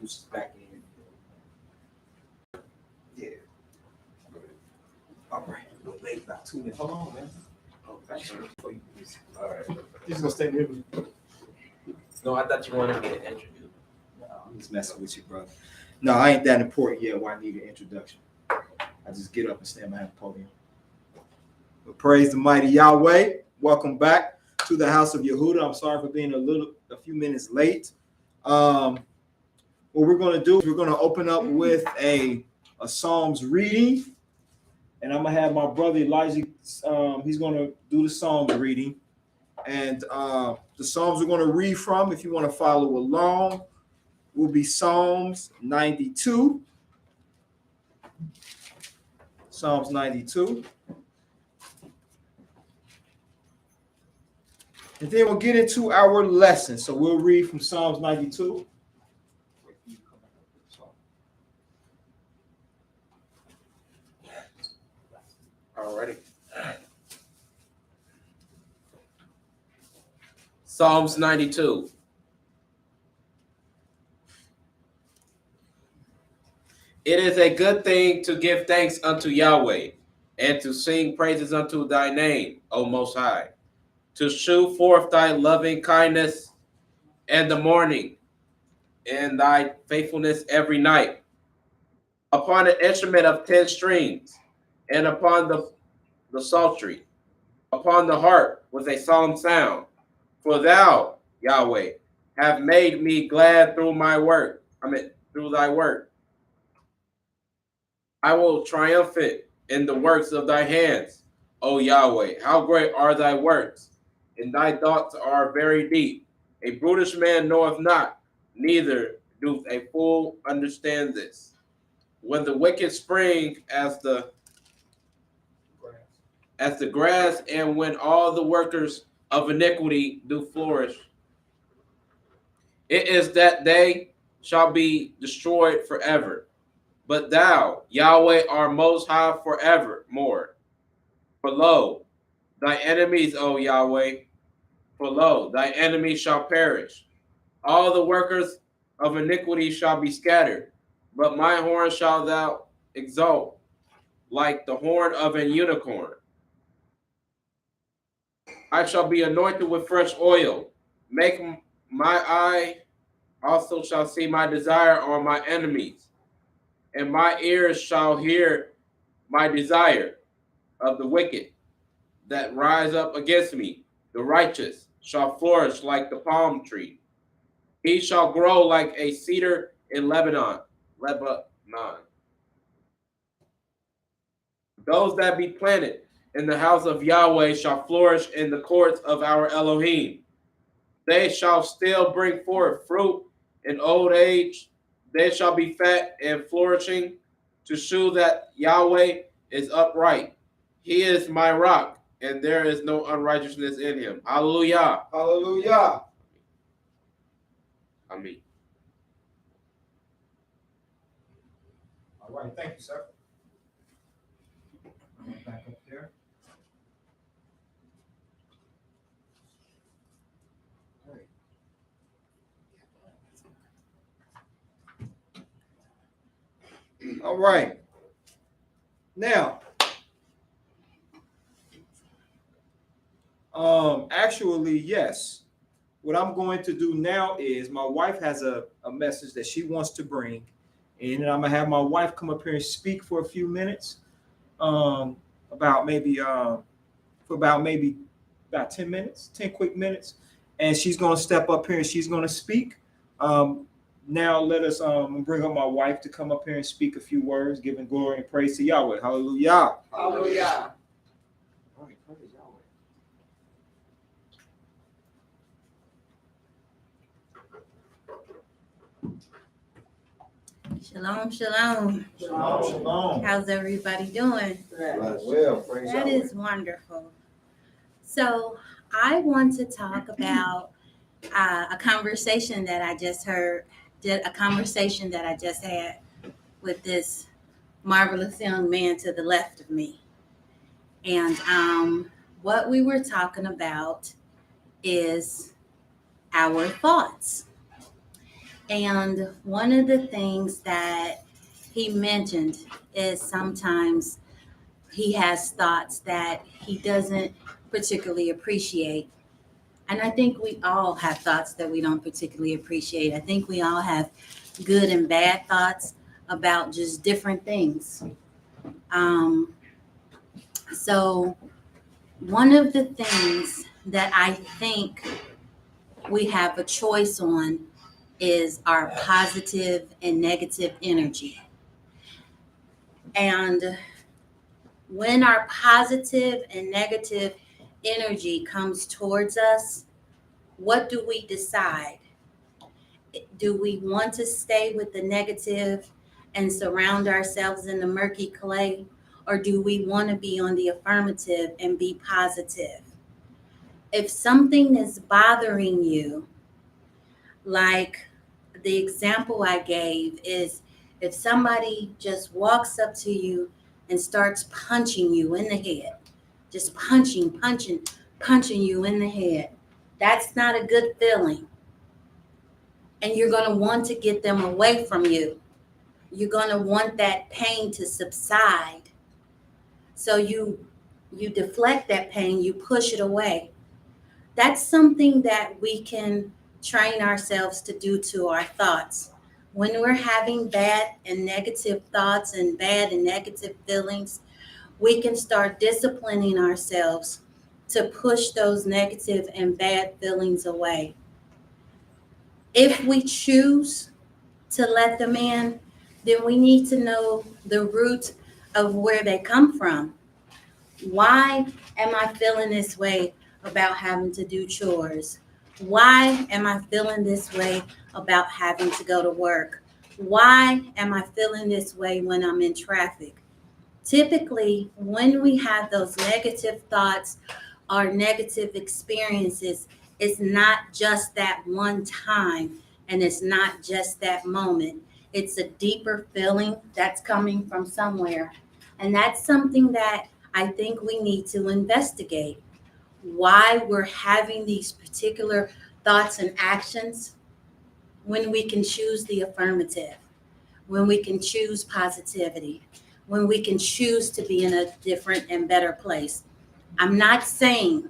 introduce us back in. Yeah. All right. A little late, about 2 minutes. Hold on, man. Oh, that's before you do this. All right. You just gonna stay there? No, I thought you wanted me to introduce. No, I'm just messing with you, brother. No, I ain't that important yet where I need an introduction. I just get up and stand behind the podium. But praise the mighty Yahweh. Welcome back to the house of Yehuda. I'm sorry for being a few minutes late. What we're going to do is we're going to open up with a Psalms reading. And I'm going to have my brother Elijah, he's going to do the Psalms reading. And the Psalms we're going to read from, if you want to follow along, will be Psalms 92. Psalms 92. And then we'll get into our lesson. So we'll read from Psalms 92. Alrighty. Psalms 92. It is a good thing to give thanks unto Yahweh, and to sing praises unto thy name, O Most High, to shew forth thy loving kindness in the morning, and thy faithfulness every night, upon an instrument of 10 strings, and upon the psaltery, upon the harp with a solemn sound. For thou, Yahweh, have made me glad through through thy work. I will triumphant in the works of thy hands, O Yahweh. How great are thy works, and thy thoughts are very deep. A brutish man knoweth not, neither doth a fool understand this. When the wicked spring as the grass, and when all the workers of iniquity do flourish, it is that they shall be destroyed forever. But thou, Yahweh, art most high forevermore. For lo, thy enemies, O Yahweh, for lo, thy enemies shall perish. All the workers of iniquity shall be scattered, but my horn shalt thou exalt, like the horn of an unicorn. I shall be anointed with fresh oil. Make my eye also shall see my desire on my enemies, and my ears shall hear my desire of the wicked that rise up against me. The righteous shall flourish like the palm tree. He shall grow like a cedar in Lebanon. Those that be planted in the house of Yahweh shall flourish in the courts of our Elohim. They shall still bring forth fruit in old age. They shall be fat and flourishing, to shew that Yahweh is upright. He is my rock, and there is no unrighteousness in him. Hallelujah. Hallelujah. Amen. All right, thank you, sir. Back up there. All right. Now, actually, yes. What I'm going to do now is my wife has a message that she wants to bring, and I'm gonna have my wife come up here and speak for a few minutes, about maybe 10 minutes, 10 quick minutes, and she's gonna step up here and she's gonna speak. Now let us bring up my wife to come up here and speak a few words, giving glory and praise to Yahweh. Hallelujah. Hallelujah. All right, praise Yahweh. Shalom, shalom. Shalom, shalom. How's everybody doing? Well, praise That Yahweh. is wonderful. So I want to talk about a conversation that I just had with this marvelous young man to the left of me. And what we were talking about is our thoughts. And one of the things that he mentioned is sometimes he has thoughts that he doesn't particularly appreciate. And I think we all have thoughts that we don't particularly appreciate. I think we all have good and bad thoughts about just different things. Um, so, one of the things that I think we have a choice on is our positive and negative energy. And when our positive and negative energy comes towards us, what do we decide? Do we want to stay with the negative and surround ourselves in the murky clay? Or do we want to be on the affirmative and be positive? If something is bothering you, like the example I gave is if somebody just walks up to you and starts punching you in the head, just punching you in the head, that's not a good feeling. And you're going to want to get them away from you. You're going to want that pain to subside. So you deflect that pain, you push it away. That's something that we can train ourselves to do to our thoughts. When we're having bad and negative thoughts and bad and negative feelings, we can start disciplining ourselves to push those negative and bad feelings away. If we choose to let them in, then we need to know the root of where they come from. Why am I feeling this way about having to do chores? Why am I feeling this way about having to go to work? Why am I feeling this way when I'm in traffic? Typically, when we have those negative thoughts or negative experiences, it's not just that one time and it's not just that moment. It's a deeper feeling that's coming from somewhere. And that's something that I think we need to investigate. Why we're having these particular thoughts and actions when we can choose the affirmative, when we can choose positivity, when we can choose to be in a different and better place. I'm not saying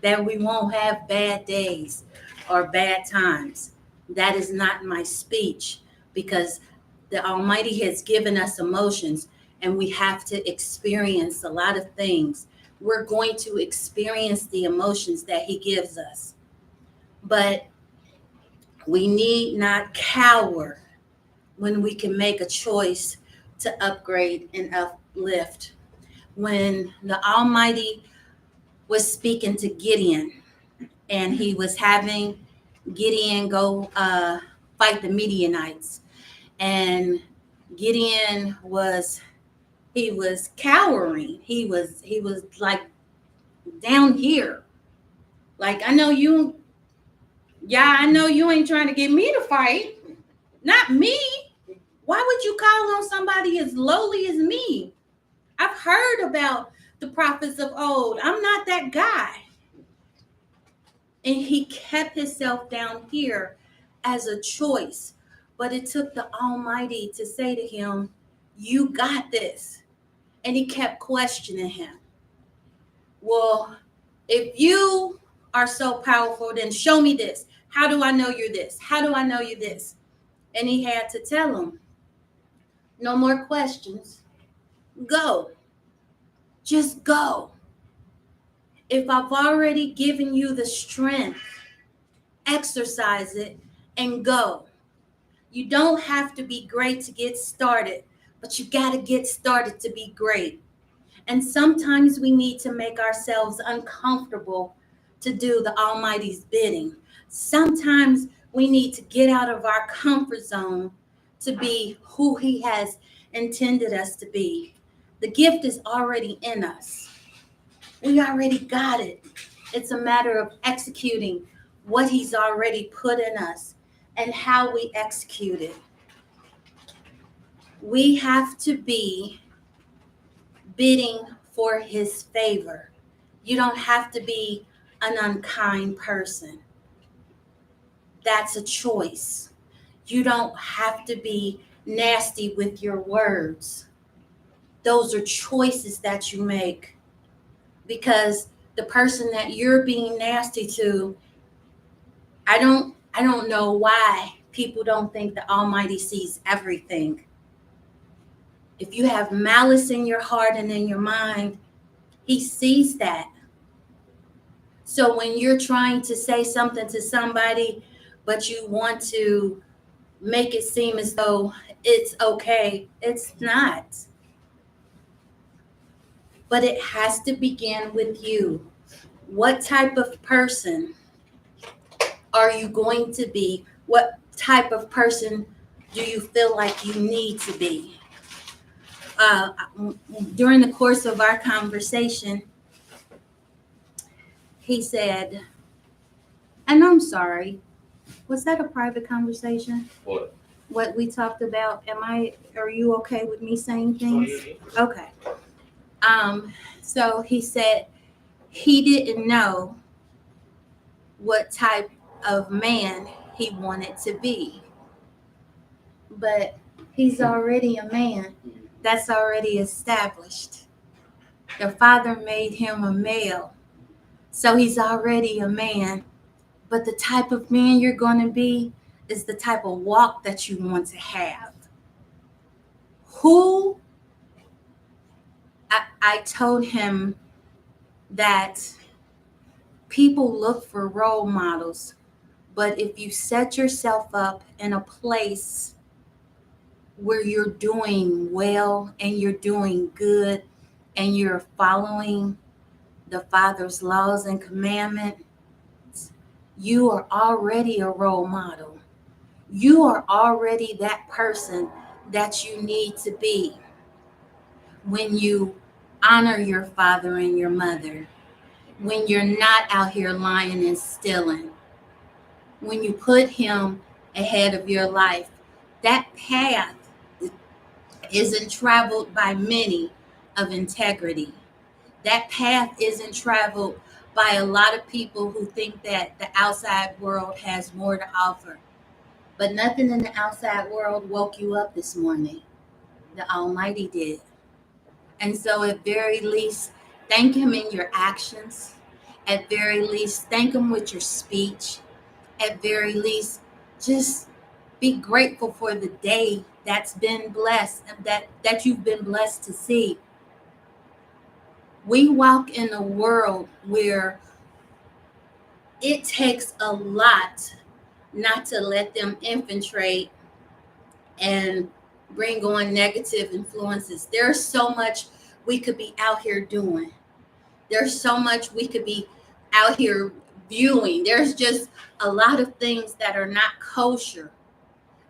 that we won't have bad days or bad times. That is not my speech, because the Almighty has given us emotions and we have to experience a lot of things. We're going to experience the emotions that He gives us, but we need not cower when we can make a choice to upgrade and uplift. When the Almighty was speaking to Gideon and he was having Gideon go fight the Midianites, and Gideon was cowering. He was like down here. Like, I know you ain't trying to get me to fight. Not me. Why would you call on somebody as lowly as me? I've heard about the prophets of old. I'm not that guy. And he kept himself down here as a choice. But it took the Almighty to say to him, you got this. And he kept questioning him. Well, if you are so powerful, then show me this. How do I know you're this? How do I know you're this? And he had to tell him, no more questions. Go. Just go. If I've already given you the strength, exercise it and go. You don't have to be great to get started, but you got to get started to be great. And sometimes we need to make ourselves uncomfortable to do the Almighty's bidding. Sometimes we need to get out of our comfort zone to be who He has intended us to be. The gift is already in us. We already got it. It's a matter of executing what He's already put in us and how we execute it. We have to be bidding for His favor. You don't have to be an unkind person. That's a choice. You don't have to be nasty with your words. Those are choices that you make, because the person that you're being nasty to, I don't know why people don't think the Almighty sees everything. If you have malice in your heart and in your mind, He sees that. So when you're trying to say something to somebody, but you want to make it seem as though it's okay, it's not. But it has to begin with you. What type of person are you going to be? What type of person do you feel like you need to be? Uh, During the course of our conversation, he said, and I'm sorry, was that a private conversation? What we talked about? Are you okay with me saying things? Okay. So he said he didn't know what type of man he wanted to be, but he's already a man. That's already established. The Father made him a male, so he's already a man. But the type of man you're going to be is the type of walk that you want to have. Who I told him that people look for role models, but if you set yourself up in a place where you're doing well and you're doing good and you're following the Father's laws and commandments, you are already a role model. You are already that person that you need to be when you honor your father and your mother, when you're not out here lying and stealing, when you put him ahead of your life. That path isn't traveled by many of integrity. That path isn't traveled by a lot of people who think that the outside world has more to offer. But nothing in the outside world woke you up this morning. The Almighty did. And so, at very least, thank Him in your actions. At very least, thank Him with your speech. At very least, just be grateful for the day that's been blessed and that you've been blessed to see. We walk in a world where it takes a lot not to let them infiltrate and bring on negative influences. There's so much we could be out here doing. There's so much we could be out here viewing. There's just a lot of things that are not kosher.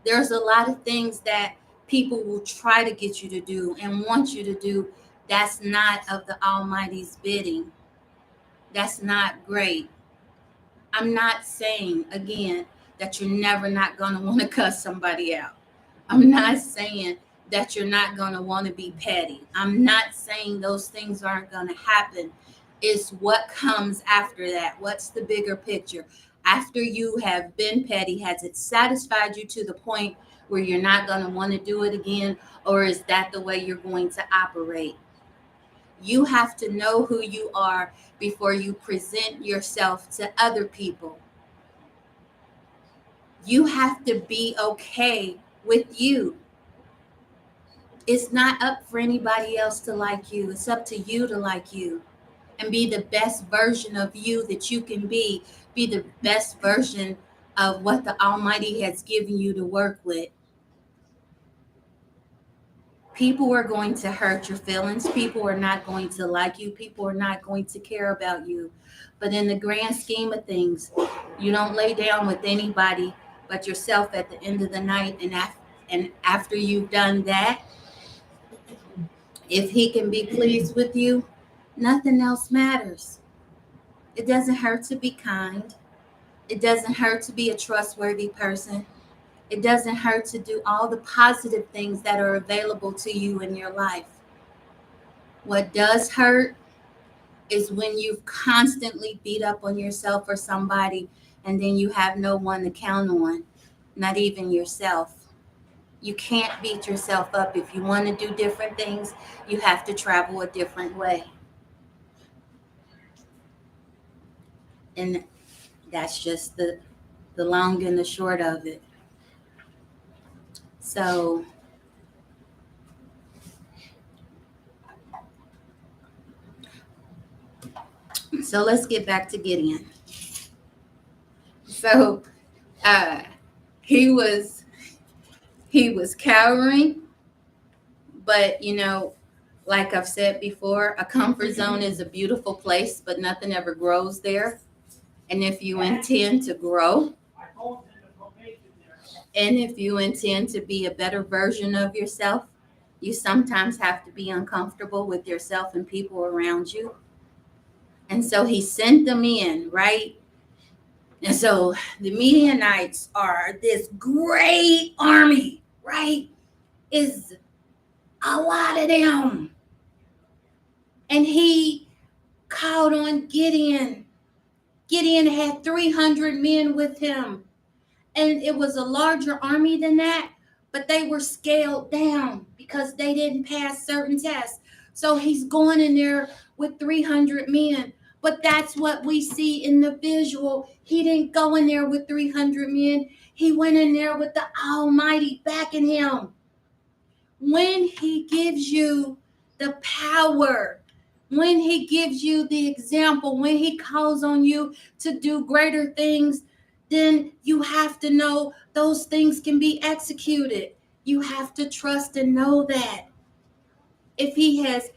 There's a lot of things that people will try to get you to do and want you to do that's not of the Almighty's bidding. That's not great. I'm not saying, again, that you're never not going to want to cuss somebody out. I'm not saying that you're not going to want to be petty. I'm not saying those things aren't going to happen. It's what comes after that. What's the bigger picture? After you have been petty, has it satisfied you to the point where you're not going to want to do it again? Or is that the way you're going to operate? You have to know who you are before you present yourself to other people. You have to be okay with you. It's not up for anybody else to like you. It's up to you to like you and be the best version of you that you can be. Be the best version of what the Almighty has given you to work with. People are going to hurt your feelings. People are not going to like you. People are not going to care about you. But in the grand scheme of things, you don't lay down with anybody but yourself at the end of the night. And after you've done that, if He can be pleased with you, nothing else matters. It doesn't hurt to be kind. It doesn't hurt to be a trustworthy person. It doesn't hurt to do all the positive things that are available to you in your life. What does hurt is when you've constantly beat up on yourself or somebody and then you have no one to count on. not even yourself. You can't beat yourself up. If you want to do different things, you have to travel a different way. And that's just the long and the short of it. So let's get back to Gideon. So he was cowering, but like I've said before, a comfort zone is a beautiful place, but nothing ever grows there. And if you intend to grow, and if you intend to be a better version of yourself, you sometimes have to be uncomfortable with yourself and people around you. And so he sent them in, right? And so the Midianites are this great army, right? Is a lot of them. And he called on Gideon. Gideon had 300 men with him. And it was a larger army than that, but they were scaled down because they didn't pass certain tests. So he's going in there with 300 men. But that's what we see in the visual. He didn't go in there with 300 men. He went in there with the Almighty backing him. When he gives you the power, when he gives you the example, when he calls on you to do greater things, then you have to know those things can be executed. You have to trust and know that. If he has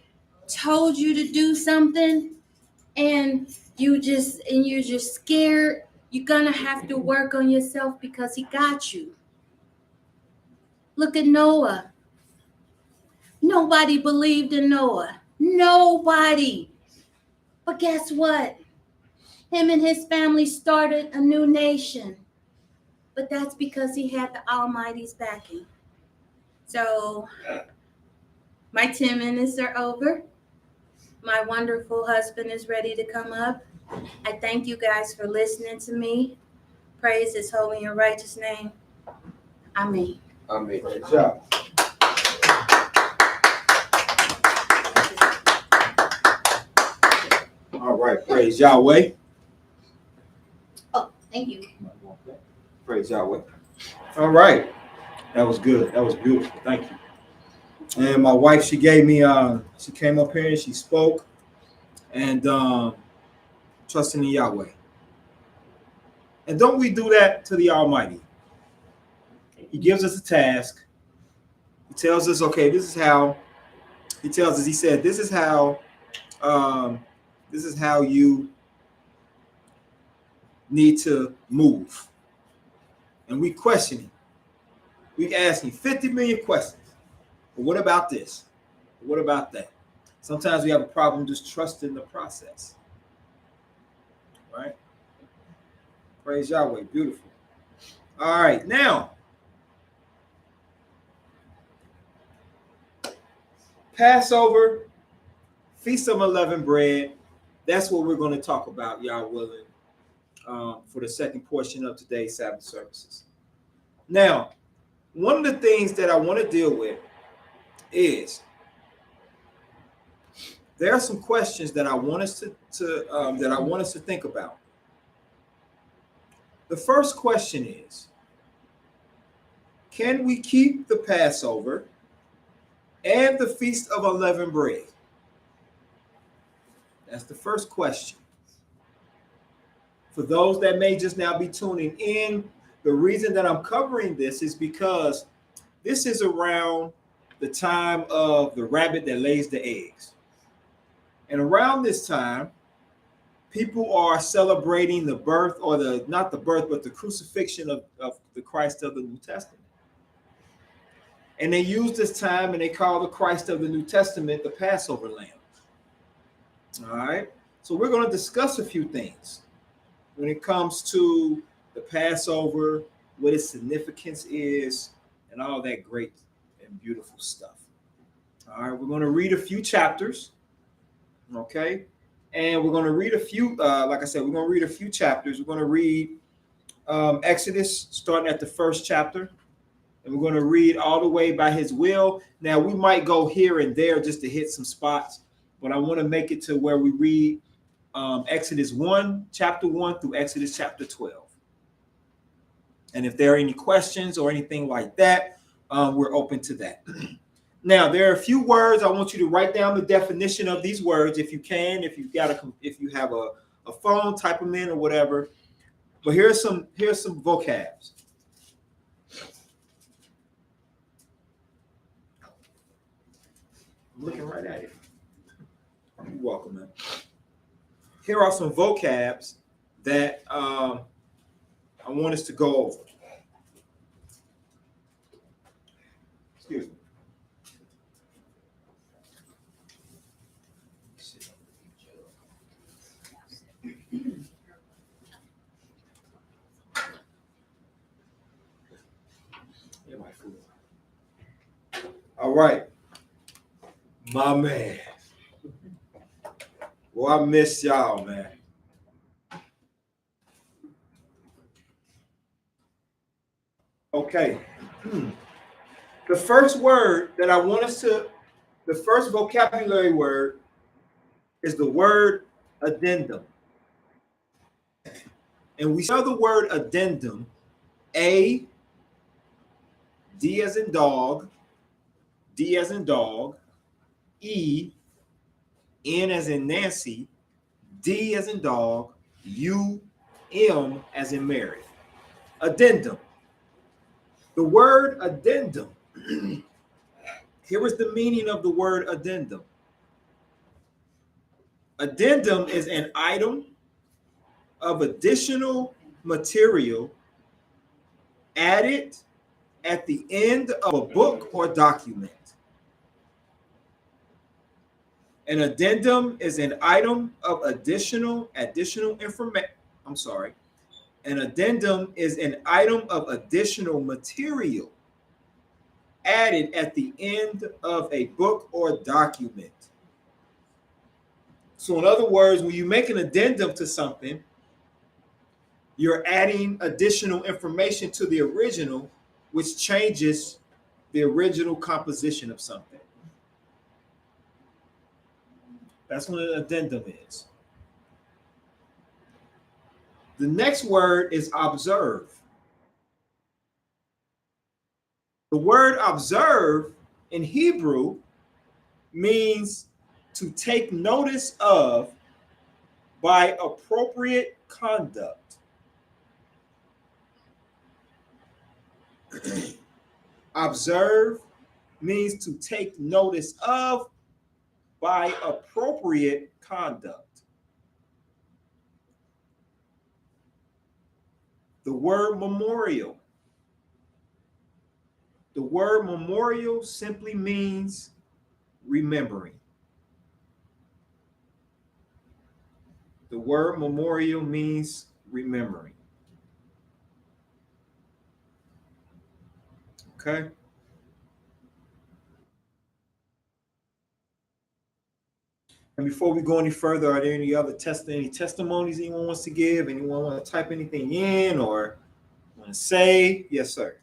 told you to do something and you're just scared, you're gonna have to work on yourself because he got you. Look at Noah. Nobody believed in Noah. Nobody. But guess what? Him and his family started a new nation. But that's because he had the Almighty's backing. So my 10 minutes are over. My wonderful husband is ready to come up. I thank you guys for listening to me. Praise his holy and righteous name. Amen. Amen. Great job. All right, praise Yahweh. Oh, thank you. Praise Yahweh. All right, that was good. That was beautiful. Thank you. And my wife, she gave me, she came up here and she spoke, and trusting in Yahweh. And don't we do that to the Almighty? He gives us a task. He tells us, okay, this is how. He tells us. He said, this is how you need to move. And we question him. We ask him 50 million questions. But what about this? What about that? Sometimes we have a problem just trusting the process. Right? Praise Yahweh. Beautiful. All right. Now, Passover, Feast of Unleavened Bread. That's what we're going to talk about, y'all willing, for the second portion of today's Sabbath services. Now, one of the things that I want to deal with is there are some questions that I want us to think about. The first question is, can we keep the Passover and the Feast of Unleavened Bread? That's the first question. For those that may just now be tuning in, the reason that I'm covering this is because this is around the time of the rabbit that lays the eggs. And around this time, people are celebrating the birth, or not the birth, but the crucifixion of the Christ of the New Testament. And they use this time and they call the Christ of the New Testament the Passover lamb. All right. So we're going to discuss a few things when it comes to the Passover, what its significance is, and all that great and beautiful stuff. All right. We're going to read a few chapters. Okay. And we're going to read a few, like I said, we're going to read a few chapters. We're going to read Exodus, starting at the first chapter. And we're going to read all the way by his will. Now, we might go here and there just to hit some spots, but I want to make it to where we read Exodus 1, chapter 1 through Exodus chapter 12. And if there are any questions or anything like that, we're open to that. Now, there are a few words. I want you to write down the definition of these words if you can. If you have a phone, type them in or whatever. But here's some vocabs. I'm looking right at it. You're welcome, man. Here are some vocabs that I want us to go over. Excuse me. All right, my man. Well, I miss y'all, man. Okay. The first word that I want us to, the first vocabulary word is the word addendum. And we spell the word addendum, A, D as in dog, D as in dog, E, N as in Nancy, D as in dog, U, M as in Mary. Addendum. The word addendum. Here is the meaning of the word addendum. Addendum is an item of additional material added at the end of a book or document. An addendum is an item of additional information. I'm sorry. An addendum is an item of additional material added at the end of a book or document. So in other words, when you make an addendum to something, you're adding additional information to the original, which changes the original composition of something. That's what an addendum is. The next word is observe. The word observe in Hebrew means to take notice of by appropriate conduct. Observe means to take notice of by appropriate conduct. The word memorial. The word memorial simply means remembering. The word memorial means remembering. Okay. And before we go any further, are there any other testimonies anyone wants to give? Anyone want to type anything in or want to say? Yes, sir.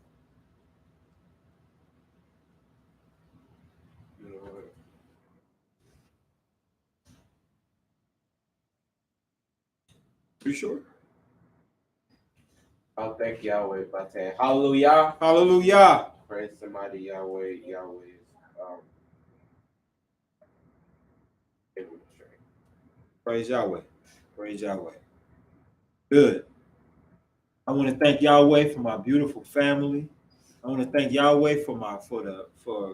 You sure? I'll thank Yahweh by saying hallelujah. Hallelujah. Praise the mighty Yahweh. Yahweh is Praise Yahweh. Praise Yahweh. Good. I want to thank Yahweh for my beautiful family. I want to thank Yahweh for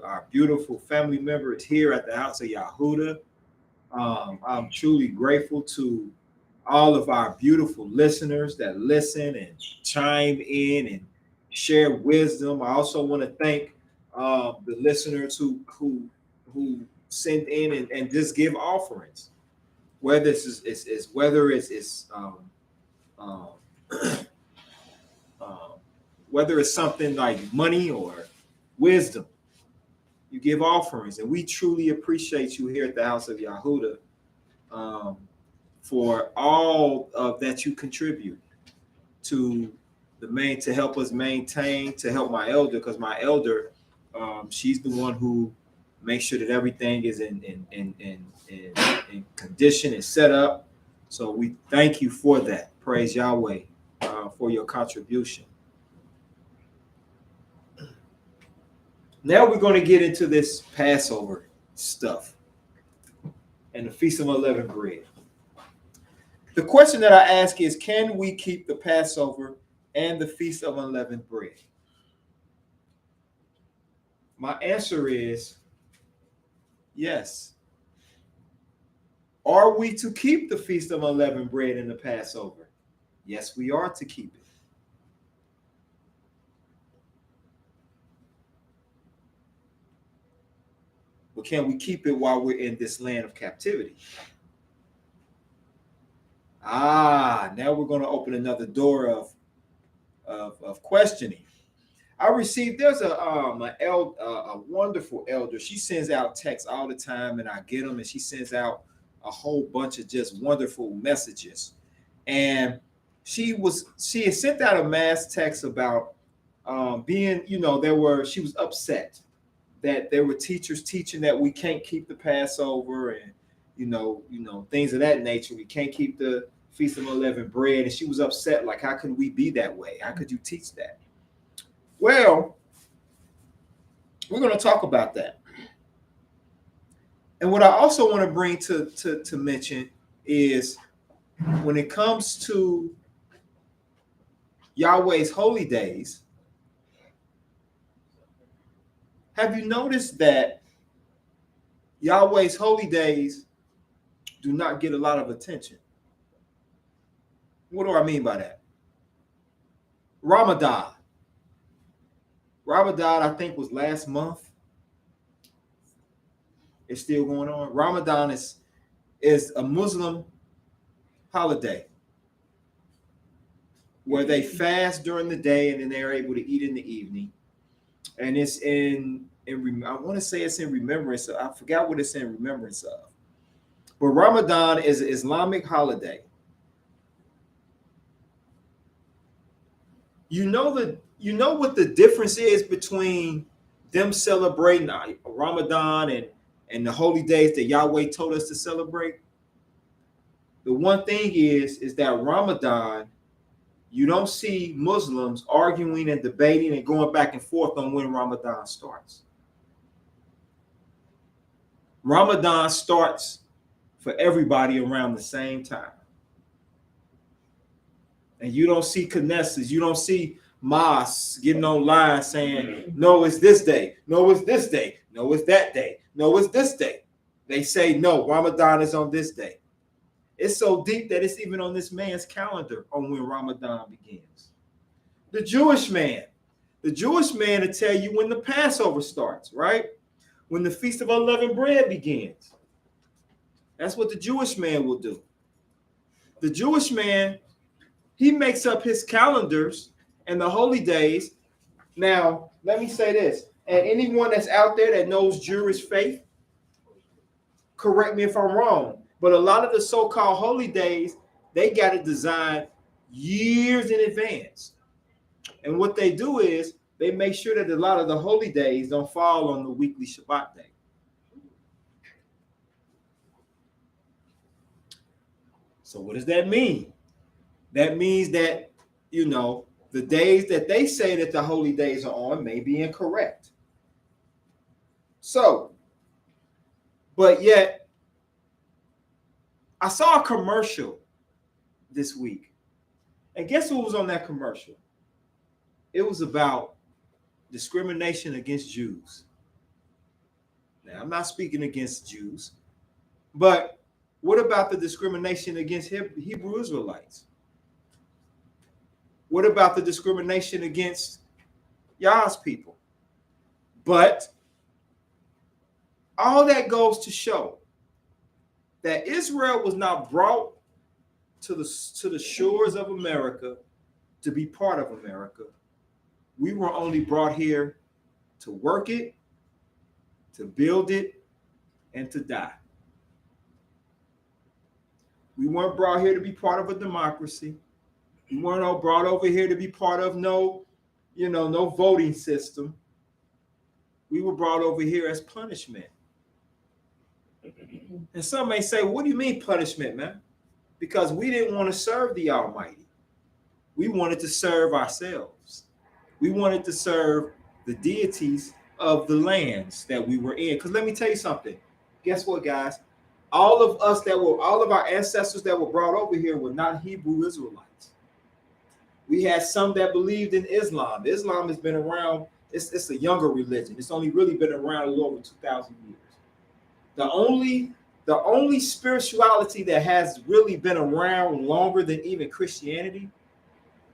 our beautiful family members here at the house of Yahudah. I'm truly grateful to all of our beautiful listeners that listen and chime in and share wisdom. I also want to thank the listeners who send in and just give offerings. Whether whether it's something like money or wisdom, you give offerings, and we truly appreciate you here at the House of Yahudah for all of that you contribute to to help us maintain, to help my elder, because my elder, she's the one who makes sure that everything is in condition and set up. So we thank you for that. Praise Yahweh for your contribution. Now we're going to get into this Passover stuff and the Feast of Unleavened Bread. The question that I ask is, can we keep the Passover and the Feast of Unleavened Bread? My answer is yes. Are we to keep the Feast of Unleavened Bread and the Passover? Yes, we are to keep it. But can we keep it while we're in this land of captivity? Now we're going to open another door of questioning. I received, there's a wonderful elder. She sends out texts all the time, and I get them, and she sends out a whole bunch of just wonderful messages. And she had sent out a mass text about being, she was upset that there were teachers teaching that we can't keep the Passover and things of that nature. We can't keep the Feast of Unleavened Bread, and she was upset. Like, how could we be that way? How could you teach that? Well, we're going to talk about that. And what I also want to bring to mention is, when it comes to Yahweh's holy days, have you noticed that Yahweh's holy days do not get a lot of attention? What do I mean by that? Ramadan, I think, was last month. It's still going on. Ramadan is a Muslim holiday where they fast during the day and then they're able to eat in the evening. And it's I want to say it's in remembrance of, I forgot what it's in remembrance of. But Ramadan is an Islamic holiday. You know what the difference is between them celebrating Ramadan and the holy days that Yahweh told us to celebrate? The one thing is that Ramadan, you don't see Muslims arguing and debating and going back and forth on when Ramadan starts. Ramadan starts for everybody around the same time. And you don't see Knesset, you don't see mosques getting online saying, no, it's this day. No, it's this day. No, it's that day. No, it's this day. They say, no, Ramadan is on this day. It's so deep that it's even on this man's calendar on when Ramadan begins. The Jewish man will tell you when the Passover starts, right? When the Feast of Unleavened Bread begins. That's what the Jewish man will do. The Jewish man, he makes up his calendars and the holy days. Now, let me say this. And anyone that's out there that knows Jewish faith, correct me if I'm wrong, but a lot of the so-called holy days, they got it designed years in advance. And what they do is they make sure that a lot of the holy days don't fall on the weekly Shabbat day. So what does that mean? That means that, the days that they say that the holy days are on may be incorrect. So, but yet, I saw a commercial this week. And guess what was on that commercial? It was about discrimination against Jews. Now, I'm not speaking against Jews, but what about the discrimination against Hebrew Israelites? What about the discrimination against YAH's people? But all that goes to show that Israel was not brought to the shores of America to be part of America. We were only brought here to work it, to build it, and to die. We weren't brought here to be part of a democracy. We weren't all brought over here to be part of no voting system. We were brought over here as punishment. And some may say, what do you mean punishment, man? Because we didn't want to serve the Almighty. We wanted to serve ourselves. We wanted to serve the deities of the lands that we were in. Because let me tell you something. Guess what, guys? All of our ancestors that were brought over here were not Hebrew Israelites. We had some that believed in Islam. Islam has been around, it's a younger religion. It's only really been around a little over 2,000 years. The only spirituality that has really been around longer than even Christianity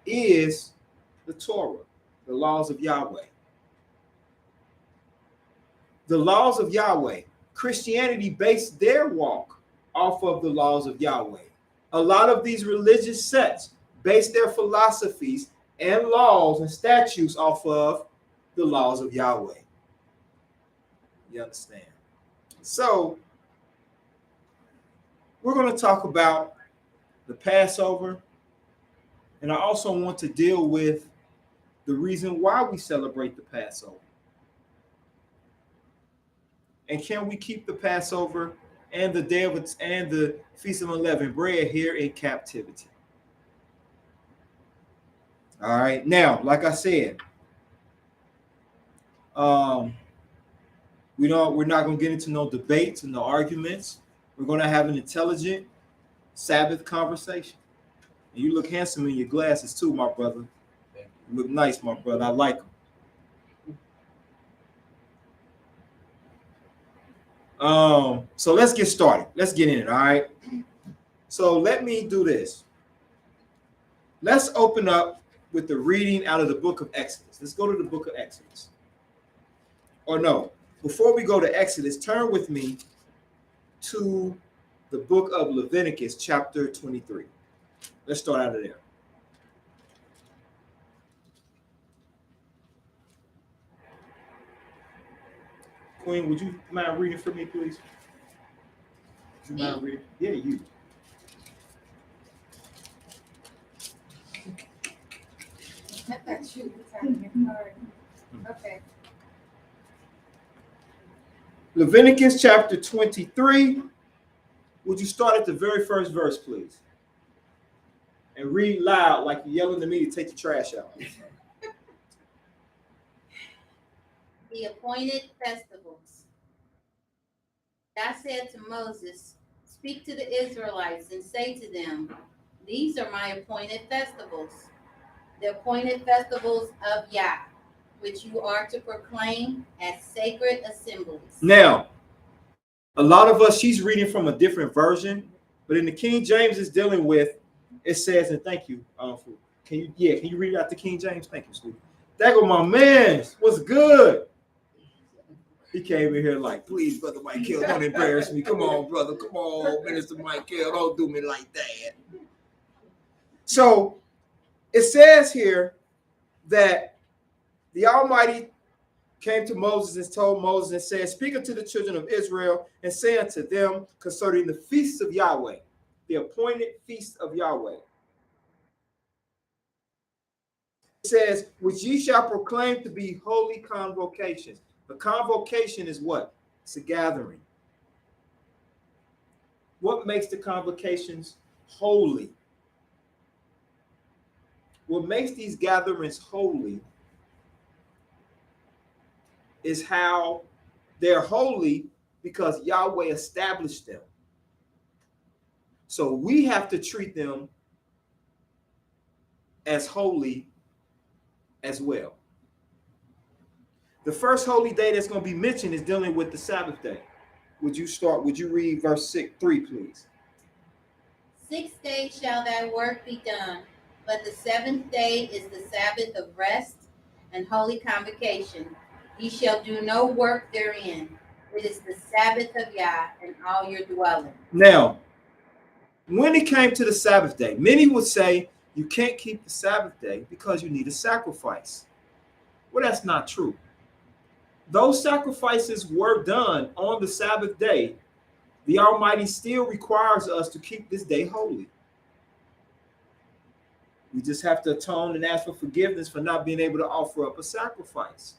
is the Torah, the laws of Yahweh. The laws of Yahweh. Christianity based their walk off of the laws of Yahweh. A lot of these religious sects base their philosophies and laws and statutes off of the laws of Yahweh. You understand? So, we're going to talk about the Passover, and I also want to deal with the reason why we celebrate the Passover. And can we keep the Passover and the Feast of Unleavened Bread here in captivity? All right. Now, like I said, we're not going to get into no debates and no arguments. We're going to have an intelligent Sabbath conversation. And you look handsome in your glasses too, my brother. You look nice, my brother. I like them. So let's get started. Let's get in it, all right? So let me do this. Let's open up with the reading out of the book of Exodus. Let's go to the book of Exodus. Or no, before we go to Exodus, turn with me to the book of Leviticus, chapter 23. Let's start out of there. Queen, would you mind reading for me, please? Would you mind reading? Yeah, you. I thought you was having your card. Okay. Leviticus chapter 23. Would you start at the very first verse, please? And read loud like you're yelling at me to take the trash out. The appointed festivals. God said to Moses, speak to the Israelites and say to them, these are my appointed festivals, the appointed festivals of YAH, which you are to proclaim as sacred assemblies. Now, a lot of us, she's reading from a different version, but in the King James is dealing with, it says, and thank you, can you read out the King James? Thank you, sweetie. That go my man. What's good? He came in here like, please, Brother Michael, don't embarrass me. Come on, brother. Come on, Minister Michael. Don't do me like that. So it says here that the Almighty came to Moses and told Moses and said, speak unto the children of Israel and say unto them concerning the feasts of Yahweh, the appointed feast of Yahweh. It says, which ye shall proclaim to be holy convocations. A convocation is what? It's a gathering. What makes the convocations holy? What makes these gatherings holy is how they're holy because Yahweh established them. So we have to treat them as holy as well. The first holy day that's going to be mentioned is dealing with the Sabbath day. Would you read verse 3, please? 6 days shall thy work be done, but the seventh day is the Sabbath of rest and holy convocation. Ye shall do no work therein. It is the Sabbath of YAH in all your dwellings. Now, when it came to the Sabbath day, many would say you can't keep the Sabbath day because you need a sacrifice. Well, that's not true. Those sacrifices were done on the Sabbath day. The Almighty still requires us to keep this day holy. We just have to atone and ask for forgiveness for not being able to offer up a sacrifice.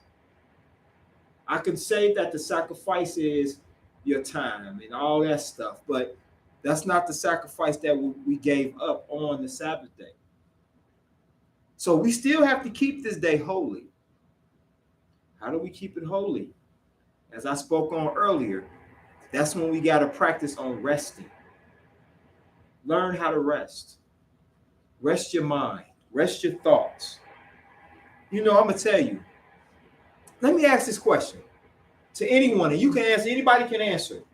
I can say that the sacrifice is your time and all that stuff, but that's not the sacrifice that we gave up on the Sabbath day. So we still have to keep this day holy. How do we keep it holy? As I spoke on earlier, that's when we got to practice on resting. Learn how to rest. Rest your mind. Rest your thoughts. I'm going to tell you. Let me ask this question to anyone, and you can answer. Anybody can answer.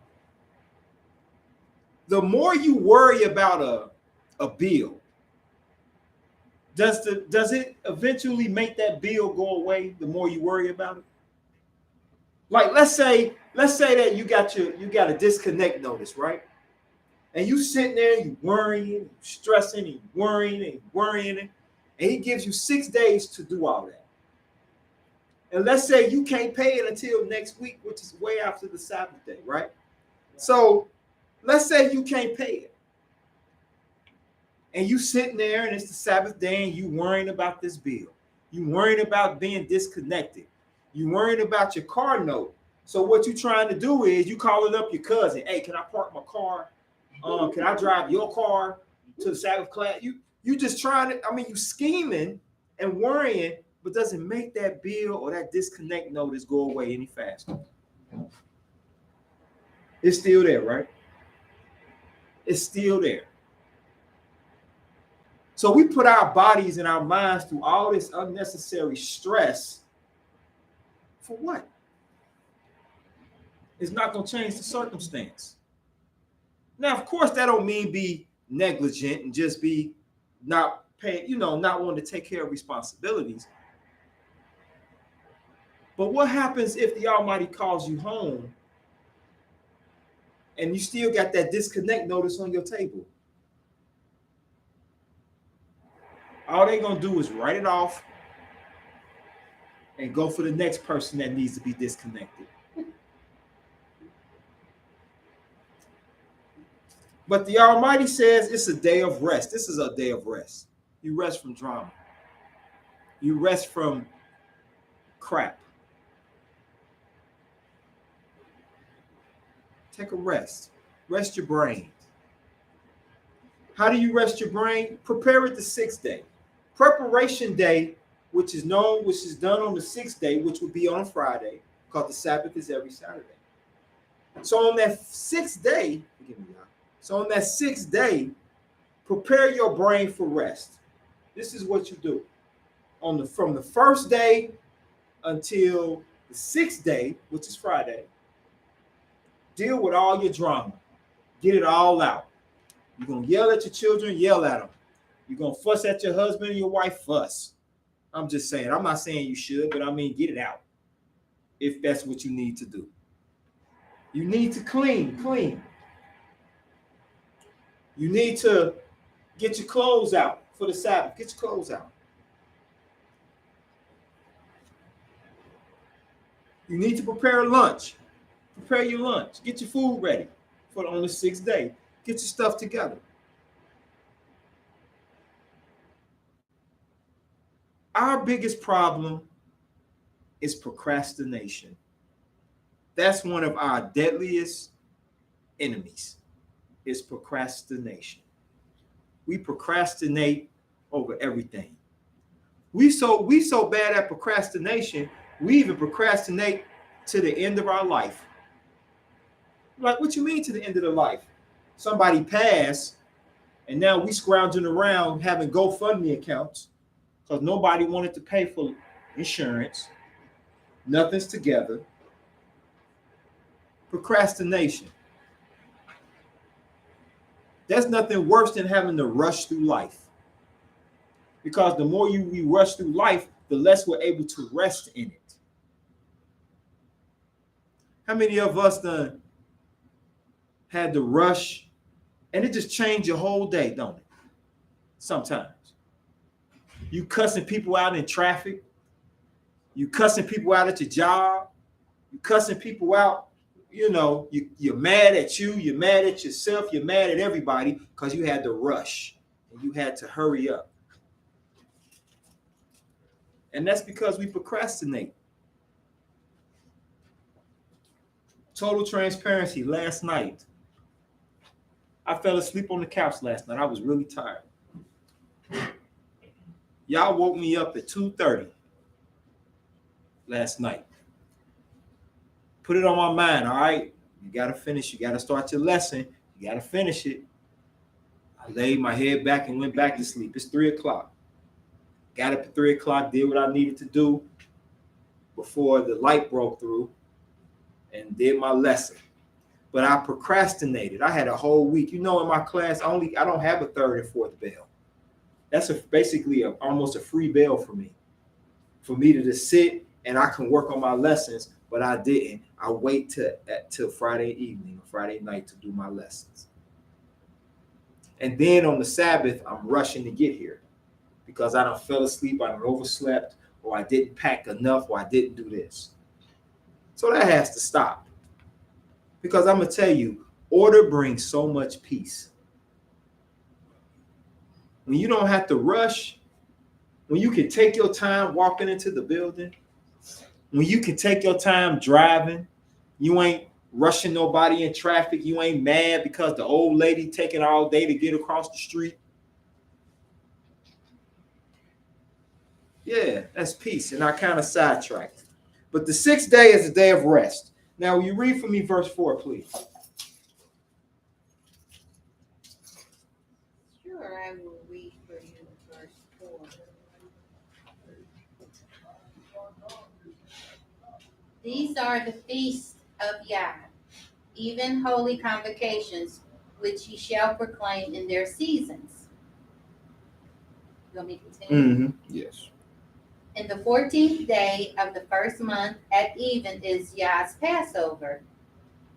The more you worry about a bill, does it eventually make that bill go away? The more you worry about it. Like let's say that you got a disconnect notice, right? And you sitting there, you worrying, stressing, and worrying, and he gives you 6 days to do all that. And let's say you can't pay it until next week, which is way after the Sabbath day, right? So let's say you can't pay it. And you sitting there and it's the Sabbath day and you worrying about this bill. You worrying about being disconnected. You worrying about your car note. So what you trying to do is you calling up your cousin. Hey, can I park my car? Can I drive your car to the Sabbath class? You just trying to, you scheming and worrying, but doesn't make that bill or that disconnect notice go away any faster. It's still there, right? It's still there. So we put our bodies and our minds through all this unnecessary stress for what? It's not going to change the circumstance. Now, of course, that don't mean be negligent and just be not paying, not wanting to take care of responsibilities. But what happens if the Almighty calls you home and you still got that disconnect notice on your table? All they're going to do is write it off and go for the next person that needs to be disconnected. But the Almighty says it's a day of rest. This is a day of rest. You rest from drama. You rest from crap. Take a rest. Rest your brain. How do you rest your brain? Prepare it the 6th day. Preparation day, which is done on the 6th day, which would be on Friday, because the Sabbath is every Saturday. So on that 6th day, prepare your brain for rest. This is what you do. From the 1st day until the 6th day, which is Friday, deal with all your drama. Get it all out. You're going to yell at your children, yell at them. You're going to fuss at your husband and your wife, fuss. I'm just saying. I'm not saying you should, but get it out if that's what you need to do. You need to clean. You need to get your clothes out for the Sabbath. Get your clothes out. You need to prepare lunch. Prepare your lunch. Get your food ready on the 6th day. Get your stuff together. Our biggest problem is procrastination. That's one of our deadliest enemies, is procrastination. We procrastinate over everything. We so bad at procrastination, we even procrastinate to the end of our life. Like, what you mean to the end of the life? Somebody passed, and now we scrounging around having GoFundMe accounts because nobody wanted to pay for insurance. Nothing's together. Procrastination. There's nothing worse than having to rush through life. Because the more we rush through life, the less we're able to rest in it. How many of us done had to rush, and it just changed your whole day, don't it? Sometimes. You cussing people out in traffic. You cussing people out at your job. You cussing people out. You're mad at you. You're mad at yourself. You're mad at everybody because you had to rush and you had to hurry up. And that's because we procrastinate. Total transparency, last night, I fell asleep on the couch last night. I was really tired. Y'all woke me up at 2:30 last night. Put it on my mind, all right? You got to finish. You got to start your lesson. You got to finish it. I laid my head back and went back to sleep. It's 3 o'clock. Got up at 3 o'clock, did what I needed to do before the light broke through, and did my lesson. But I procrastinated. I had a whole week. You know, in my class, I don't have a third and fourth bell. That's basically almost a free bell for me to just sit and I can work on my lessons. But I didn't. I wait till Friday evening or Friday night to do my lessons. And then on the Sabbath, I'm rushing to get here because I done fell asleep, I done overslept, or I didn't pack enough, or I didn't do this. So that has to stop. Because I'm going to tell you, order brings so much peace. When you don't have to rush, when you can take your time walking into the building, when you can take your time driving, you ain't rushing nobody in traffic, you ain't mad because the old lady taking all day to get across the street. Yeah, that's peace. And I kind of sidetracked. But the 6th day is a day of rest. Now, will you read for me verse 4, please? Sure, I will read for you verse 4. These are the feasts of YAH, even holy convocations, which ye shall proclaim in their seasons. You want me to continue? Yes. In the 14th day of the first month at even is YAH's Passover.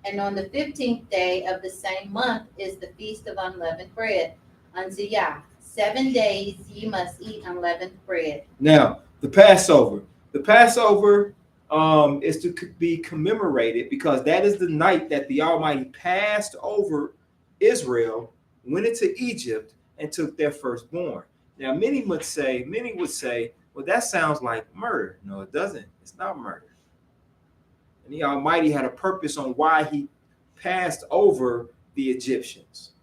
And on the 15th day of the same month is the feast of unleavened bread unto YAH. 7 days ye must eat unleavened bread. Now, the Passover. The Passover is to be commemorated because that is the night that the Almighty passed over Israel, went into Egypt, and took their firstborn. Now, many would say, well, that sounds like murder. No, it doesn't. It's not murder. And the Almighty had a purpose on why he passed over the Egyptians.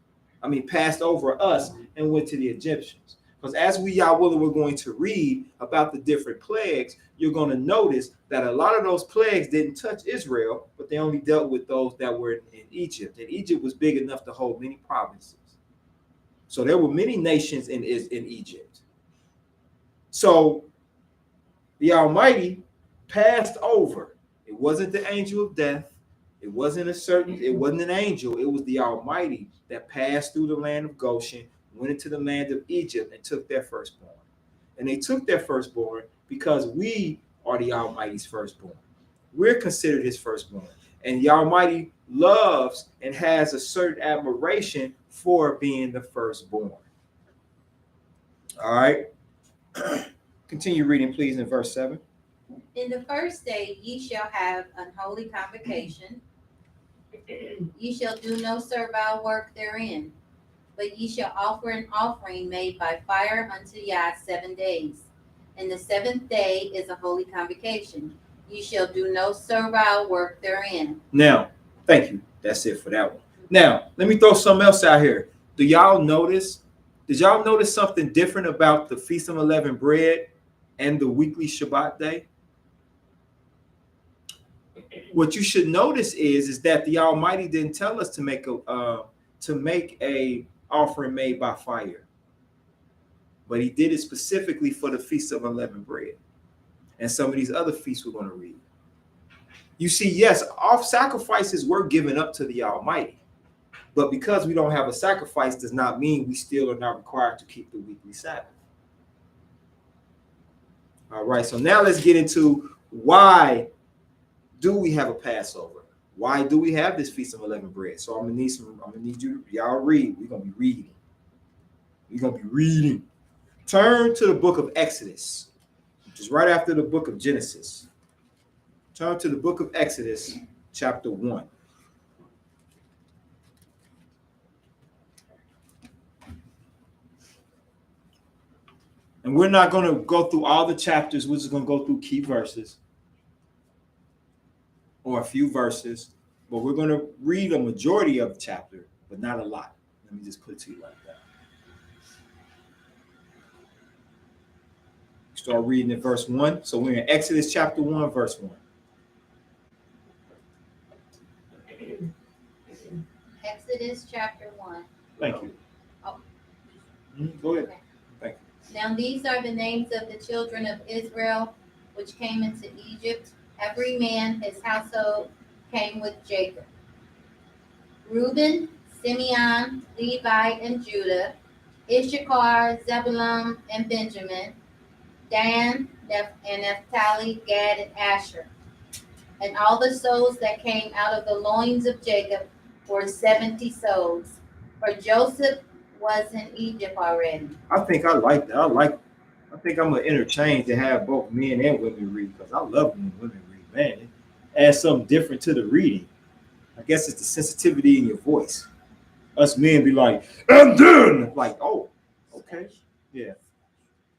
Passed over us and went to the Egyptians. Because as we're going to read about the different plagues, you're going to notice that a lot of those plagues didn't touch Israel, but they only dealt with those that were in Egypt. And Egypt was big enough to hold many provinces. So there were many nations in Egypt. So the Almighty passed over. It wasn't the angel of death. It wasn't an angel. It was the Almighty that passed through the land of Goshen, went into the land of Egypt, and took their firstborn. And they took their firstborn because we are the Almighty's firstborn. We're considered his firstborn. And the Almighty loves and has a certain admiration for being the firstborn. All right. Continue reading, please, in verse 7. In the first day ye shall have an holy convocation. Ye shall do no servile work therein, but ye shall offer an offering made by fire unto YAH 7 days. And the 7th day is a holy convocation. Ye shall do no servile work therein. Now, thank you. That's it for that one. Now, let me throw something else out here. Did y'all notice something different about the Feast of Unleavened Bread and the weekly Shabbat day? What you should notice is that the Almighty didn't tell us to make a offering made by fire, but he did it specifically for the Feast of Unleavened Bread and some of these other feasts we're going to read. You see, yes, off sacrifices were given up to the Almighty, but because we don't have a sacrifice does not mean we still are not required to keep the weekly Sabbath. All right, so now let's get into why do we have a Passover? Why do we have this Feast of Unleavened Bread? So I'm gonna need y'all read. We're gonna be reading. Turn to the book of Exodus, which is right after the book of Genesis. Turn to the book of Exodus, chapter 1. And we're not going to go through all the chapters. We're just going to go through key verses or a few verses. But we're going to read a majority of the chapter, but not a lot. Let me just put it to you like that. Start reading in verse 1. So we're in Exodus chapter 1, verse 1. Exodus chapter 1. Thank you. Oh. Go ahead. Okay. Thank Now these are the names of the children of Israel which came into Egypt. Every man his household came with Jacob. Reuben, Simeon, Levi, and Judah. Issachar, Zebulun, and Benjamin. Dan, and Naphtali, Gad, and Asher. And all the souls that came out of the loins of Jacob were 70 souls. For Joseph was in Egypt already. I think I like that. I think I'm gonna interchange to have both men and women read because I love when women read. Man, it adds something different to the reading. I guess it's the sensitivity in your voice. Us men be like, and then like, oh, okay, yeah.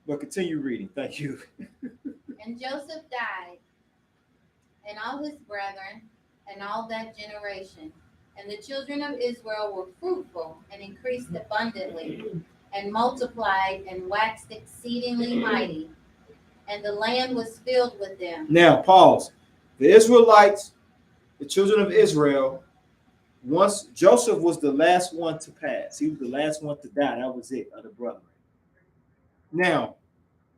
But continue reading. Thank you. And Joseph died, and all his brethren, and all that generation. And the children of Israel were fruitful and increased abundantly, and multiplied and waxed exceedingly mighty. And the land was filled with them. Now, pause. The Israelites, the children of Israel, once Joseph was the last one to pass. He was the last one to die. That was it, of the brethren. Now,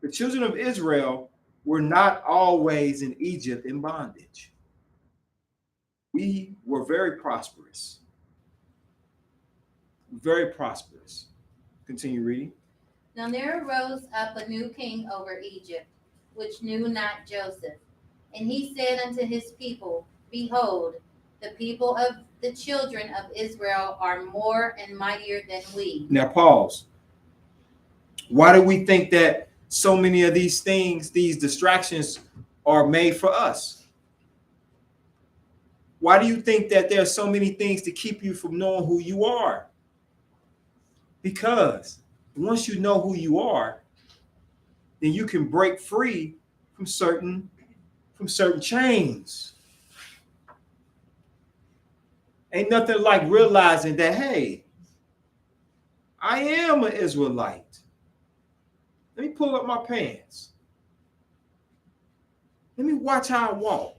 the children of Israel were not always in Egypt in bondage. We were very prosperous. Very prosperous. Continue reading. Now there arose up a new king over Egypt, which knew not Joseph. And he said unto his people, Behold, the people of the children of Israel are more and mightier than we. Now pause. Why do we think that so many of these things, these distractions, are made for us? Why do you think that there are so many things to keep you from knowing who you are? Because once you know who you are, then you can break free from certain chains. Ain't nothing like realizing that, hey, I am an Israelite. Let me pull up my pants. Let me watch how I walk.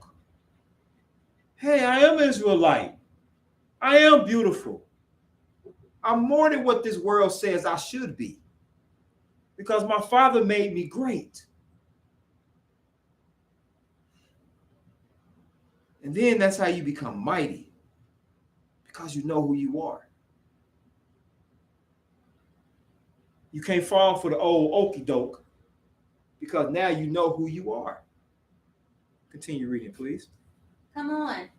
Hey, I am Israelite. I am beautiful. I'm more than what this world says I should be. Because my Father made me great. And then that's how you become mighty. Because you know who you are. You can't fall for the old okie doke. Because now you know who you are. Continue reading, please. Come on,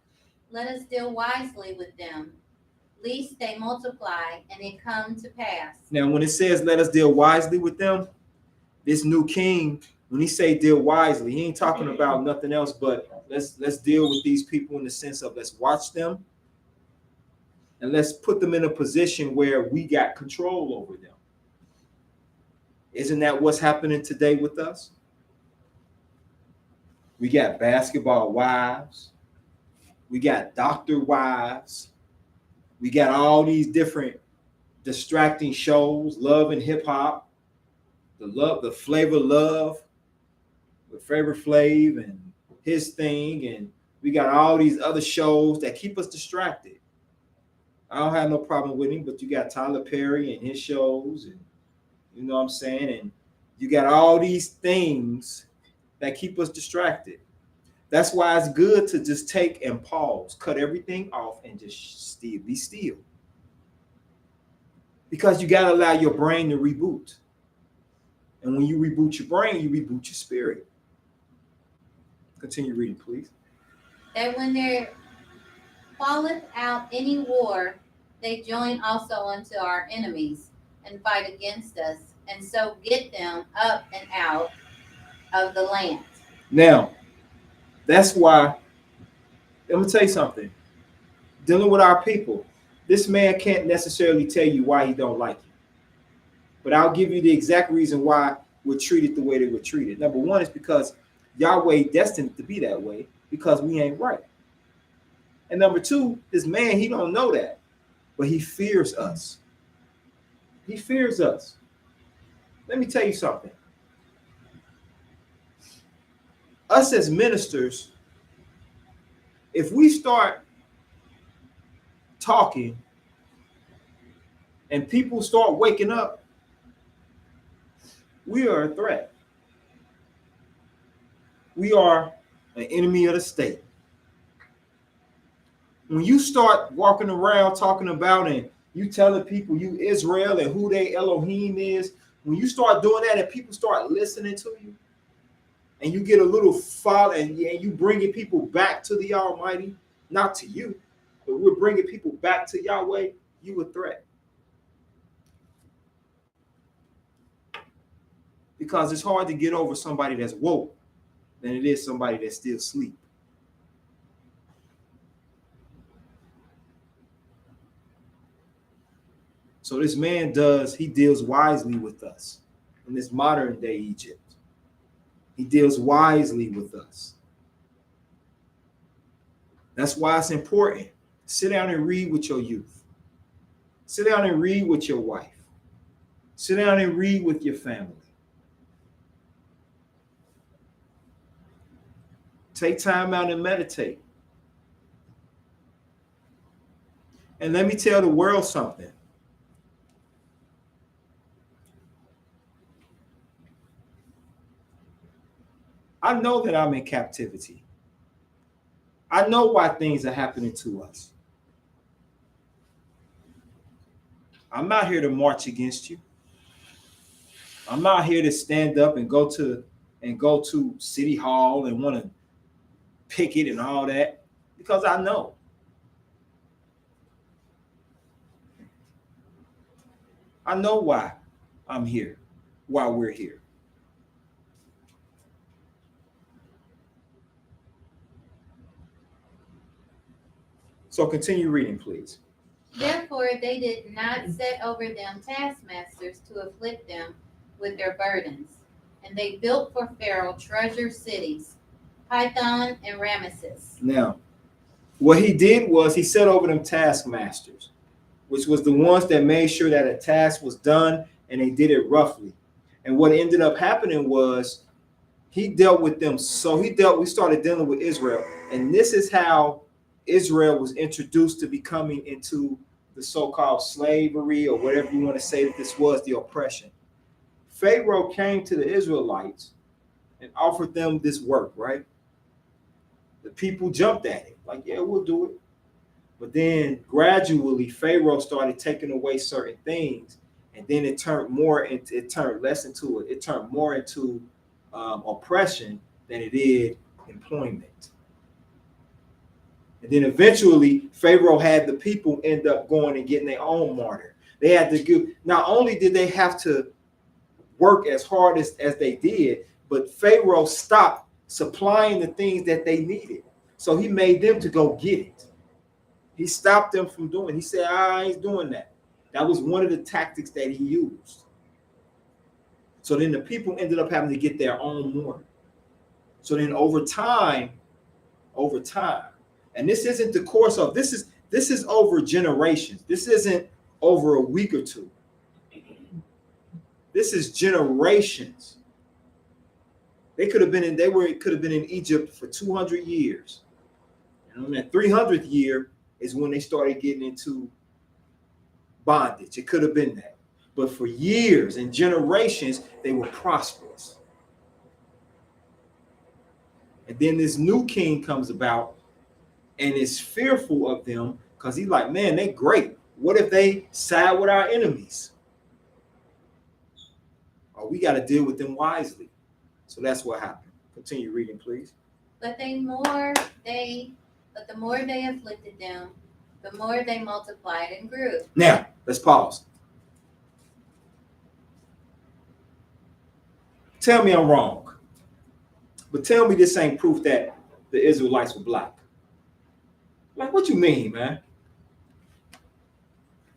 let us deal wisely with them, lest they multiply and it come to pass. Now, when it says let us deal wisely with them, this new king, when he say deal wisely, he ain't talking about nothing else but let's deal with these people in the sense of let's watch them and let's put them in a position where we got control over them. Isn't that what's happening today with us? We got basketball wives. We got doctor wives. We got all these different distracting shows, love and hip hop, the Flavor Love with Flavor Flav and his thing, and we got all these other shows that keep us distracted. I don't have no problem with him, but you got Tyler Perry and his shows, and you know what I'm saying, and you got all these things that keep us distracted. That's why it's good to just take and pause, cut everything off, and just be still. Because you got to allow your brain to reboot. And when you reboot your brain, you reboot your spirit. Continue reading, please. That when there falleth out any war, they join also unto our enemies and fight against us, and so get them up and out of the land. Now, that's why, let me tell you something. Dealing with our people, this man can't necessarily tell you why he don't like you. But I'll give you the exact reason why were treated the way they were treated. Number one is because Yahweh destined to be that way because we ain't right. And number two, this man, he don't know that, but he fears us. He fears us. Let me tell you something. Us as ministers, if we start talking and people start waking up, we are a threat. We are an enemy of the state. When you start walking around talking about and you telling people you Israel and who they Elohim is, when you start doing that and people start listening to you, and you get a little follow and you bringing people back to the Almighty, not to you, but we're bringing people back to Yahweh, you a threat. Because it's hard to get over somebody that's woke than it is somebody that's still asleep. So this man he deals wisely with us in this modern day Egypt. He deals wisely with us. That's why it's important. Sit down and read with your youth. Sit down and read with your wife. Sit down and read with your family. Take time out and meditate. And let me tell the world something. I know that I'm in captivity. I know why things are happening to us. I'm not here to march against you. I'm not here to stand up and go to City Hall and want to picket and all that, because I know. I know why I'm here, why we're here. So continue reading, please. Therefore, they did not set over them taskmasters to afflict them with their burdens. And they built for Pharaoh treasure cities, Python and Ramesses. Now, what he did was he set over them taskmasters, which was the ones that made sure that a task was done and they did it roughly. And what ended up happening was he dealt with them. So we started dealing with Israel. And this is how Israel was introduced to becoming into the so-called slavery, or whatever you want to say that this was, the oppression. Pharaoh came to the Israelites and offered them this work, right? The people jumped at it, like, yeah, we'll do it. But then gradually Pharaoh started taking away certain things, and then it turned more into oppression than it did employment. And then eventually Pharaoh had the people end up going and getting their own martyr. They had to give, not only did they have to work as hard as they did, but Pharaoh stopped supplying the things that they needed. So he made them to go get it. He stopped them from doing it. He said, I ain't doing that. That was one of the tactics that he used. So then the people ended up having to get their own mortar. So then over time, and this isn't the course of, this is over generations. This isn't over a week or two. This is generations. It could have been in Egypt for 200 years. And on that 300th year is when they started getting into bondage. It could have been that. But for years and generations, they were prosperous. And then this new king comes about and is fearful of them because he's like, man, they great. What if they side with our enemies? Oh, we got to deal with them wisely. So that's what happened. Continue reading, please. But the more they afflicted them, the more they multiplied and grew. Now, let's pause. Tell me I'm wrong. But tell me this ain't proof that the Israelites were black. Like, what you mean, man?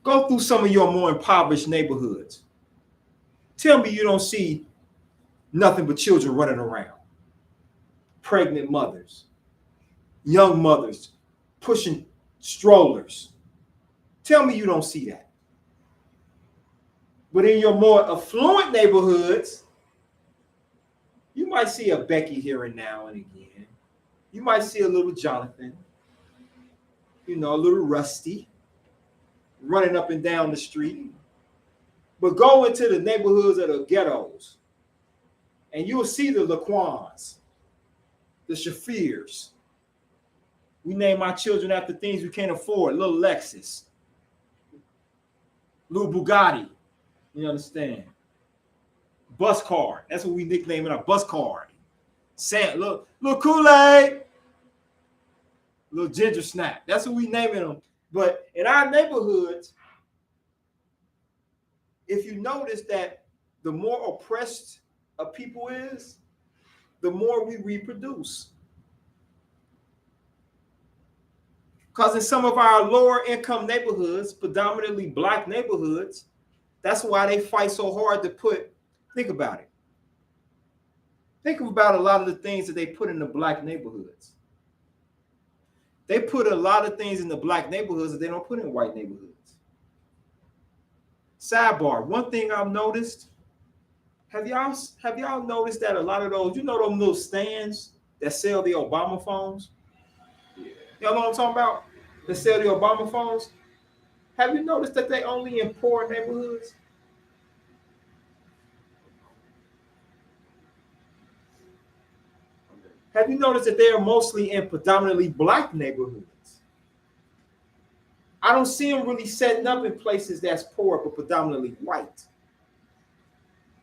Go through some of your more impoverished neighborhoods. Tell me you don't see Nothing but children running around. Pregnant mothers, young mothers pushing strollers. Tell me you don't see that. But in your more affluent neighborhoods, you might see a Becky here and now and again. You might see a little Jonathan, a little Rusty running up and down the street. But go into the neighborhoods of the ghettos, and you'll see the Laquans, the Shafirs. We name our children after things we can't afford. Little Lexus, little Bugatti. You understand? Bus card. That's what we nickname it, our bus card. Little Kool-Aid, little ginger snap. That's what we naming them. But in our neighborhoods, if you notice that the more oppressed a people is, the more we reproduce. Because in some of our lower income neighborhoods, predominantly black neighborhoods, that's why they fight so hard to think about it. Think about a lot of the things that they put in the black neighborhoods. They put a lot of things in the black neighborhoods that they don't put in white neighborhoods. Sidebar, one thing I've noticed, have y'all noticed that a lot of those, those little stands that sell the Obama phones? Yeah. Y'all know what I'm talking about? That sell the Obama phones? Have you noticed that they only in poor neighborhoods? Have you noticed that they are mostly in predominantly black neighborhoods? I don't see them really setting up in places that's poor but predominantly white.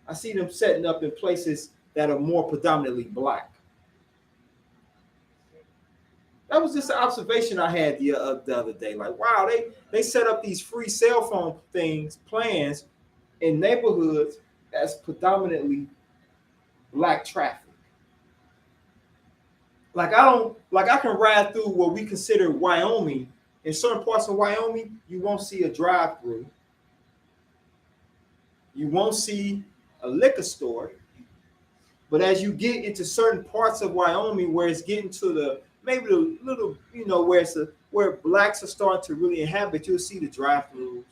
I see them setting up in places that are more predominantly black. That was just an observation I had the other day. Like, wow, they set up these free cell phone plans in neighborhoods that's predominantly black traffic. I can ride through what we consider Wyoming. In certain parts of Wyoming, you won't see a drive-through. You won't see a liquor store. But as you get into certain parts of Wyoming where it's getting to maybe the little, where blacks are starting to really inhabit, you'll see the drive-throughs.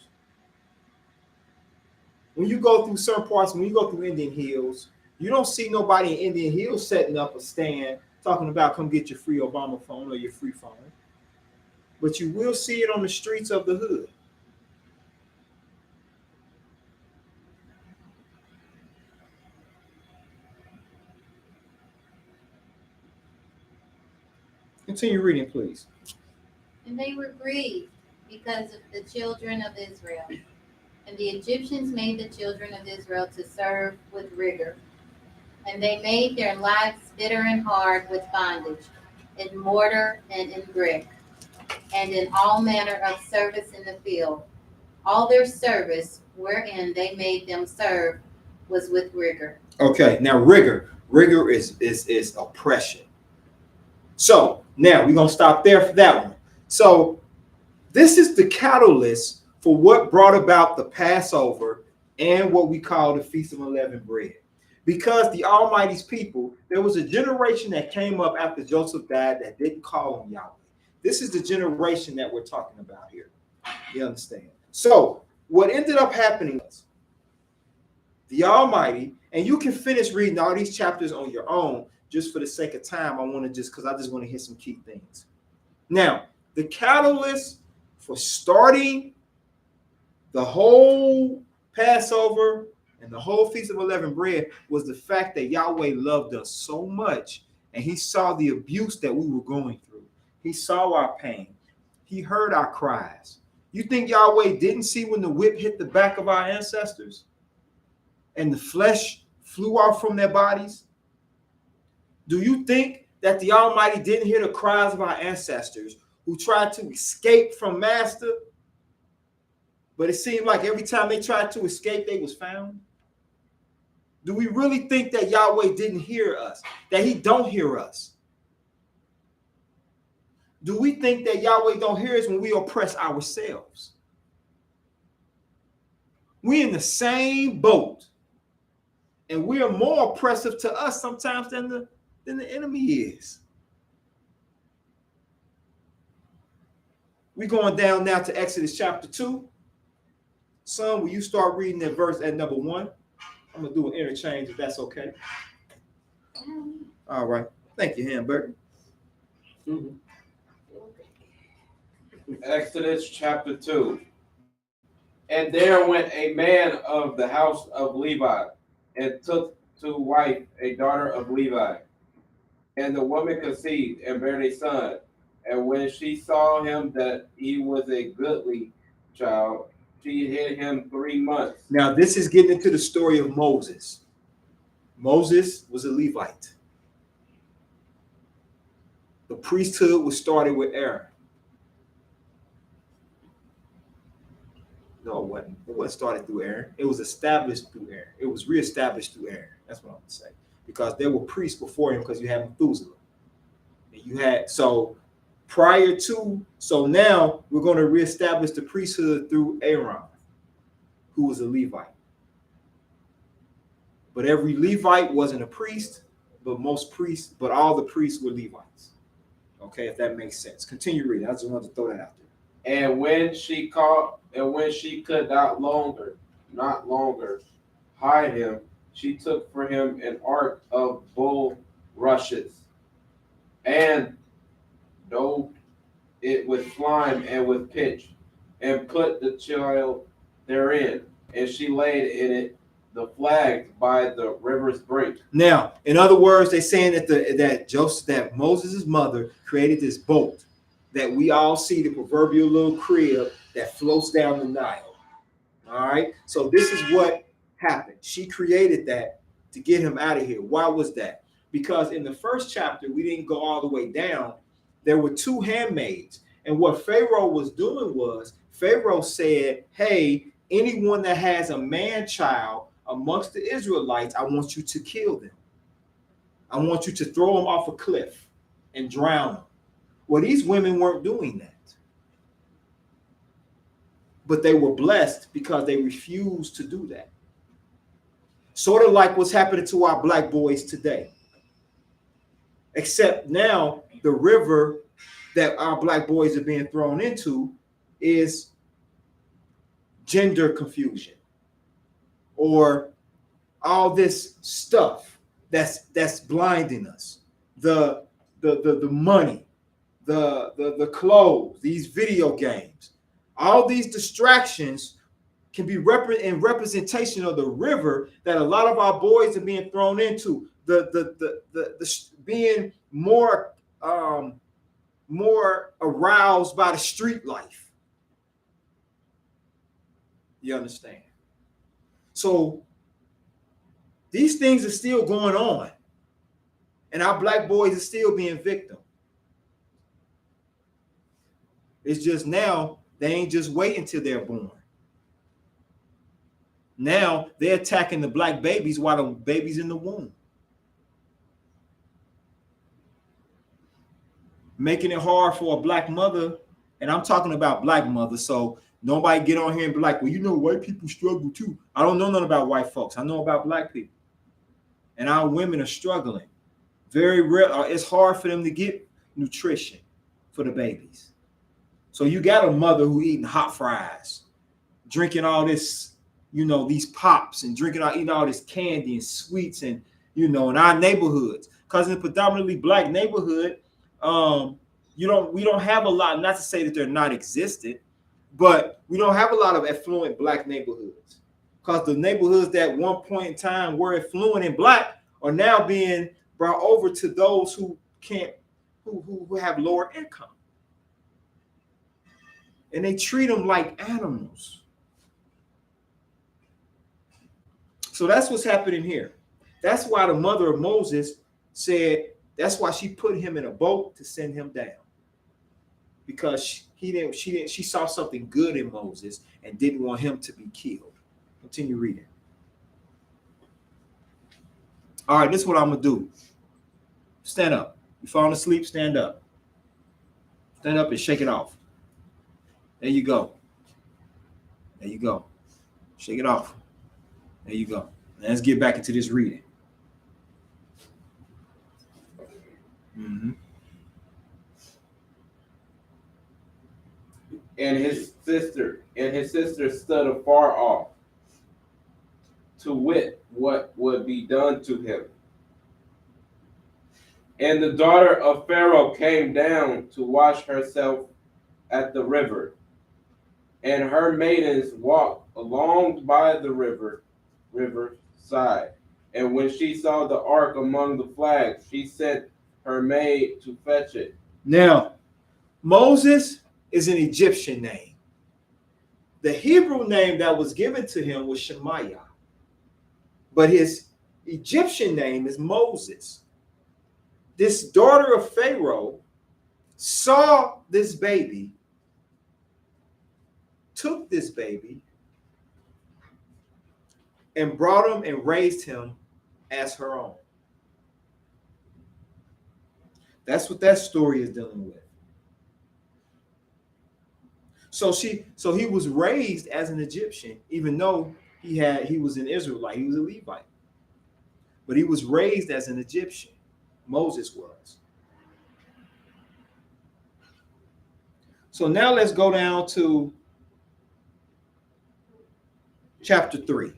When you go through certain parts, when you go through Indian Hills, you don't see nobody in Indian Hills setting up a stand talking about come get your free Obama phone or your free phone. But you will see it on the streets of the hood. Continue reading, please. And they were grieved because of the children of Israel. And the Egyptians made the children of Israel to serve with rigor. And they made their lives bitter and hard with bondage, in mortar and in brick, and in all manner of service in the field. All their service wherein they made them serve was with rigor. Okay, now rigor is oppression. So now we're gonna stop there for that one. So this is the catalyst for what brought about the Passover and what we call the Feast of Unleavened Bread. Because the Almighty's people, there was a generation that came up after Joseph died that didn't call on Yahweh. This is the generation that we're talking about here. You understand? So what ended up happening was the Almighty, and you can finish reading all these chapters on your own, just for the sake of time. I just want to hit some key things. Now, the catalyst for starting the whole Passover and the whole Feast of Unleavened Bread was the fact that Yahweh loved us so much, and he saw the abuse that we were going through. He saw our pain. He heard our cries. You think Yahweh didn't see when the whip hit the back of our ancestors and the flesh flew off from their bodies? Do you think that the Almighty didn't hear the cries of our ancestors who tried to escape from Master, but it seemed like every time they tried to escape, they was found? Do we really think that Yahweh didn't hear us, that he don't hear us? Do we think that Yahweh don't hear us when we oppress ourselves? We in the same boat. And we are more oppressive to us sometimes than the enemy is. We're going down now to Exodus chapter 2. Son, will you start reading that verse at number 1? I'm going to do an interchange if that's okay. All right. Thank you, Hamburger. Exodus chapter 2. And there went a man of the house of Levi, and took to wife a daughter of Levi. And the woman conceived and bare a son. And when she saw him that he was a goodly child, she hid him 3 months. Now, this is getting into the story of Moses. Moses was a Levite. The priesthood was started with Aaron. No, it wasn't. It wasn't started through Aaron. It was established through Aaron. It was reestablished through Aaron. That's what I'm going to say. Because there were priests before him, because you had Methuselah. And you had, so now we're going to reestablish the priesthood through Aaron, who was a Levite. But every Levite wasn't a priest, but all the priests were Levites. Okay, if that makes sense. Continue reading. I just wanted to throw that out there. And when she could not longer hide him, she took for him an ark of bulrushes, and daubed it with slime and with pitch, and put the child therein, and she laid in it the flags by the river's brink. Now, in other words, they're saying that Moses' mother created this boat that we all see, the proverbial little crib that floats down the Nile. All right. So this is what happened. She created that to get him out of here. Why was that? Because in the first chapter, we didn't go all the way down. There were 2 handmaids. And what Pharaoh was doing was, Pharaoh said, hey, anyone that has a man child amongst the Israelites, I want you to kill them. I want you to throw them off a cliff and drown them. Well, these women weren't doing that. But they were blessed because they refused to do that. Sort of like what's happening to our black boys today. Except now the river that our black boys are being thrown into is gender confusion, or all this stuff that's blinding us. The money, the clothes, these video games, all these distractions can be in representation of the river that a lot of our boys are being thrown into. The being more aroused by the street life. You understand? So these things are still going on, and our black boys are still being victim. It's just now they ain't just waiting till they're born. Now they're attacking the black babies while the baby's in the womb, making it hard for a black mother. And I'm talking about black mothers, so nobody get on here and be like, well, you know, white people struggle too. I don't know nothing about white folks. I know about black people. And our women are struggling. Very real. It's hard for them to get nutrition for the babies. So you got a mother who eating hot fries, drinking all this, you know, these pops, and eating all this candy and sweets, and, you know, in our neighborhoods. Because in a predominantly black neighborhood, we don't have a lot, not to say that they're not existent, but we don't have a lot of affluent black neighborhoods, because the neighborhoods that at one point in time were affluent and black are now being brought over to those who have lower income, and they treat them like animals. So that's what's happening here. That's why the mother of Moses said, that's why she put him in a boat to send him down, because she saw something good in Moses and didn't want him to be killed. Continue reading. All right, this is what I'm gonna do. Stand up. You falling asleep? Stand up. Stand up and shake it off. There you go. There you go. Shake it off. There you go. Let's get back into this reading. And his sister stood afar off, to wit what would be done to him. And the daughter of Pharaoh came down to wash herself at the river, and her maidens walked along by the river side. And when she saw the ark among the flags, she sent her maid to fetch it. Now, Moses is an Egyptian name. The Hebrew name that was given to him was Shemaiah, but his Egyptian name is Moses. This daughter of Pharaoh saw this baby, took this baby, and brought him and raised him as her own. That's what that story is dealing with. So he was raised as an Egyptian, even though he was an Israelite, he was a Levite. But he was raised as an Egyptian. Moses was. So now let's go down to chapter 3.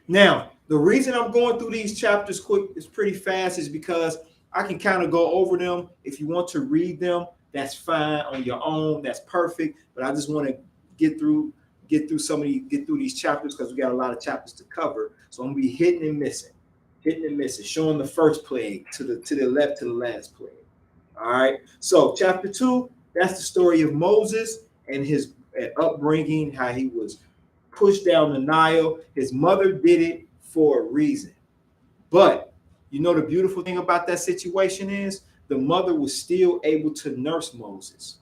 Now, the reason I'm going through these chapters quick is pretty fast is because I can kind of go over them. If you want to read them, that's fine on your own. That's perfect. But I just want to get through these chapters because we got a lot of chapters to cover. So I'm gonna be hitting and missing, showing the first plague to the left to the last plague. All right. So chapter 2, that's the story of Moses and his upbringing, how he was pushed down the Nile. His mother did it for a reason. But you know the beautiful thing about that situation is the mother was still able to nurse Moses.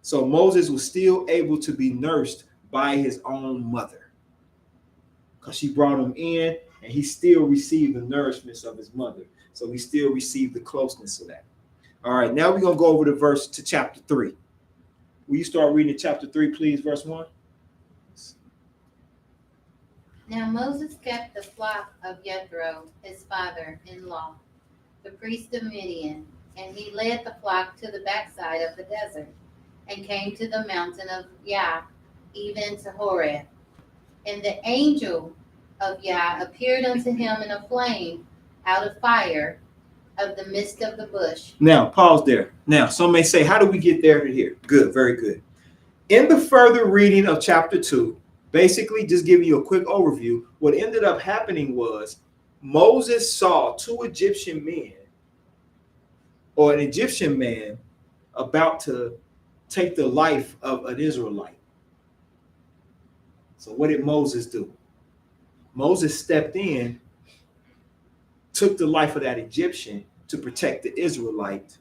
So Moses was still able to be nursed by his own mother because she brought him in and he still received the nourishment of his mother. So he still received the closeness of that. All right, now we're going to go over to chapter 3. Will you start reading chapter 3, please, verse 1? Now Moses kept the flock of Jethro, his father-in-law, the priest of Midian, and he led the flock to the backside of the desert, and came to the mountain of YAH, even to Horeb. And the angel of YAH appeared unto him in a flame out of fire of the midst of the bush. Now, pause there. Now, some may say, how do we get there to here? Good, very good. In the further reading of chapter 2, basically just giving you a quick overview, what ended up happening was Moses saw two Egyptian men, or an Egyptian man, about to take the life of an Israelite. So what did Moses do? Moses stepped in, took the life of that Egyptian to protect the Israelite,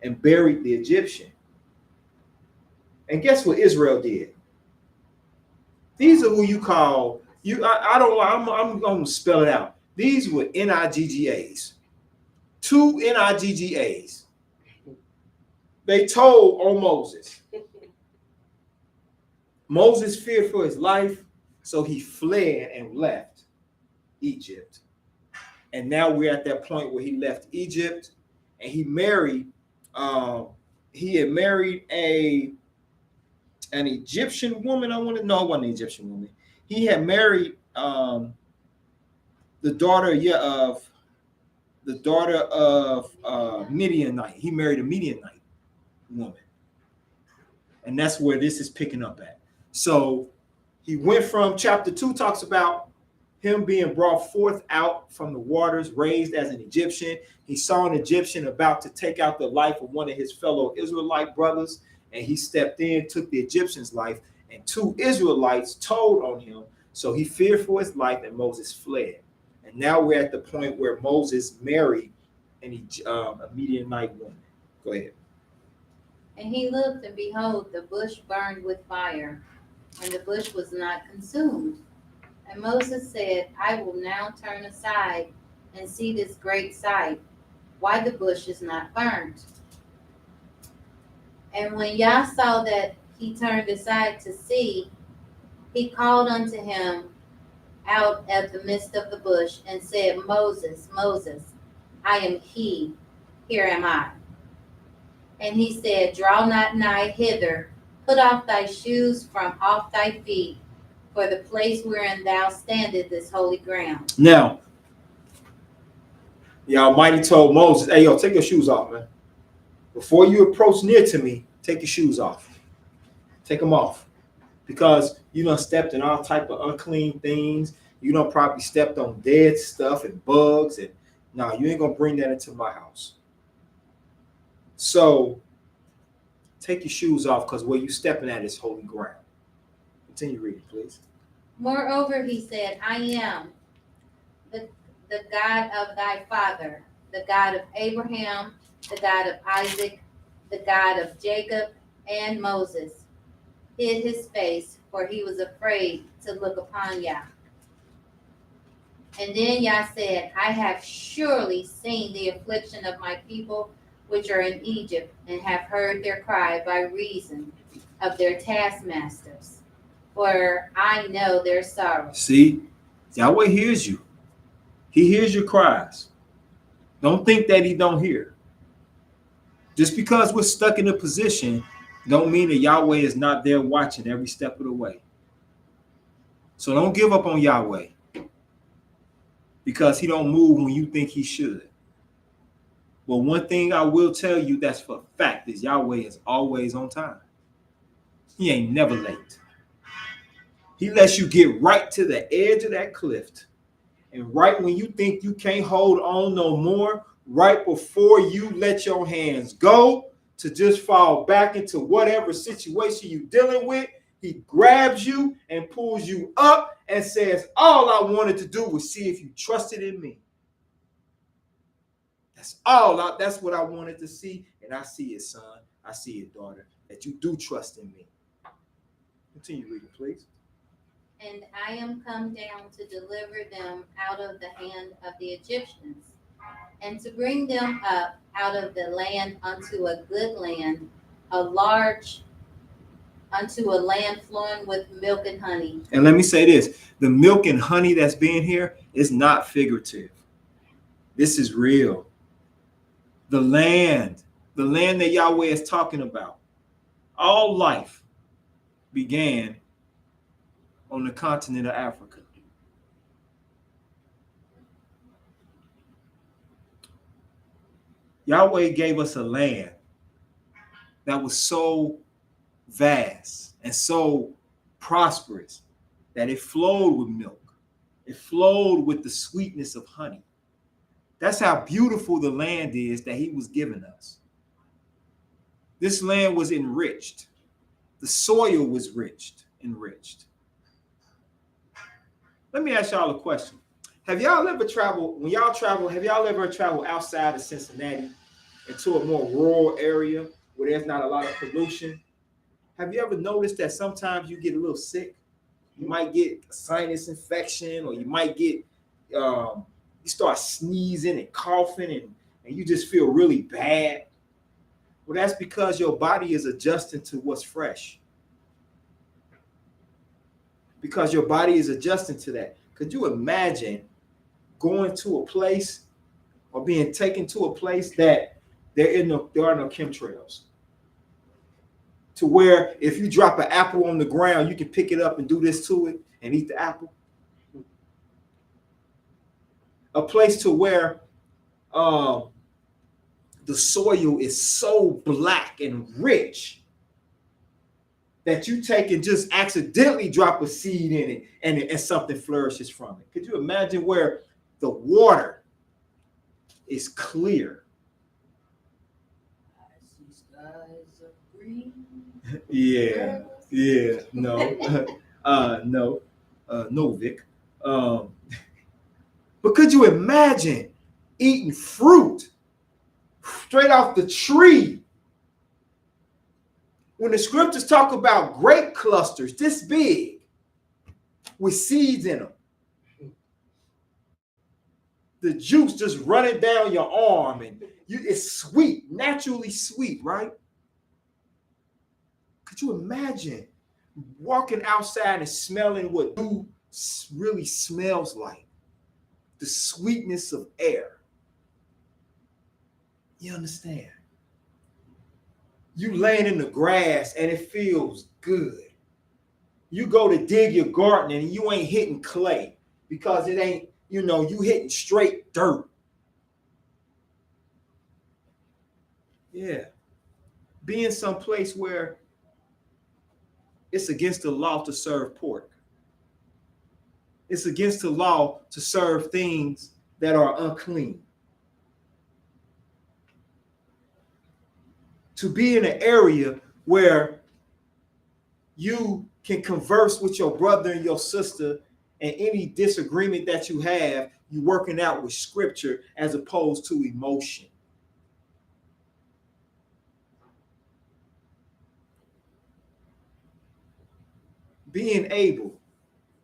and buried the Egyptian. And guess what Israel did? These are who you call you. I'm going to spell it out. These were NIGGAs. Two NIGGAs. They told on Moses. Moses feared for his life, so he fled and left Egypt. And now we're at that point where he left Egypt, and he married. He had married an Egyptian woman. It wasn't an Egyptian woman. He had married the daughter of Midianite. He married a Midianite woman, and that's where this is picking up at. So he went from chapter 2 talks about him being brought forth out from the waters, raised as an Egyptian. He saw an Egyptian about to take out the life of one of his fellow Israelite brothers, and he stepped in, took the Egyptian's life, and two Israelites told on him. So he feared for his life, and Moses fled. And now we're at the point where Moses married a Midianite woman. Go ahead. And he looked, and behold, the bush burned with fire, and the bush was not consumed. And Moses said, I will now turn aside and see this great sight, why the bush is not burnt. And when Yah saw that he turned aside to see, he called unto him out of the midst of the bush and said, Moses, Moses, I am he, here am I. And he said, Draw not nigh hither, put off thy shoes from off thy feet, for the place wherein thou standest is holy ground. Now, the Almighty told Moses, hey, yo, take your shoes off, man. Before you approach near to me, take your shoes off. Take them off. Because you done stepped in all type of unclean things. You done probably stepped on dead stuff and bugs. And no, you ain't going to bring that into my house. So take your shoes off because where you stepping at is holy ground. Continue reading, please. Moreover, he said, I am the God of thy father, the God of Abraham, the God of Isaac, the God of Jacob. And Moses hid his face, for he was afraid to look upon Yah. And then Yah said, I have surely seen the affliction of my people which are in Egypt, and have heard their cry by reason of their taskmasters, for I know their sorrow. See, Yahweh hears you. He hears your cries. Don't think that he don't hear. Just because we're stuck in a position don't mean that Yahweh is not there watching every step of the way. So don't give up on Yahweh because he don't move when you think he should. But one thing I will tell you that's for a fact is Yahweh is always on time. He ain't never late. He lets you get right to the edge of that cliff. And right when you think you can't hold on no more, right before you let your hands go to just fall back into whatever situation you're dealing with, he grabs you and pulls you up and says, all I wanted to do was see if you trusted in me. That's what I wanted to see. And I see it, son. I see it, daughter, that you do trust in me. Continue reading, please. And I am come down to deliver them out of the hand of the Egyptians, and to bring them up out of the land unto a good land, unto a land flowing with milk and honey. And let me say this, the milk and honey that's being here is not figurative. This is real. The land that Yahweh is talking about, all life began on the continent of Africa. Yahweh gave us a land that was so vast and so prosperous that it flowed with milk. It flowed with the sweetness of honey. That's how beautiful the land is that he was giving us. This land was enriched. The soil was enriched. Let me ask y'all a question. Have y'all ever traveled, when y'all travel, have y'all ever traveled outside of Cincinnati into a more rural area where there's not a lot of pollution? Have you ever noticed that sometimes you get a little sick? You might get a sinus infection, or you might get, you start sneezing and coughing and you just feel really bad. Well, that's because your body is adjusting to what's fresh. Because your body is adjusting to that. Could you imagine going to a place or being taken to a place that there are no chemtrails? To where if you drop an apple on the ground, you can pick it up and do this to it and eat the apple. A place to where the soil is so black and rich that you take and just accidentally drop a seed in it and something flourishes from it. Could you imagine where the water is clear? I see skies of green. Yeah, no, Vic. But could you imagine eating fruit straight off the tree? When the scriptures talk about grape clusters this big with seeds in them, the juice just running down your arm, and it's sweet, naturally sweet, right? Could you imagine walking outside and smelling what dew really smells like, the sweetness of air. You understand? You laying in the grass and it feels good. You go to dig your garden and you ain't hitting clay because it ain't, you hitting straight dirt. Yeah. Be in some place where it's against the law to serve pork. It's against the law to serve things that are unclean. To be in an area where you can converse with your brother and your sister, and any disagreement that you have, you working out with scripture as opposed to emotion. Being able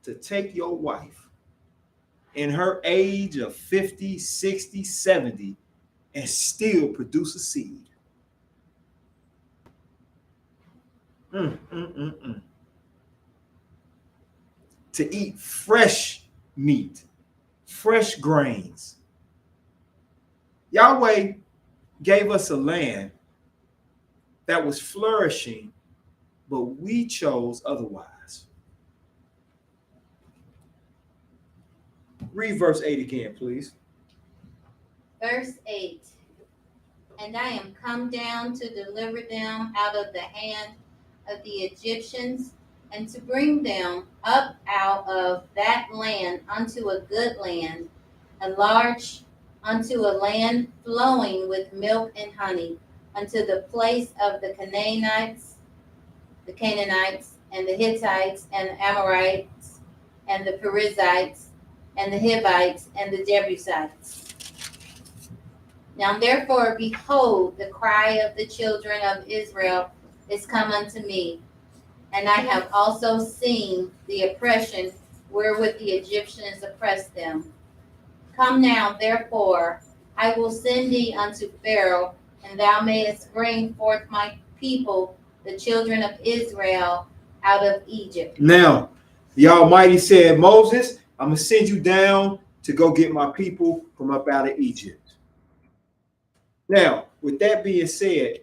to take your wife in her age of 50, 60, 70 and still produce a seed. To eat fresh meat, fresh grains. Yahweh gave us a land that was flourishing, but we chose otherwise. Read verse 8 again, please. Verse 8. And I am come down to deliver them out of the hand of the Egyptians, and to bring them up out of that land unto a good land, unto a land flowing with milk and honey, unto the place of the Canaanites, and the Hittites, and the Amorites, and the Perizzites, and the Hivites, and the Jebusites. Now therefore, behold, the cry of the children of Israel is come unto me, and I have also seen the oppression wherewith the Egyptians oppressed them. Come now, therefore, I will send thee unto Pharaoh, and thou mayest bring forth my people, the children of Israel, out of Egypt. Now, the Almighty said, Moses, I'm going to send you down to go get my people from up out of Egypt. Now, with that being said,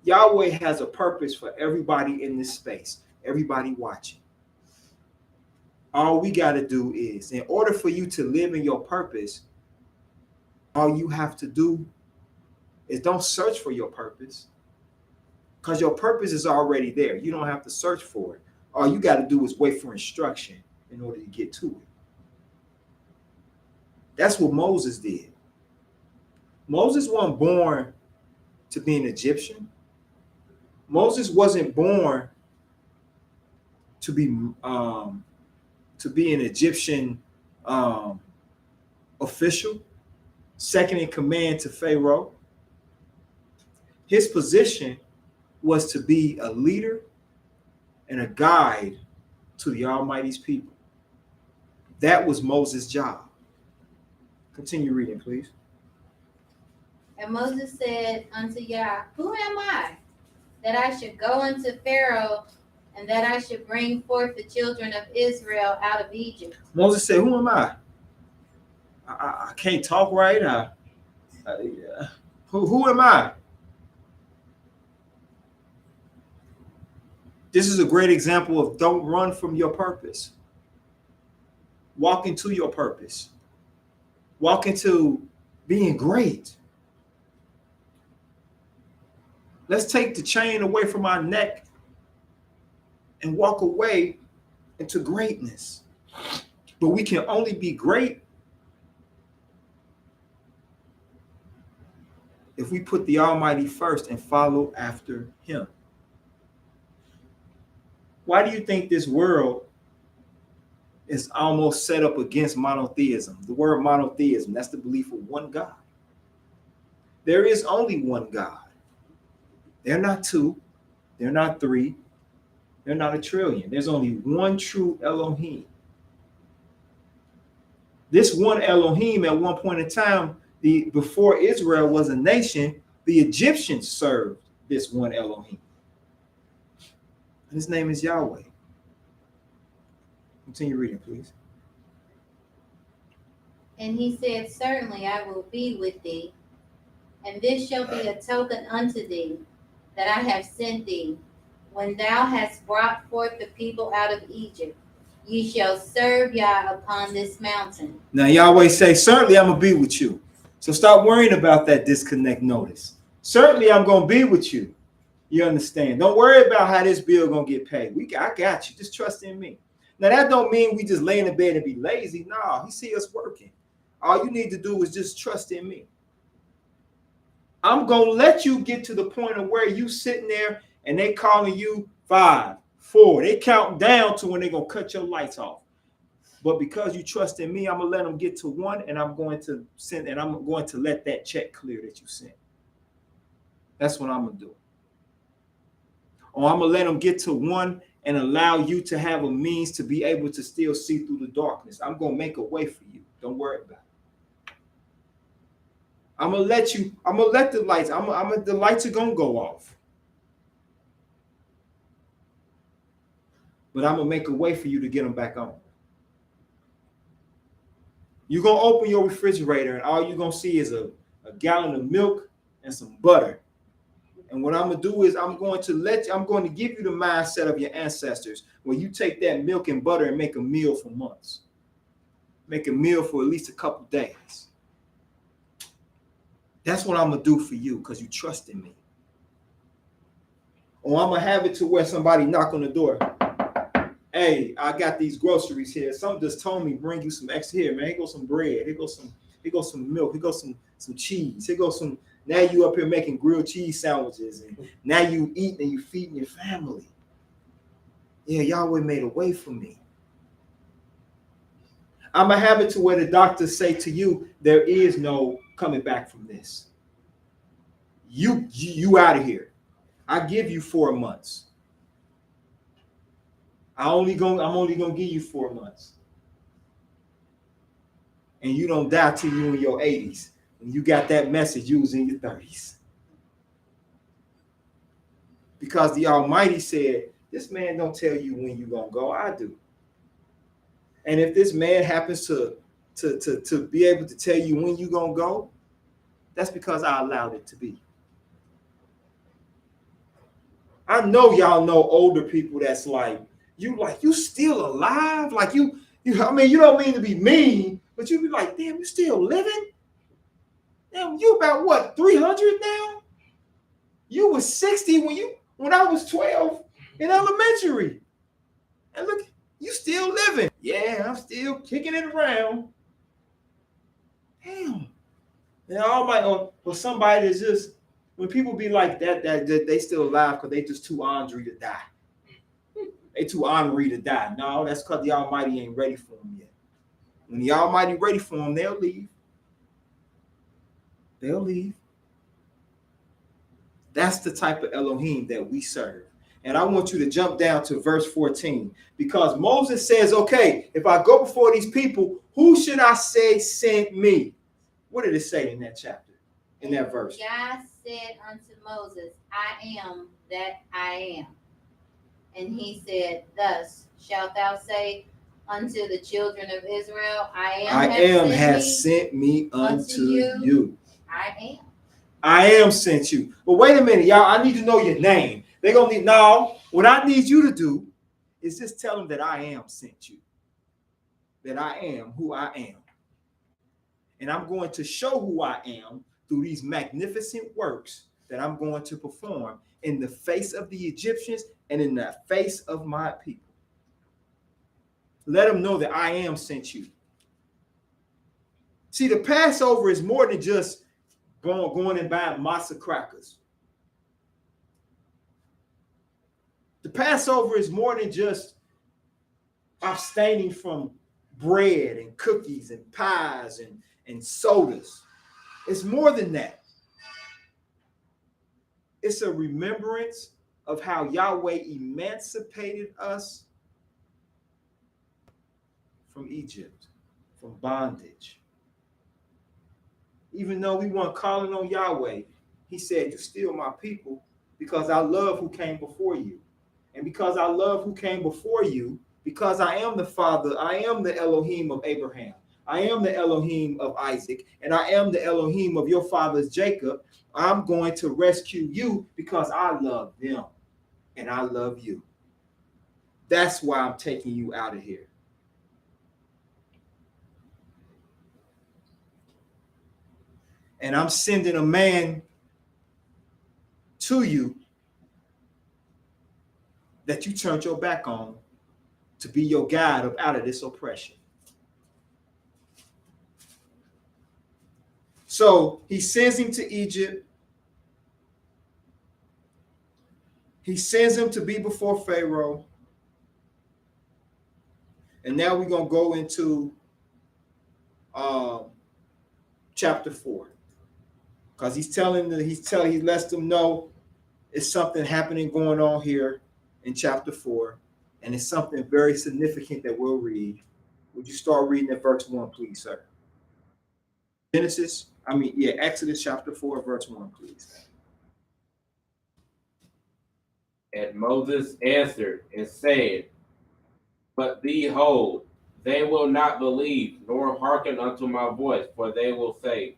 Yahweh has a purpose for everybody in this space, everybody watching. All we got to do is, in order for you to live in your purpose, all you have to do is don't search for your purpose, because your purpose is already there. You don't have to search for it. All you got to do is wait for instruction in order to get to it. That's what Moses did. Moses wasn't born to be an Egyptian. Moses wasn't born to be an Egyptian official, second in command to Pharaoh. His position was to be a leader and a guide to the Almighty's people. That was Moses' job. Continue reading, please. And Moses said unto YAH, Who am I, that I should go unto Pharaoh, and that I should bring forth the children of Israel out of Egypt? Moses said, who am I? I can't talk right. Who am I? This is a great example of don't run from your purpose. Walk into your purpose. Walk into being great. Let's take the chain away from our neck and walk away into greatness. But we can only be great if we put the Almighty first and follow after him. Why do you think this world is almost set up against monotheism? The word monotheism, that's the belief of one God. There is only one God. They're not two. They're not three. They're not a trillion. There's only one true Elohim. This one Elohim, at one point in time, before Israel was a nation, the Egyptians served this one Elohim. And his name is Yahweh. Continue reading, please. And he said, Certainly I will be with thee, and this shall be a token unto thee that I have sent thee. When thou hast brought forth the people out of Egypt, ye shall serve Yah upon this mountain. Now Yahweh say, certainly I'm going to be with you. So stop worrying about that disconnect notice. Certainly I'm going to be with you. You understand? Don't worry about how this bill going to get paid. I got you. Just trust in me. Now that don't mean we just lay in the bed and be lazy. No, he see us working. All you need to do is just trust in me. I'm going to let you get to the point of where you sitting there and they calling you 5, 4. They count down to when they're going to cut your lights off. But because you trust in me, I'm going to let them get to 1, and I'm going to send, and I'm going to let that check clear that you sent. That's what I'm going to do. Or I'm going to let them get to 1 and allow you to have a means to be able to still see through the darkness. I'm going to make a way for you. Don't worry about it. I'm going to let the lights, the lights are going to go off. But I'm going to make a way for you to get them back on. You're going to open your refrigerator and all you're going to see is a gallon of milk and some butter. And what I'm going to do is I'm going to give you the mindset of your ancestors where you take that milk and butter and make a meal for months. Make a meal for at least a couple days. That's what I'm going to do for you because you trust in me. Or I'm going to have it to where somebody knock on the door. Hey, I got these groceries here. Something just told me bring you some extra here, man. Here goes some bread. Here goes some milk. Here goes some cheese. Here goes some. Now you up here making grilled cheese sandwiches, and now you eating and you feeding your family. Yeah, Yahweh made a way for me. I'm gonna have it to where the doctors say to you, there is no coming back from this. You out of here. I give you 4 months. I'm only gonna give you 4 months. And you don't die till you in your 80s. When you got that message, you was in your 30s. Because the Almighty said, this man don't tell you when you're gonna go, I do. And if this man happens to be able to tell you when you're gonna go, that's because I allowed it to be. I know y'all know older people that's like you still alive? Like you I mean, you don't mean to be mean, but you be like, damn, you still living? Damn, you about what, 300 now? You was 60 when I was 12 in elementary. And look, you still living. Yeah, I'm still kicking it around. Damn. And all my or somebody that's just when people be like that they still alive because they just too ornery to die. They too ornery to die. No, that's because the Almighty ain't ready for them yet. When the Almighty ready for them, they'll leave. They'll leave. That's the type of Elohim that we serve. And I want you to jump down to verse 14 because Moses says, okay, if I go before these people, who should I say sent me? What did it say in that chapter, in that verse? God said unto Moses, I am that I am. And he said, thus shalt thou say unto the children of Israel, I am has sent me unto you. I am. I am sent you. But wait a minute, y'all. I need to know your name. They're going to need, no, what I need you to do is just tell them that I am sent you. That I am who I am. And I'm going to show who I am through these magnificent works that I'm going to perform in the face of the Egyptians and in the face of my people. Let them know that I am sent you. See, the Passover is more than just going and buying matzah crackers. The Passover is more than just abstaining from bread and cookies and pies and sodas. It's more than that. It's a remembrance of how Yahweh emancipated us from Egypt, from bondage. Even though we weren't calling on Yahweh, he said, you're still my people because I love who came before you. And because I love who came before you, because I am the Father, I am the Elohim of Abraham. I am the Elohim of Isaac, and I am the Elohim of your fathers Jacob. I'm going to rescue you because I love them and I love you. That's why I'm taking you out of here. And I'm sending a man to you that you turned your back on to be your guide up out of this oppression. So he sends him to Egypt. He sends him to be before Pharaoh. And now we're going to go into chapter 4. Because he lets them know it's something happening going on here in chapter 4. And it's something very significant that we'll read. Would you start reading at verse 1, please, sir? Exodus chapter 4, verse 1, please. And Moses answered and said, But behold, they will not believe, nor hearken unto my voice, for they will say,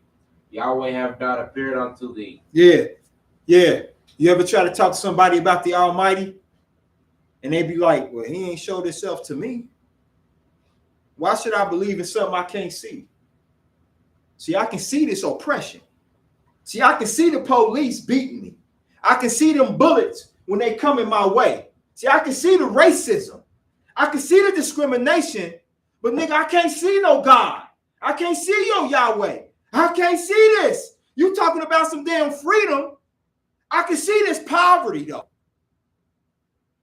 Yahweh hath not appeared unto thee. Yeah. You ever try to talk to somebody about the Almighty? And they be like, well, he ain't showed himself to me. Why should I believe in something I can't see? See, I can see this oppression. See, I can see the police beating me. I can see them bullets when they come in my way. See, I can see the racism. I can see the discrimination. But nigga, I can't see no God. I can't see your Yahweh. I can't see this. You talking about some damn freedom. I can see this poverty though.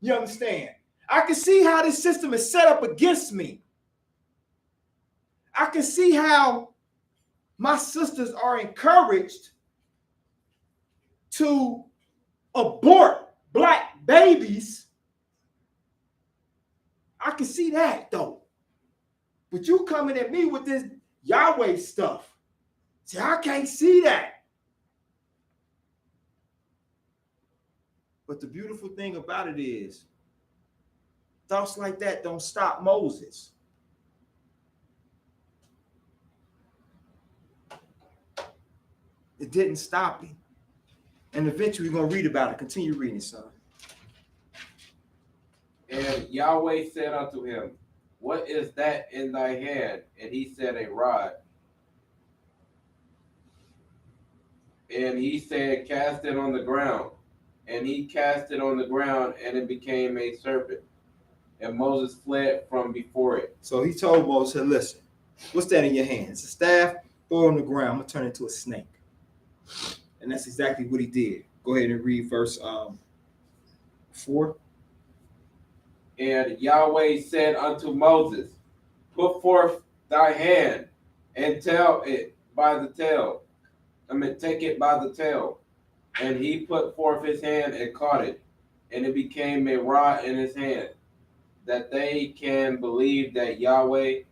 You understand? I can see how this system is set up against me. I can see how my sisters are encouraged to abort black babies. I can see that though. But you coming at me with this Yahweh stuff. See, I can't see that. But the beautiful thing about it is, thoughts like that don't stop Moses. It didn't stop him. And eventually we're going to read about it. Continue reading, son. And Yahweh said unto him, What is that in thy hand? And he said, A rod. And he said, Cast it on the ground. And he cast it on the ground, and it became a serpent. And Moses fled from before it. So he told Moses, listen, what's that in your hand? It's a staff, throw it on the ground. I'm going to turn it into a snake. And that's exactly what he did. Go ahead and read verse 4. And Yahweh said unto Moses, Put forth thy hand and tell it by the tail. Take it by the tail. And he put forth his hand and caught it, and it became a rod in his hand, that they can believe that Yahweh,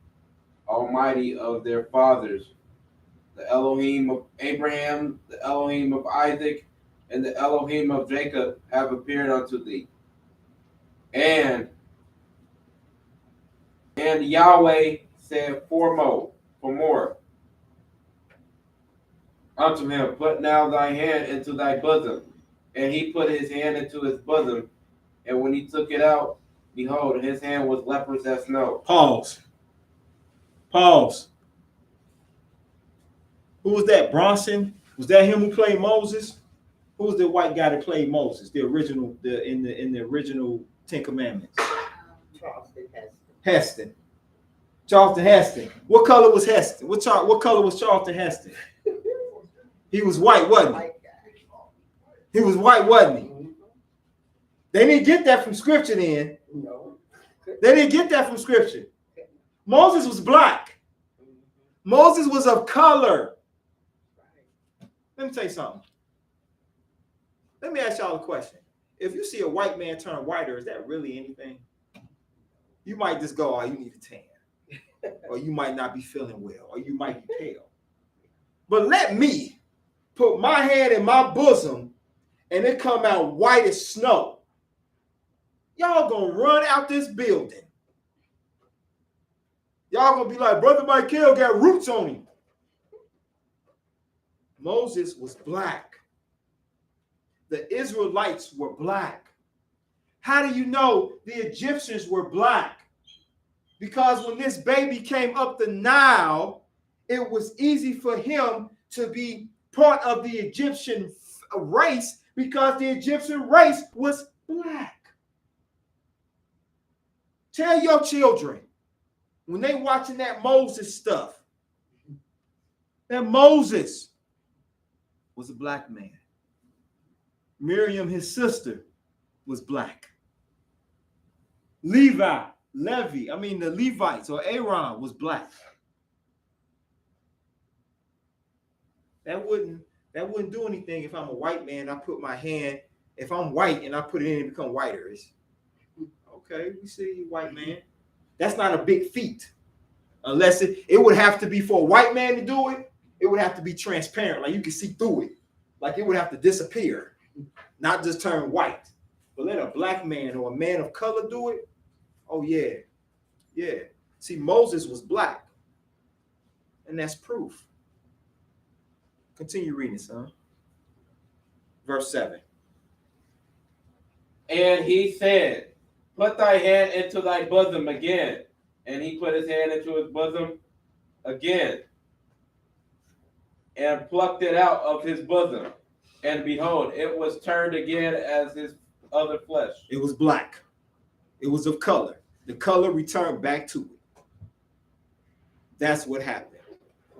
Almighty of their fathers, the Elohim of Abraham, the Elohim of Isaac, and the Elohim of Jacob have appeared unto thee. And Yahweh said for more unto him, Put now thy hand into thy bosom. And he put his hand into his bosom, and when he took it out, behold, his hand was leprous as snow. Pause. Who was that? Bronson? Was that him who played Moses? Who was the white guy that played Moses? The original, in the original Ten Commandments. Heston. Charlton Heston. What color was Heston? What color was Charlton Heston? He was white, wasn't he? He was white, wasn't he? They didn't get that from scripture then. No. They didn't get that from scripture. Moses was black. Moses was of color. Let me tell you something. Let me ask y'all a question. If you see a white man turn whiter, is that really anything? You might just go, oh, you need a tan. Or you might not be feeling well. Or you might be pale. But let me put my hand in my bosom and it come out white as snow. Y'all gonna run out this building. Y'all gonna be like, Brother Michael got roots on him. Moses was black. The Israelites were black. How do you know the Egyptians were black? Because when this baby came up the Nile, it was easy for him to be part of the Egyptian race because the Egyptian race was black. Tell your children when they watching that Moses stuff, that Moses was a black man. Miriam, his sister, was black. The Levites or Aaron was black. That wouldn't do anything if I'm a white man. I put my hand, if I'm white and I put it in, it become whiter. It's, okay, we see you, white man. That's not a big feat. Unless it would have to be for a white man to do it, it would have to be transparent, like you can see through it. Like it would have to disappear, not just turn white. But let a black man or a man of color do it. Oh yeah. Yeah. See, Moses was black. And that's proof. Continue reading, son. Verse 7. And he said, put thy hand into thy bosom again. And he put his hand into his bosom again and plucked it out of his bosom. And behold, it was turned again as his other flesh. It was black. It was of color. The color returned back to it. That's what happened.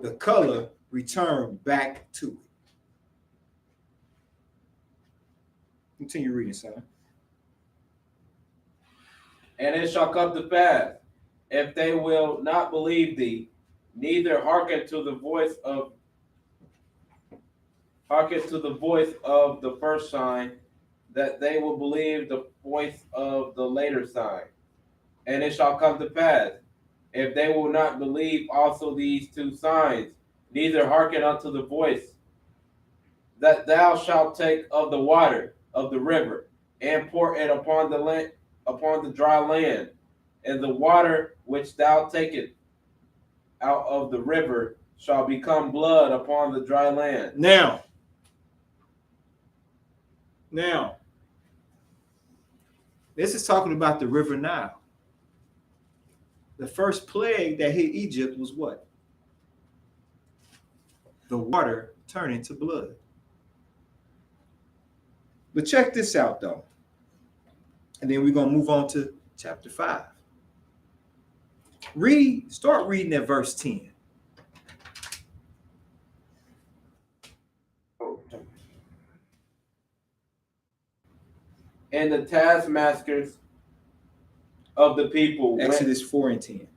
The color returned back to it. Continue reading, son. And it shall come to pass, if they will not believe thee, neither hearken to the voice of the first sign, that they will believe the voice of the later sign. And it shall come to pass, if they will not believe also these two signs, neither hearken unto the voice, that thou shalt take of the water of the river, and pour it upon the land, upon the dry land, and the water which thou takest out of the river shall become blood upon the dry land. Now, this is talking about the river Nile. The first plague that hit Egypt was what? The water turning to blood. But check this out, though. And then we're going to move on to chapter 5. Start reading at verse 10. And the taskmasters of the people Exodus 4 and 10.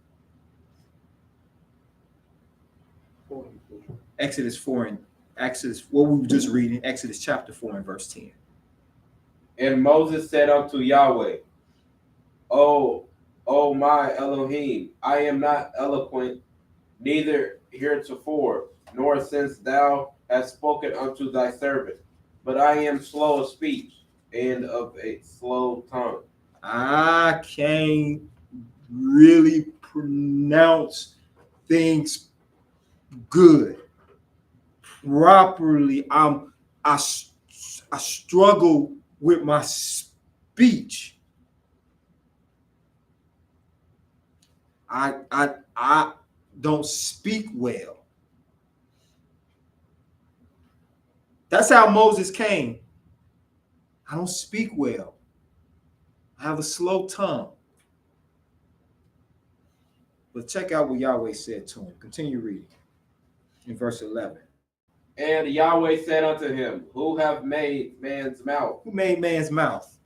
What we were just reading, Exodus chapter 4 and verse 10. And Moses said unto Yahweh, O my Elohim, I am not eloquent, neither heretofore, nor since thou hast spoken unto thy servant, but I am slow of speech and of a slow tongue. I can't really pronounce things good properly. I struggle with my speech. I don't speak well. That's how Moses came. I don't speak well. I have a slow tongue. But check out what Yahweh said to him. Continue reading in verse 11. And Yahweh said unto him, Who have made man's mouth? Who made man's mouth?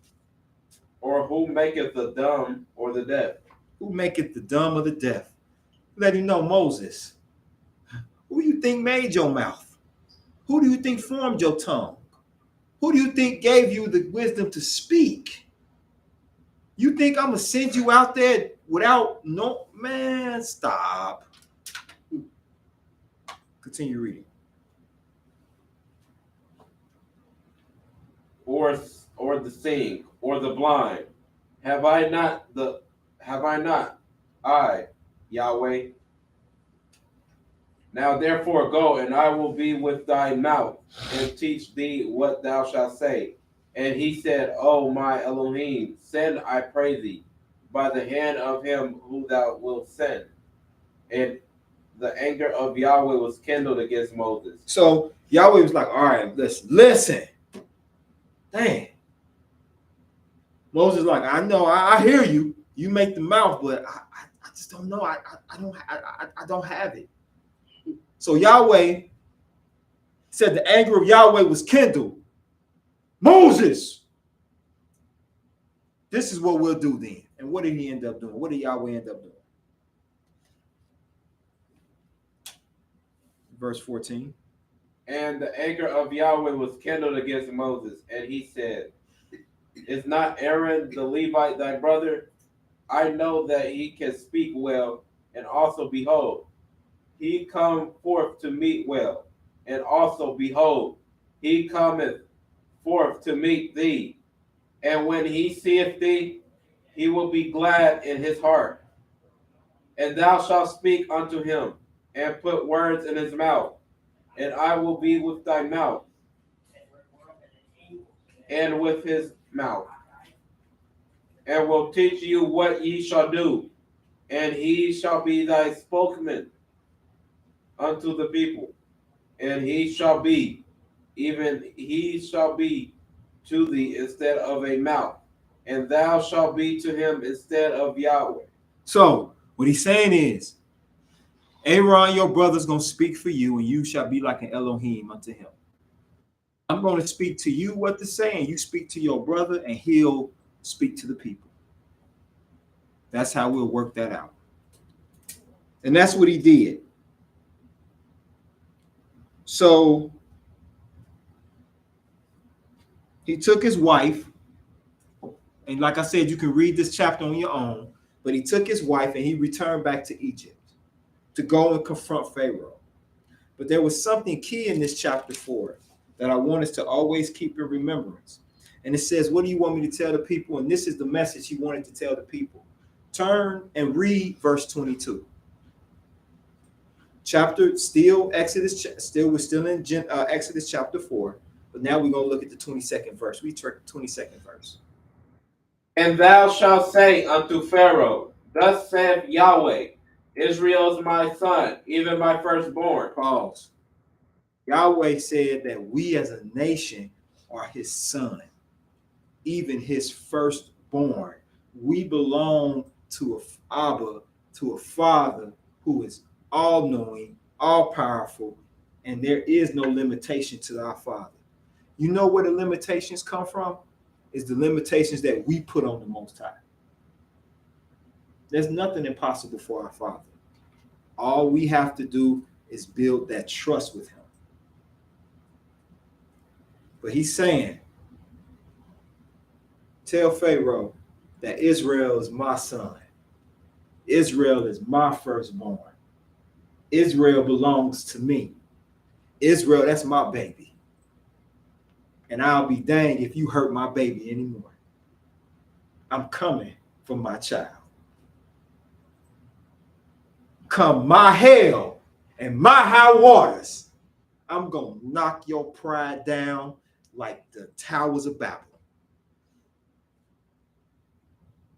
Or who maketh the dumb or the deaf? Who maketh the dumb or the deaf? Let him know, Moses. Who do you think made your mouth? Who do you think formed your tongue? Who do you think gave you the wisdom to speak? You think I'm going to send you out there without no, man, stop. Continue reading. Or the seeing, or the blind. Have I not, Yahweh. Now therefore go, and I will be with thy mouth, and teach thee what thou shalt say. And he said, O my Elohim, send, I pray thee, by the hand of him who thou wilt send. And the anger of Yahweh was kindled against Moses. So Yahweh was like, all right, listen. Dang. Moses like, I know, I hear you. You make the mouth, but I just don't know. I don't have it. So Yahweh said the anger of Yahweh was kindled. Moses, this is what we'll do then. And what did he end up doing? What did Yahweh end up doing? Verse 14. And the anger of Yahweh was kindled against Moses, and he said, Is not Aaron the Levite thy brother? I know that he can speak well, and also behold, he come forth to meet well, and also behold, he cometh forth to meet thee. And when he seeth thee, he will be glad in his heart. And thou shalt speak unto him, and put words in his mouth, and I will be with thy mouth, and with his mouth, and will teach you what ye shall do, and he shall be thy spokesman unto the people, and he shall be, even he shall be to thee instead of a mouth, and thou shalt be to him instead of Yahweh. So what he's saying is, Aaron, your brother's going to speak for you, and you shall be like an Elohim unto him. I'm going to speak to you what to say, and you speak to your brother, and he'll speak to the people. That's how we'll work that out. And that's what he did. So he took his wife, and like I said, you can read this chapter on your own, but he took his wife and he returned back to Egypt to go and confront Pharaoh. But there was something key in this chapter 4 that I want us to always keep in remembrance. And it says, what do you want me to tell the people? And this is the message he wanted to tell the people. Turn and read verse 22. Chapter, still Exodus, we're still in Exodus chapter 4, but now we're going to look at the 22nd verse. We turn 22nd verse. And thou shalt say unto Pharaoh, Thus saith Yahweh, Israel is my son, even my firstborn. Pause. Yahweh said that we as a nation are his son, even his firstborn. We belong to Abba, to a father who is all-knowing, all-powerful, and there is no limitation to our father. You know where the limitations come from? Is the limitations that we put on the Most High. There's nothing impossible for our Father. All we have to do is build that trust with him. But he's saying, tell Pharaoh that Israel is my son. Israel is my firstborn. Israel belongs to me. Israel, that's my baby. And I'll be danged if you hurt my baby anymore. I'm coming for my child. Come my hell and my high waters, I'm going to knock your pride down like the towers of Babel.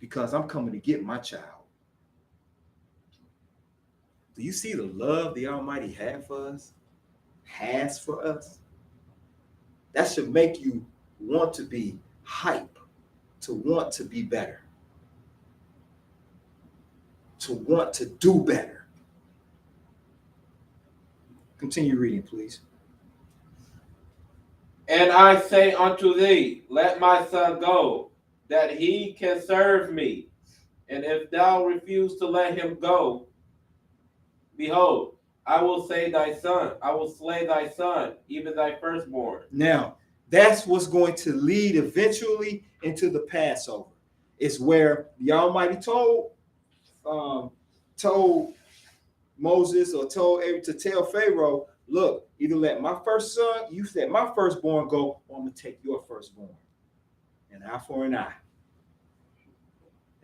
Because I'm coming to get my child. Do you see the love the Almighty has for us? That should make you want to be hype, to want to be better, to want to do better. Continue reading, please. And I say unto thee, Let my son go, that he can serve me. And if thou refuse to let him go, behold, I will slay thy son, even thy firstborn. Now, that's what's going to lead eventually into the Passover. It's where the Almighty told Moses or told Aaron to tell Pharaoh, look, either let my firstborn go, or I'm going to take your firstborn. An eye for an eye.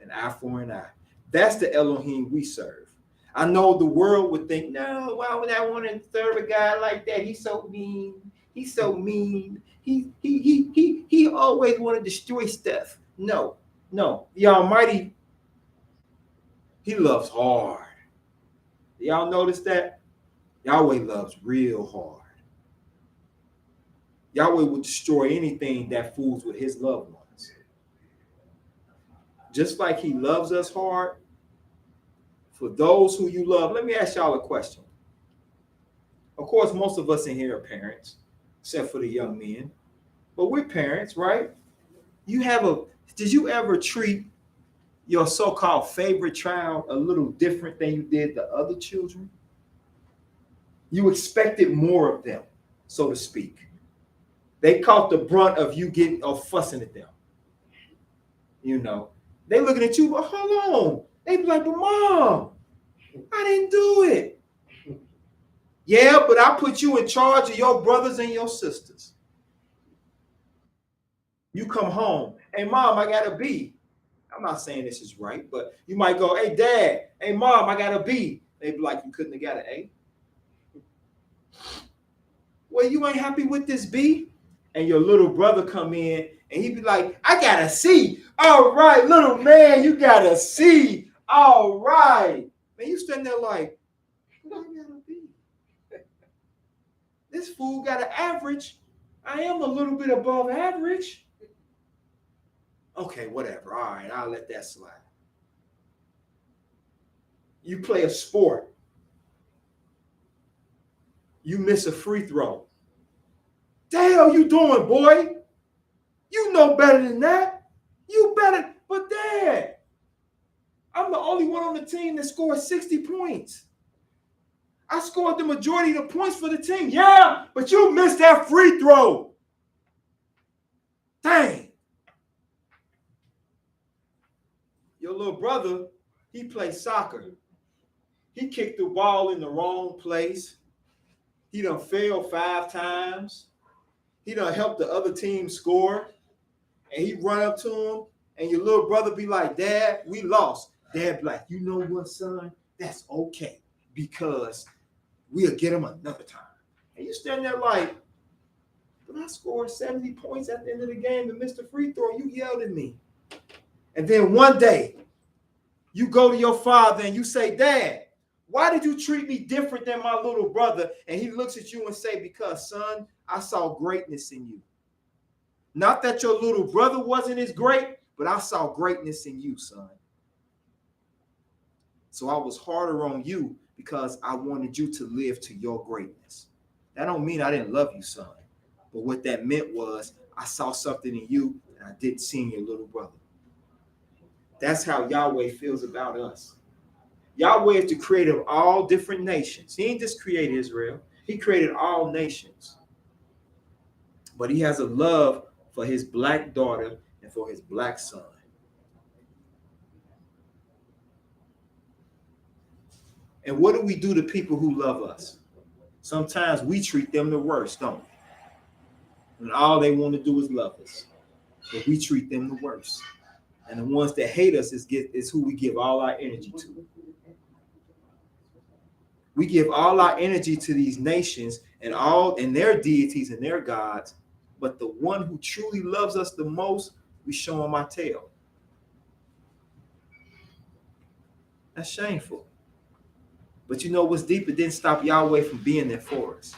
An eye for an eye. That's the Elohim we serve. I know the world would think, no, why would I want to serve a guy like that? He's so mean. He's so mean. He always want to destroy stuff. No. The Almighty, he loves hard. Y'all notice that? Yahweh loves real hard. Yahweh would destroy anything that fools with his loved ones. Just like he loves us hard, for those who you love, let me ask y'all a question. Of course, most of us in here are parents, except for the young men. But we're parents, right? Did you ever treat your so-called favorite child a little different than you did the other children? You expected more of them, so to speak. They caught the brunt of you fussing at them. You know, they looking at you, but hold on. They be like, but Mom, I didn't do it. Yeah, but I put you in charge of your brothers and your sisters. You come home, hey Mom, I got a B. I'm not saying this is right, but you might go, hey Dad, hey Mom, I got a B. They be like, you couldn't have got an A. Well, you ain't happy with this B? And your little brother come in and he be like, I got a C. All right, little man, you got a C. All right. Man, you stand there like, what I got a B? This fool got an average. I am a little bit above average. Okay, whatever. All right, I'll let that slide. You play a sport. You miss a free throw. The hell you doing, boy? You know better than that. You better. But Dad, I'm the only one on the team that scored 60 points. I scored the majority of the points for the team. Yeah, but you missed that free throw. Dang. Your little brother, he plays soccer. He kicked the ball in the wrong place. He done failed 5 times. He done helped the other team score. And he run up to him, and your little brother be like, Dad, we lost. Dad be like, you know what, son? That's okay, because we'll get him another time. And you stand there like, but I scored 70 points at the end of the game and missed a free throw. You yelled at me. And then one day, you go to your father and you say, Dad, why did you treat me different than my little brother? And he looks at you and say, because, son, I saw greatness in you. Not that your little brother wasn't as great, but I saw greatness in you, son. So I was harder on you because I wanted you to live to your greatness. That don't mean I didn't love you, son. But what that meant was I saw something in you that I didn't see in your little brother. That's how Yahweh feels about us. Yahweh is the creator of all different nations. He ain't just created Israel. He created all nations. But he has a love for his black daughter and for his black son. And what do we do to people who love us? Sometimes we treat them the worst, don't we? When all they want to do is love us. But we treat them the worst. And the ones that hate us is who we give all our energy to. We give all our energy to these nations and their deities and their gods. But the one who truly loves us the most, we show him our tail. That's shameful. But you know what's deep? It didn't stop Yahweh from being there for us.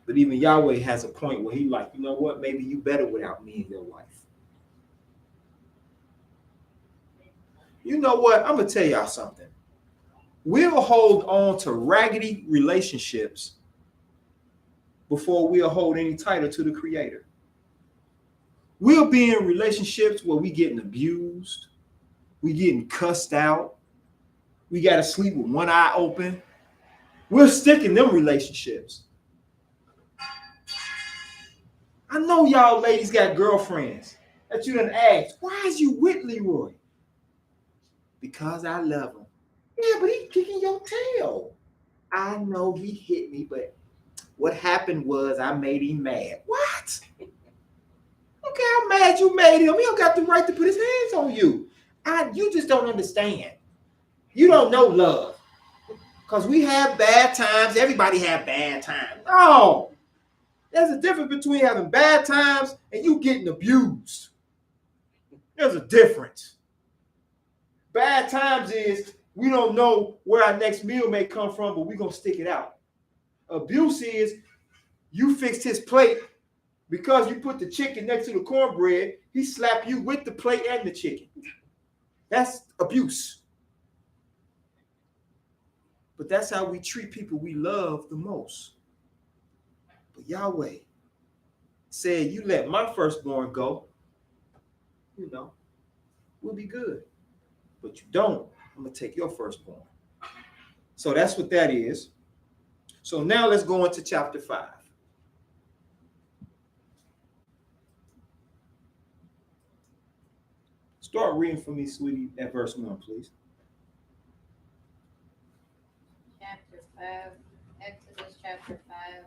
But even Yahweh has a point where he like, you know what? Maybe you better without me in your life. You know what? I'm going to tell y'all something. We'll hold on to raggedy relationships before we'll hold any title to the Creator. We'll be in relationships where we getting abused, we getting cussed out, we got to sleep with one eye open. We're sticking them relationships. I know y'all ladies got girlfriends that you done asked, why is you with Leroy? Because I love him. Yeah, but he's kicking your tail. I know he hit me, but what happened was I made him mad. What? Okay, I'm mad you made him. He don't got the right to put his hands on you. You just don't understand. You don't know love. Because we have bad times. Everybody have bad times. No. There's a difference between having bad times and you getting abused. There's a difference. Bad times is we don't know where our next meal may come from, but we're going to stick it out. Abuse is you fixed his plate because you put the chicken next to the cornbread. He slapped you with the plate and the chicken. That's abuse. But that's how we treat people we love the most. But Yahweh said, you let my firstborn go, you know, we'll be good. But you don't, I'm going to take your firstborn. So that's what that is. So now let's go into chapter 5. Start reading for me, sweetie, at verse 1, please. Chapter 5, Exodus chapter 5.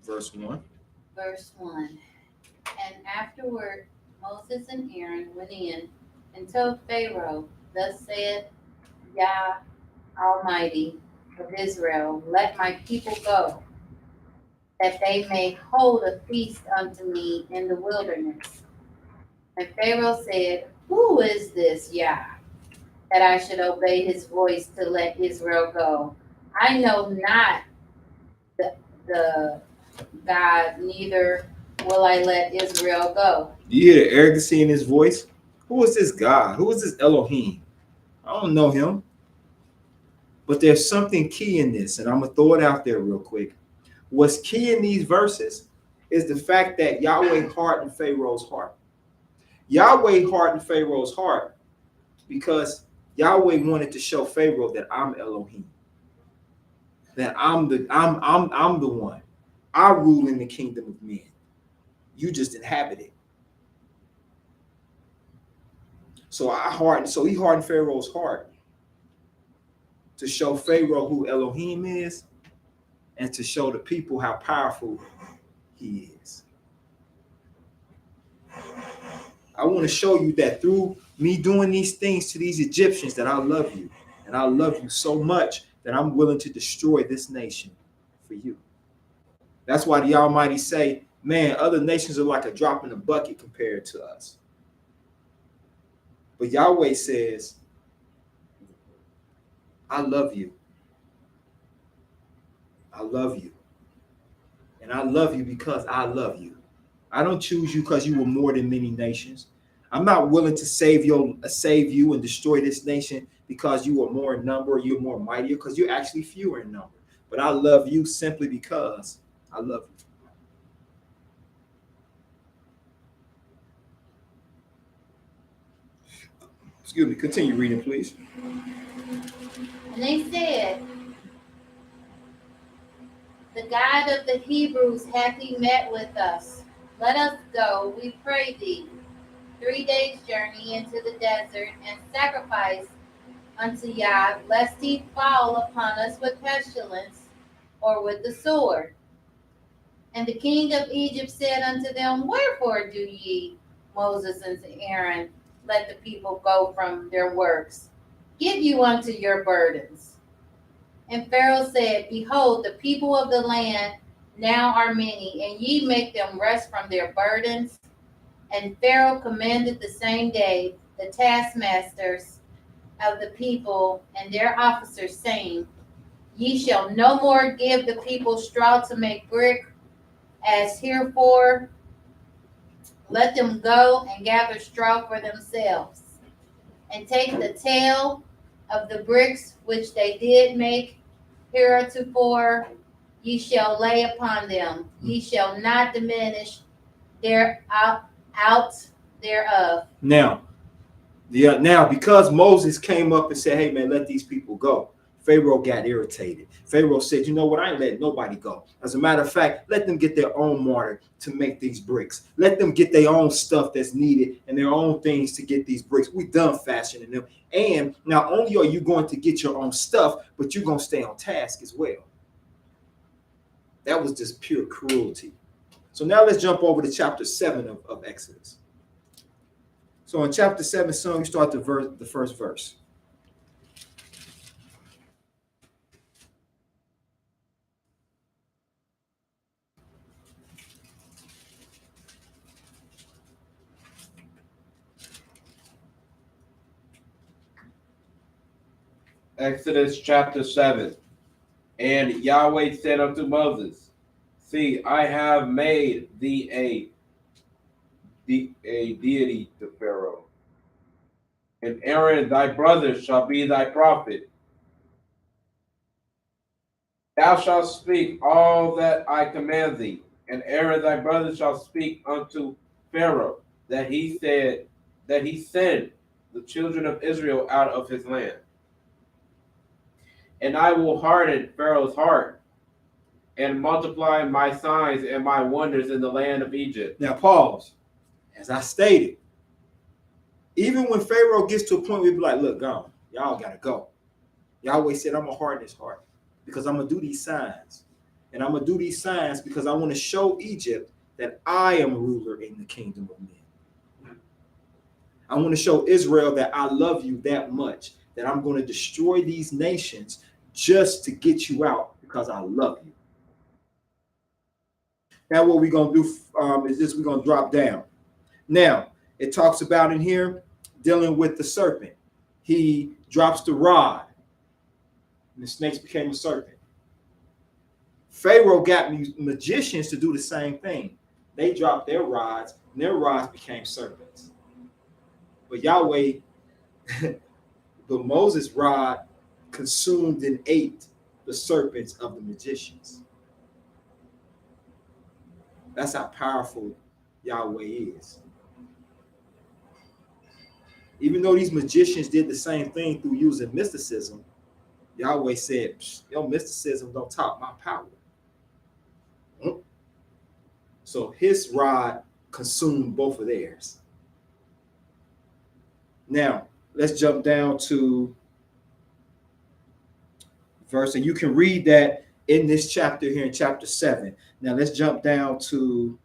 Verse 1. Verse 1. And afterward Moses and Aaron went in and told Pharaoh, thus said YAH Almighty of Israel, let my people go, that they may hold a feast unto me in the wilderness. And Pharaoh said, who is this YAH, that I should obey his voice to let Israel go? I know not the God, neither will I let Israel go. You hear the arrogancy in his voice? Who is this God? Who is this Elohim? I don't know him. But there's something key in this, and I'm going to throw it out there real quick. What's key in these verses is the fact that Yahweh hardened Pharaoh's heart. Yahweh hardened Pharaoh's heart because Yahweh wanted to show Pharaoh that I'm Elohim. That I'm the one. I rule in the kingdom of men. You just inhabit it. So he hardened Pharaoh's heart to show Pharaoh who Elohim is and to show the people how powerful he is. I want to show you that through me doing these things to these Egyptians that I love you. And I love you so much that I'm willing to destroy this nation for you. That's why the Almighty say, man, other nations are like a drop in the bucket compared to us. But Yahweh says, I love you. I love you. And I love you because I love you. I don't choose you because you were more than many nations. I'm not willing to save you and destroy this nation because you are more in number, you're more mightier, because you're actually fewer in number. But I love you simply because I love you. Excuse me, continue reading, please. And they said, the God of the Hebrews hath he met with us. Let us go, we pray thee, 3 days' journey into the desert, and sacrifice unto YAH, lest he fall upon us with pestilence or with the sword. And the king of Egypt said unto them, wherefore do ye, Moses and Aaron, let the people go from their works? Get you unto your burdens. And Pharaoh said, behold, the people of the land now are many, and ye make them rest from their burdens. And Pharaoh commanded the same day the taskmasters of the people and their officers, saying, ye shall no more give the people straw to make brick, as heretofore. Let them go and gather straw for themselves, and take the tale of the bricks which they did make heretofore, ye shall lay upon them. Ye shall not diminish out thereof. Now, because Moses came up and said, hey, man, let these people go, Pharaoh got irritated. Pharaoh said, you know what? I ain't letting nobody go. As a matter of fact, let them get their own mortar to make these bricks. Let them get their own stuff that's needed and their own things to get these bricks. We done fashioning them. And not only are you going to get your own stuff, but you're going to stay on task as well. That was just pure cruelty. So now let's jump over to chapter 7 of Exodus. So in chapter 7, son, we start the first verse. Exodus chapter 7. And Yahweh said unto Moses, See, I have made thee a deity to Pharaoh, and Aaron thy brother shall be thy prophet. Thou shalt speak all that I command thee, and Aaron thy brother shall speak unto Pharaoh, that he send the children of Israel out of his land. And I will harden Pharaoh's heart, and multiply my signs and my wonders in the land of Egypt. Now pause. As I stated, even when Pharaoh gets to a point where he be like, look, gone, y'all gotta go. Yahweh said, I'm gonna harden his heart because I'm gonna do these signs. And I'm gonna do these signs because I want to show Egypt that I am ruler in the kingdom of men. I want to show Israel that I love you that much, that I'm going to destroy these nations just to get you out because I love you. Now what we're going to do is this: we're going to drop down. Now, it talks about in here dealing with the serpent. He drops the rod, and the snakes became a serpent. Pharaoh got magicians to do the same thing. They dropped their rods, and their rods became serpents. But Yahweh, but Moses' rod consumed and ate the serpents of the magicians. That's how powerful Yahweh is. Even though these magicians did the same thing through using mysticism, Yahweh said, your mysticism don't top my power. So his rod consumed both of theirs. Now, let's jump down to verse, and you can read that in this chapter here in chapter 7. Now, let's jump down to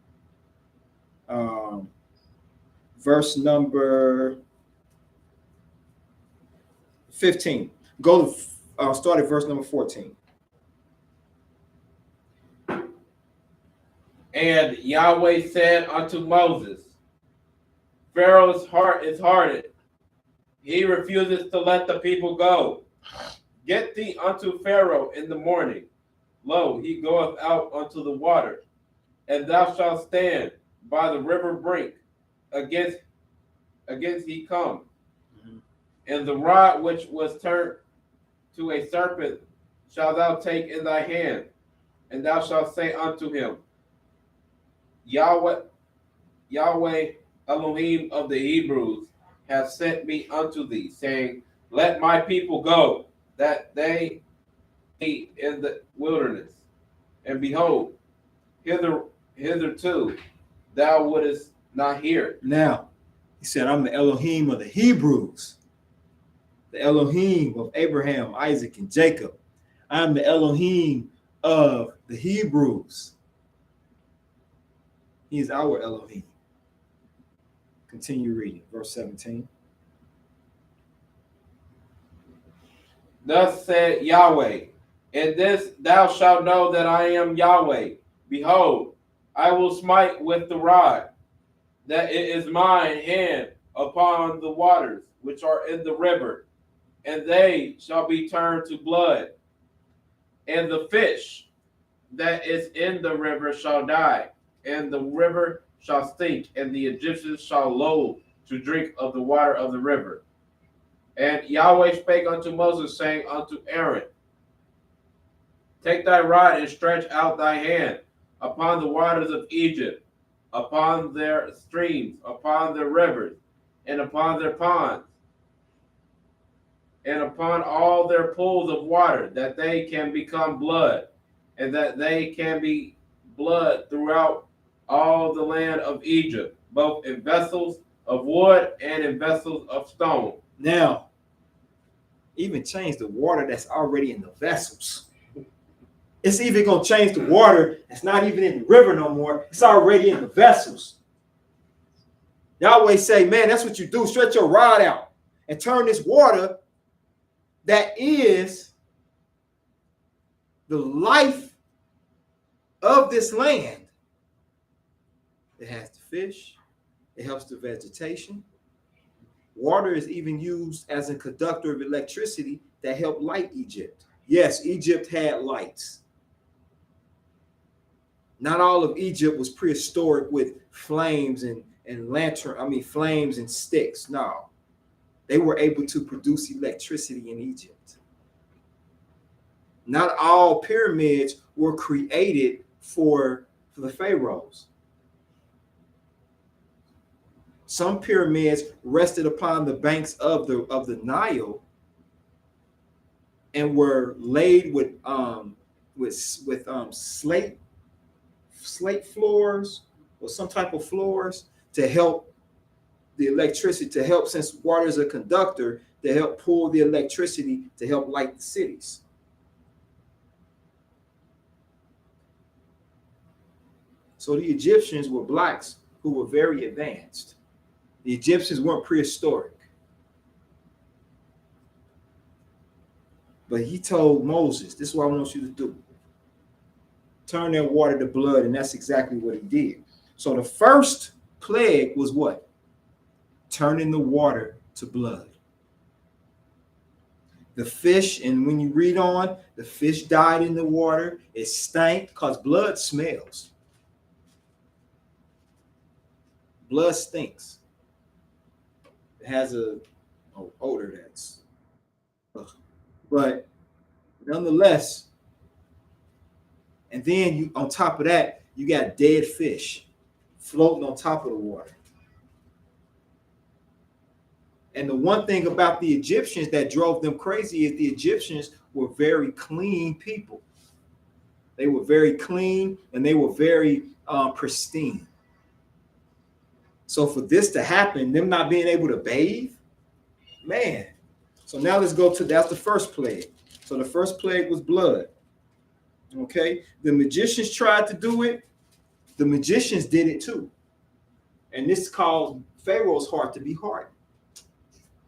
verse number 15. Go to start at verse number 14. And Yahweh said unto Moses, Pharaoh's heart is hardened. He refuses to let the people go. Get thee unto Pharaoh in the morning. Lo, he goeth out unto the water, and thou shalt stand by the river brink against he come. Mm-hmm. And the rod which was turned to a serpent shalt thou take in thy hand, and thou shalt say unto him, Yahweh Elohim of the Hebrews hath sent me unto thee, saying, Let my people go, that they be in the wilderness. And behold, hitherto thou wouldest not hear. Now, he said, I'm the Elohim of the Hebrews, the Elohim of Abraham, Isaac, and Jacob. I'm the Elohim of the Hebrews. He is our Elohim. Continue reading, verse 17. Thus said Yahweh, in this thou shalt know that I am Yahweh. Behold, I will smite with the rod, that it is mine hand upon the waters which are in the river, and they shall be turned to blood. And the fish that is in the river shall die, and the river shall stink, and the Egyptians shall loathe to drink of the water of the river. And Yahweh spake unto Moses, saying unto Aaron, Take thy rod and stretch out thy hand upon the waters of Egypt, upon their streams, upon their rivers, and upon their ponds, and upon all their pools of water, that they can become blood, and that they can be blood throughout all the land of Egypt, both in vessels of wood and in vessels of stone. Now, even change the water that's already in the vessels. It's even going to change the water that's not even in the river no more. It's already in the vessels. Yahweh say, man, that's what you do. Stretch your rod out and turn this water that is the life of this land. It has the fish. It helps the vegetation. Water is even used as a conductor of electricity that helped light Egypt. Yes, Egypt had lights. Not all of Egypt was prehistoric with flames and flames and sticks. No, they were able to produce electricity in Egypt. Not all pyramids were created for the pharaohs. Some pyramids rested upon the banks of the Nile and were laid with slate floors or some type of floors to help the electricity, to help, since water is a conductor, to help pull the electricity to help light the cities. So the Egyptians were blacks who were very advanced. The Egyptians weren't prehistoric. But he told Moses, this is what I want you to do. Turn that water to blood, and that's exactly what he did. So the first plague was what? Turning the water to blood. The fish, and when you read on, the fish died in the water. It stank because blood smells. Blood stinks. It has a odor that's, but nonetheless. And then you, on top of that, you got dead fish floating on top of the water. And the one thing about the Egyptians that drove them crazy is the Egyptians were very clean people. They were very clean and they were very pristine. So for this to happen, them not being able to bathe, man. So now let's go to, that's the first plague. So the first plague was blood. Okay, the magicians tried to do it. The magicians did it too. And this caused Pharaoh's heart to be hardened.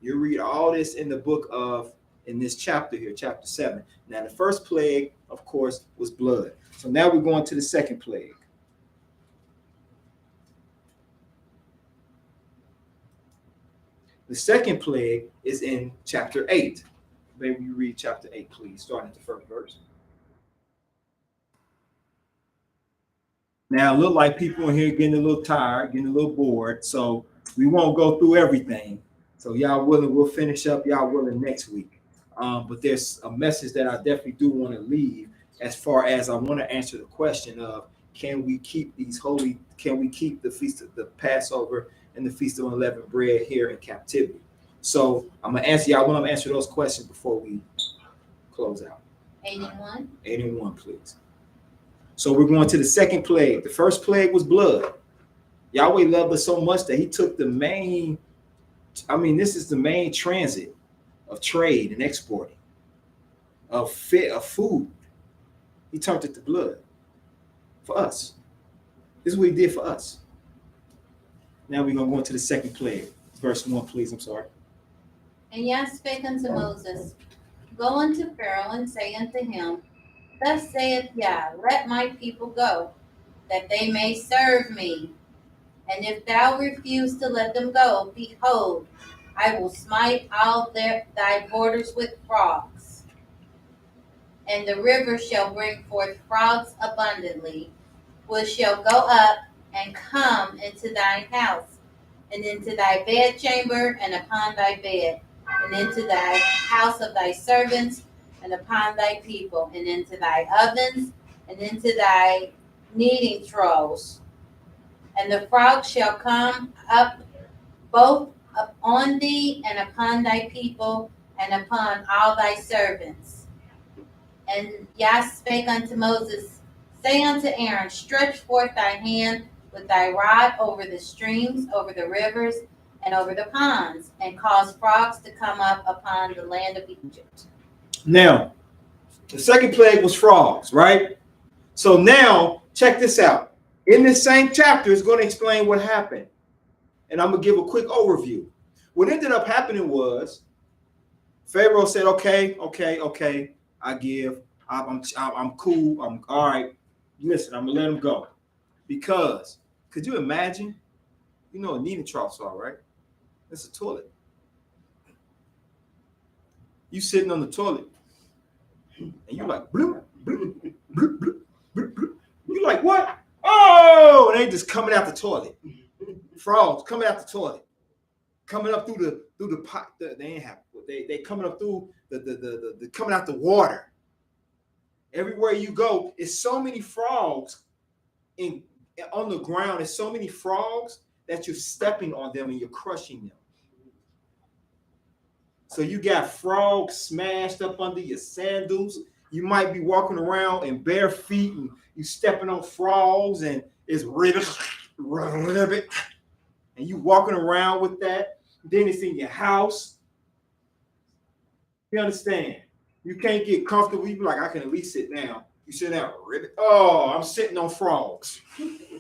You read all this in the book of, in this chapter here, chapter 7. Now the first plague, of course, was blood. So now we're going to the second plague. The second plague is in chapter 8. Maybe you read chapter 8, please, starting at the first verse. Now, it look like people in here getting a little tired, getting a little bored, so we won't go through everything. So y'all willing, we'll finish up y'all willing next week. But there's a message that I definitely do want to leave, as far as I want to answer the question of, can we keep these holy, can we keep the feast of the Passover and the Feast of Unleavened Bread here in captivity? So I'm gonna answer y'all. I want to answer those questions before we close out. 81. 81, please. So we're going to the second plague. The first plague was blood. Yahweh loved us so much that he took the main, this is the main transit of trade and exporting of food. He turned it to blood for us. This is what he did for us. Now we're going to go into the second plague. Verse 1, please. I'm sorry. And Yah spake unto Moses, Go unto Pharaoh and say unto him, Thus saith Yah, Let my people go, that they may serve me. And if thou refuse to let them go, behold, I will smite all thy borders with frogs. And the river shall bring forth frogs abundantly, which shall go up and come into thine house, and into thy bedchamber, and upon thy bed, and into thy house of thy servants, and upon thy people, and into thy ovens, and into thy kneading troughs. And the frogs shall come up both upon thee, and upon thy people, and upon all thy servants. And Yah spake unto Moses, Say unto Aaron, Stretch forth thy hand with thy rod over the streams, over the rivers, and over the ponds, and cause frogs to come up upon the land of Egypt. Now, the second plague was frogs, right? So now, check this out. In this same chapter, it's going to explain what happened. And I'm going to give a quick overview. What ended up happening was Pharaoh said, okay, I give. I'm cool. I'm all right. Listen, I'm going to let him go. Because, could you imagine? You know what kneading troughs are, right? It's a toilet. You sitting on the toilet, and you like, bloop, bloop, bloop, bloop, bloop, bloop. You like, what? Oh, and they just coming out the toilet. Frogs coming out the toilet, coming up through the pot. They ain't have. They coming up through the coming out the water. Everywhere you go, it's so many frogs on the ground. It's so many frogs that you're stepping on them and you're crushing them. So you got frogs smashed up under your sandals. You might be walking around in bare feet and you stepping on frogs and it's ribbit, and you walking around with that. Then it's in your house. You understand? You can't get comfortable. You be like, I can at least sit down. You sit down, ribbit. Oh, I'm sitting on frogs.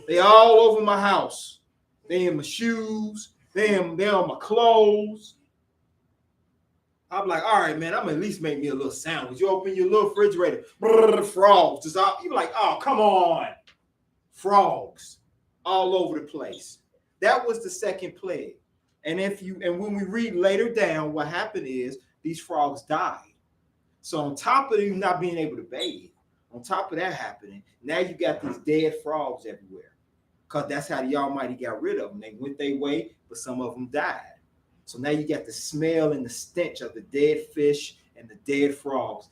They all over my house. They in my shoes. They on my clothes. I'm like, all right, man, I'm gonna at least make me a little sandwich. You open your little refrigerator, frogs. Just out. You're like, oh, come on. Frogs all over the place. That was the second plague. And when we read later down, what happened is these frogs died. So on top of you not being able to bathe, on top of that happening, now you got these dead frogs everywhere. Because that's how the Almighty got rid of them. They went their way, but some of them died. So now you got the smell and the stench of the dead fish and the dead frogs.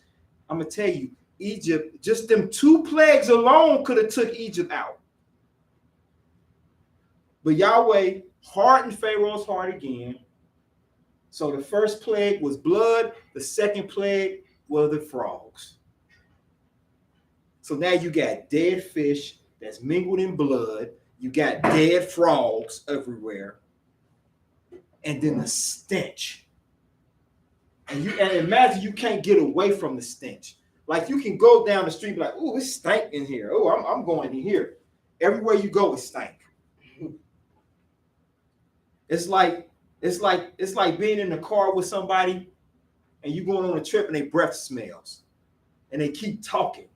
I'm going to tell you, Egypt, just them 2 plagues alone could have took Egypt out. But Yahweh hardened Pharaoh's heart again. So the first plague was blood. The second plague were the frogs. So now you got dead fish that's mingled in blood. You got dead frogs everywhere. And then the stench. And imagine you can't get away from the stench. Like you can go down the street like, oh, it stank in here. Oh, I'm going in here. Everywhere you go, it stank. It's like being in the car with somebody and you going on a trip and their breath smells and they keep talking.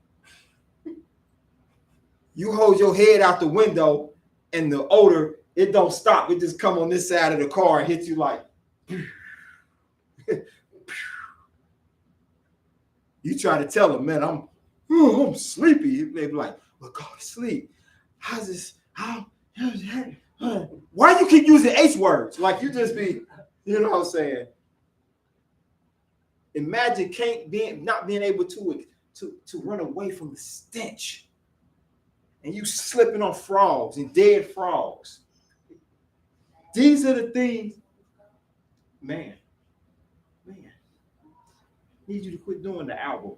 You hold your head out the window and the odor, it don't stop. It just come on this side of the car and hit you like. You try to tell them, man, I'm sleepy. They be like, well, go to sleep. How's this? Why you keep using H words? Like you just be, you know what I'm saying? Imagine not being able to run away from the stench. And you slipping on frogs and dead frogs. These are the things, man. Need you to quit doing the album.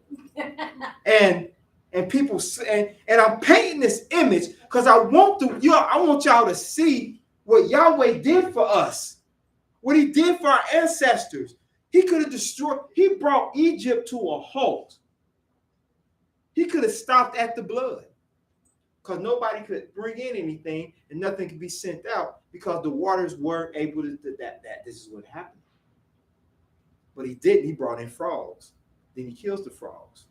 And people say, and I'm painting this image because I want y'all to see what Yahweh did for us, what he did for our ancestors. He could have destroyed, he brought Egypt to a halt. He could have stopped at the blood because nobody could bring in anything and nothing could be sent out because the waters weren't able to that this is what happened. But he didn't. He brought in frogs. Then he kills the frogs,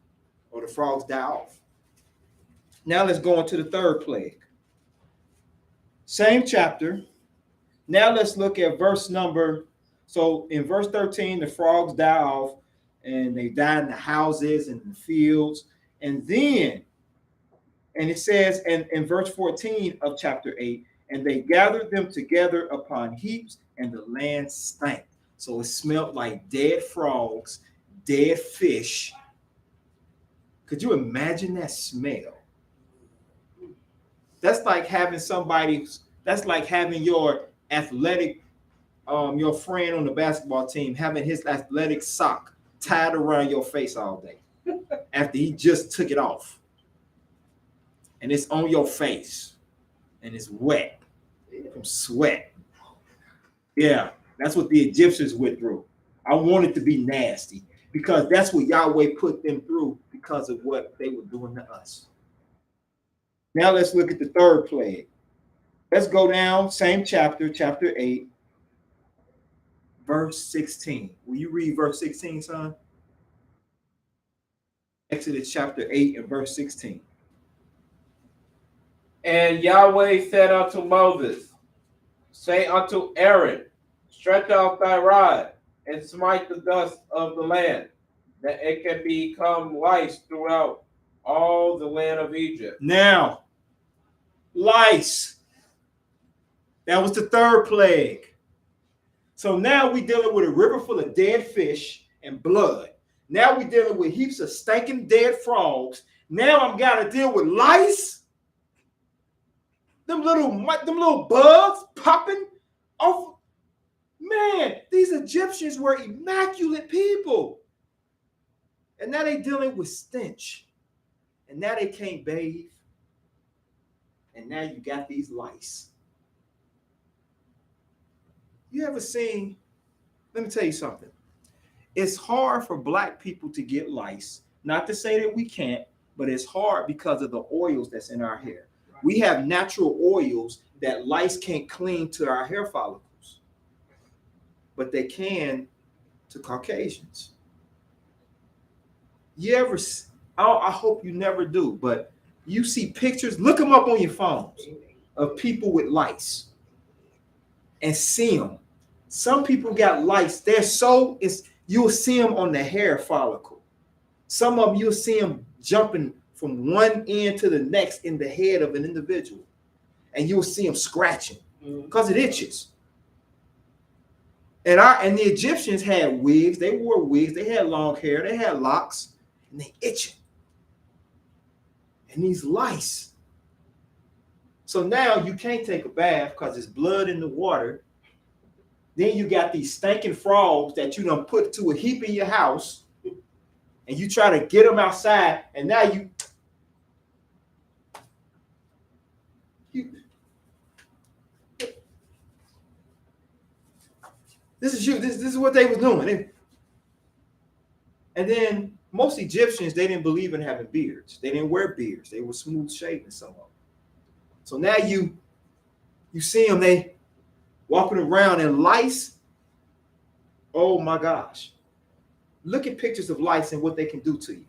or the frogs die off. Now let's go on to the third plague. Same chapter. Now let's look at verse number. So in verse 13, the frogs die off, and they die in the houses and in the fields. And then, and it says in verse 14 of chapter 8, and they gathered them together upon heaps, and the land stank. So it smelled like dead frogs, dead fish. Could you imagine that smell? That's like having that's like having your athletic, your friend on the basketball team, having his athletic sock tied around your face all day after he just took it off. And it's on your face and it's wet from sweat. Yeah. That's what the Egyptians went through. I want it to be nasty because that's what Yahweh put them through because of what they were doing to us. Now let's look at the third plague. Let's go down, same chapter, chapter 8, verse 16. Will you read verse 16, son? Exodus chapter 8 and verse 16. And Yahweh said unto Moses, say unto Aaron, stretch out thy rod and smite the dust of the land, that it can become lice throughout all the land of Egypt. Now, lice. That was the third plague. So now we're dealing with a river full of dead fish and blood. Now we're dealing with heaps of stinking dead frogs. Now I'm got to deal with lice. Them little bugs popping off. Man, these Egyptians were immaculate people. And now they dealing with stench. And now they can't bathe. And now you got these lice. You ever seen, let me tell you something. It's hard for black people to get lice. Not to say that we can't, but it's hard because of the oils that's in our hair. We have natural oils that lice can't cling to our hair follicles, but they can to Caucasians. You ever, I hope you never do, but you see pictures, look them up on your phones, of people with lice and see them. Some people got lice. They're so, you'll see them on the hair follicle. Some of them, you'll see them jumping from one end to the next in the head of an individual. And you'll see them scratching because it itches. And the Egyptians had wigs. They wore wigs. They had long hair. They had locks. And they itching. And these lice. So now you can't take a bath because there's blood in the water. Then you got these stinking frogs that you done put to a heap in your house. And you try to get them outside. And now you this is what they was doing. And then most Egyptians, they didn't believe in having beards. They didn't wear beards. They were smooth shaven, some of them. So now you see them, they walking around in lice. Oh my gosh. Look at pictures of lice and what they can do to you.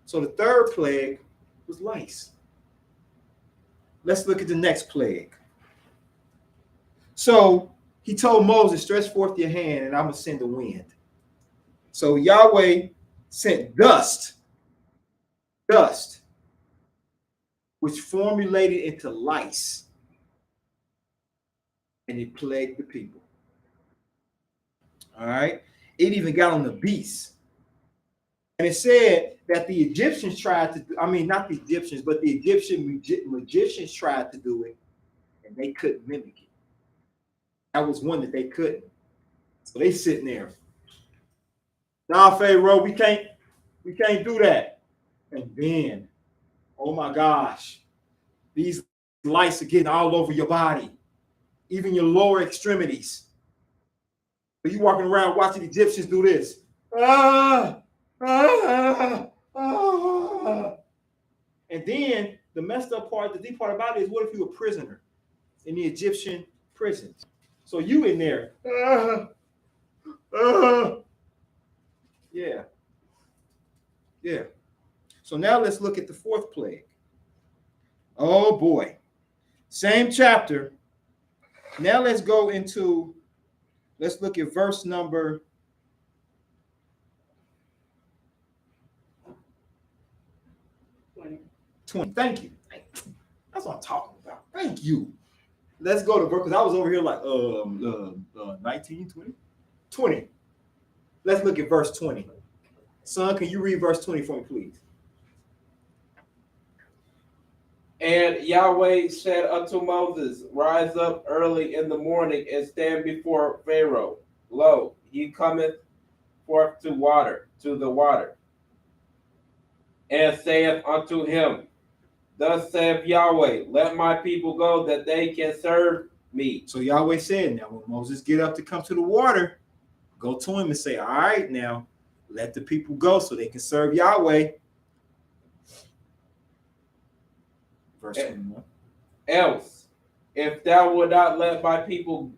So the third plague was lice. Let's look at the next plague. So he told Moses, stretch forth your hand and I'm going to send the wind. So Yahweh sent dust, which formulated into lice. And it plagued the people. All right. It even got on the beasts. And it said that the Egyptians tried to, not the Egyptians, but the Egyptian magicians tried to do it. And they couldn't mimic it. That was one that they couldn't. So they sitting there. Nah, Pharaoh, we can't do that. And then, oh my gosh, these lice are getting all over your body, even your lower extremities. So you walking around watching Egyptians do this. And then the messed up part, the deep part about it is, what if you're a prisoner in the Egyptian prisons? So you in there. Yeah. So now let's look at the fourth plague. Oh boy. Same chapter. Now let's look at verse number 20. Thank you. That's what I'm talking about. Thank you. Let's go to verse, because I was over here like 19, 20. 20. Let's look at verse 20. Son, can you read verse 20 for me, please? And Yahweh said unto Moses, rise up early in the morning and stand before Pharaoh. Lo, he cometh forth to the water. And saith unto him, thus saith Yahweh, let my people go that they can serve me. So Yahweh said, now when Moses get up to come to the water, go to him and say, all right, now let the people go so they can serve Yahweh. Verse 21. Else, if thou wilt not let my people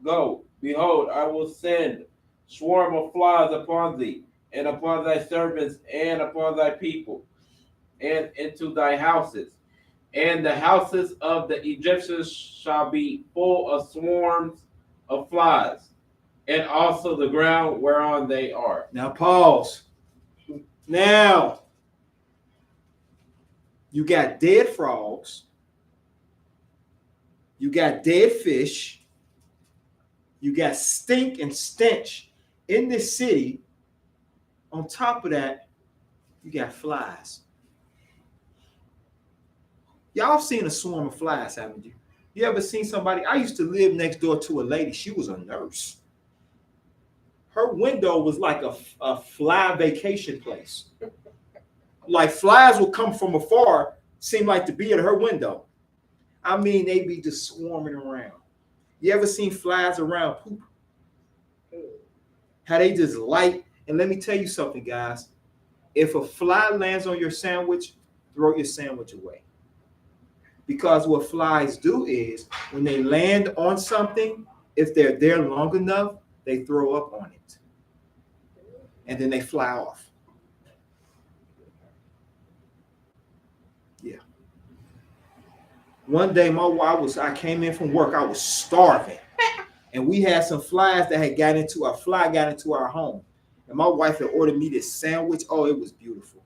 go, behold, I will send swarm of flies upon thee, and upon thy servants, and upon thy people, and into thy houses. And the houses of the Egyptians shall be full of swarms of flies. and also the ground whereon they are. Now pause. Now, you got dead frogs, you got dead fish, you got stink and stench in this city. On top of that, you got flies. Y'all seen a swarm of flies, haven't you? You ever seen somebody? I used to live next door to a lady. She was a nurse. Her window was like a fly vacation place. Like flies would come from afar, seem like to be at her window. I mean, they be just swarming around. You ever seen flies around poop? How they just light. And let me tell you something, guys. If a fly lands on your sandwich, throw your sandwich away. Because what flies do is when they land on something, if they're there long enough, they throw up on it. And then they fly off. Yeah. One day I came in from work, I was starving. And we had some flies that had got into our home. And my wife had ordered me this sandwich. Oh, it was beautiful.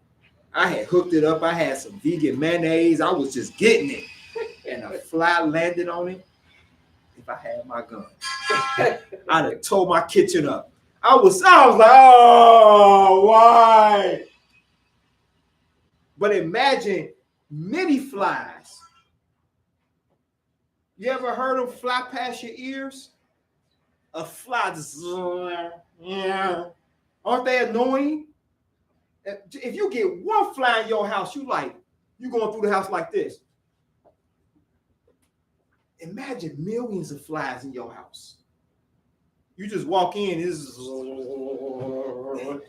I had hooked it up. I had some vegan mayonnaise. I was just getting it. And a fly landed on it. If I had my gun, I'd have tore my kitchen up. I was like, oh, why? But imagine many flies. You ever heard them fly past your ears? A fly just, aren't they annoying? If you get one fly in your house, you going through the house like this. Imagine millions of flies in your house. You just walk in,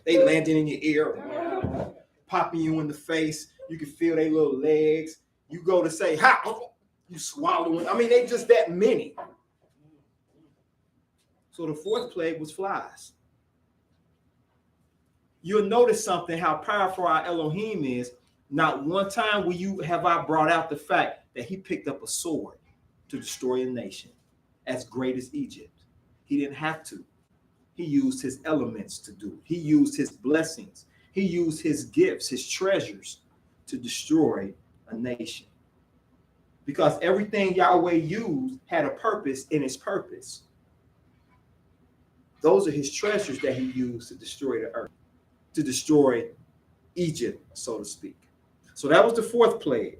they landing in your ear, popping you in the face. You can feel their little legs. You go to say, how? You swallow it. I mean, they just that many. So the fourth plague was flies. You'll notice something, how powerful our Elohim is. Not one time have I brought out the fact that he picked up a sword to destroy a nation as great as Egypt. He didn't have to. He used his elements to do it. He used his blessings. He used his gifts, his treasures to destroy a nation. Because everything Yahweh used had a purpose in his purpose. Those are his treasures that he used to destroy the earth, to destroy Egypt, so to speak. So that was the fourth plague.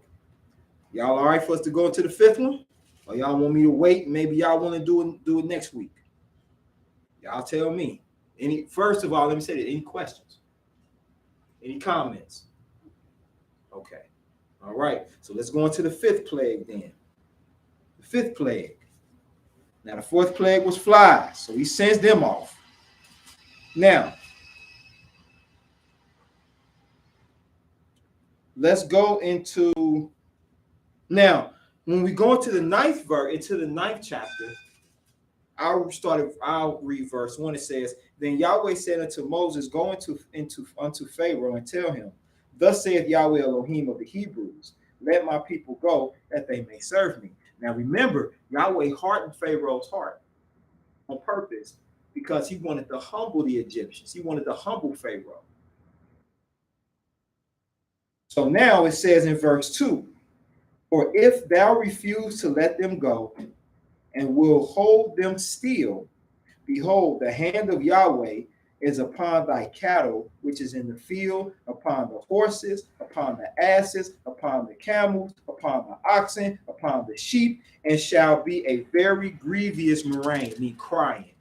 Y'all all right for us to go into the fifth one? Or y'all want me to wait? Maybe y'all want to do it next week. Y'all tell me. First of all, let me say that. Any questions? Any comments? Okay. All right. So let's go into the fifth plague then. The fifth plague. Now the fourth plague was flies. So he sends them off. Now, let's go into when we go into the ninth chapter, I'll read verse 1. It says, then Yahweh said unto Moses, go unto Pharaoh and tell him, thus saith Yahweh Elohim of the Hebrews, let my people go that they may serve me. Now remember, Yahweh hardened Pharaoh's heart on purpose because he wanted to humble the Egyptians. He wanted to humble Pharaoh. So now it says in verse 2, for if thou refuse to let them go and will hold them still, behold, the hand of Yahweh is upon thy cattle, which is in the field, upon the horses, upon the asses, upon the camels, upon the oxen, upon the sheep, and shall be a very grievous murrain, me crying.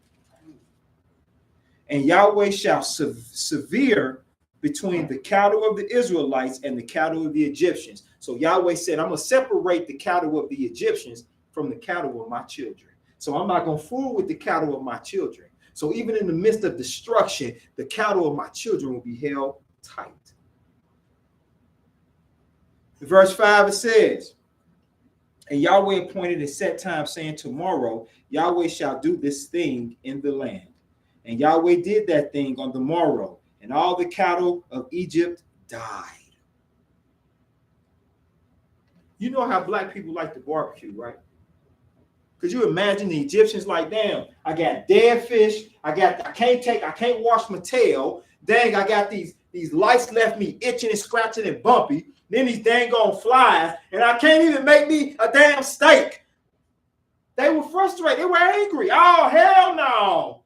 And Yahweh shall sever between the cattle of the Israelites and the cattle of the Egyptians. So Yahweh said, I'm going to separate the cattle of the Egyptians from the cattle of my children. So I'm not going to fool with the cattle of my children. So even in the midst of destruction, the cattle of my children will be held tight. In verse 5, it says, and Yahweh appointed a set time, saying, tomorrow Yahweh shall do this thing in the land. And Yahweh did that thing on the morrow, and all the cattle of Egypt died. You know how black people like to barbecue, right? Could you imagine the Egyptians like, damn, I got dead fish. I can't wash my tail. Dang, I got these lice left me itching and scratching and bumpy. Then these dang on flies, and I can't even make me a damn steak. They were frustrated. They were angry. Oh, hell no.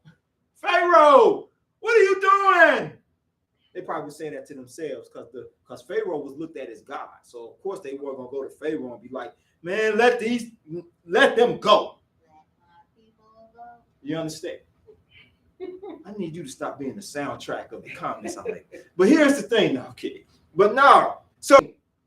Pharaoh, what are you doing? They probably would say that to themselves because Pharaoh was looked at as God. So, of course, they weren't going to go to Pharaoh and be like, man, let them go. You understand? I need you to stop being the soundtrack of the comments I make. But here's the thing, no, okay. But no, so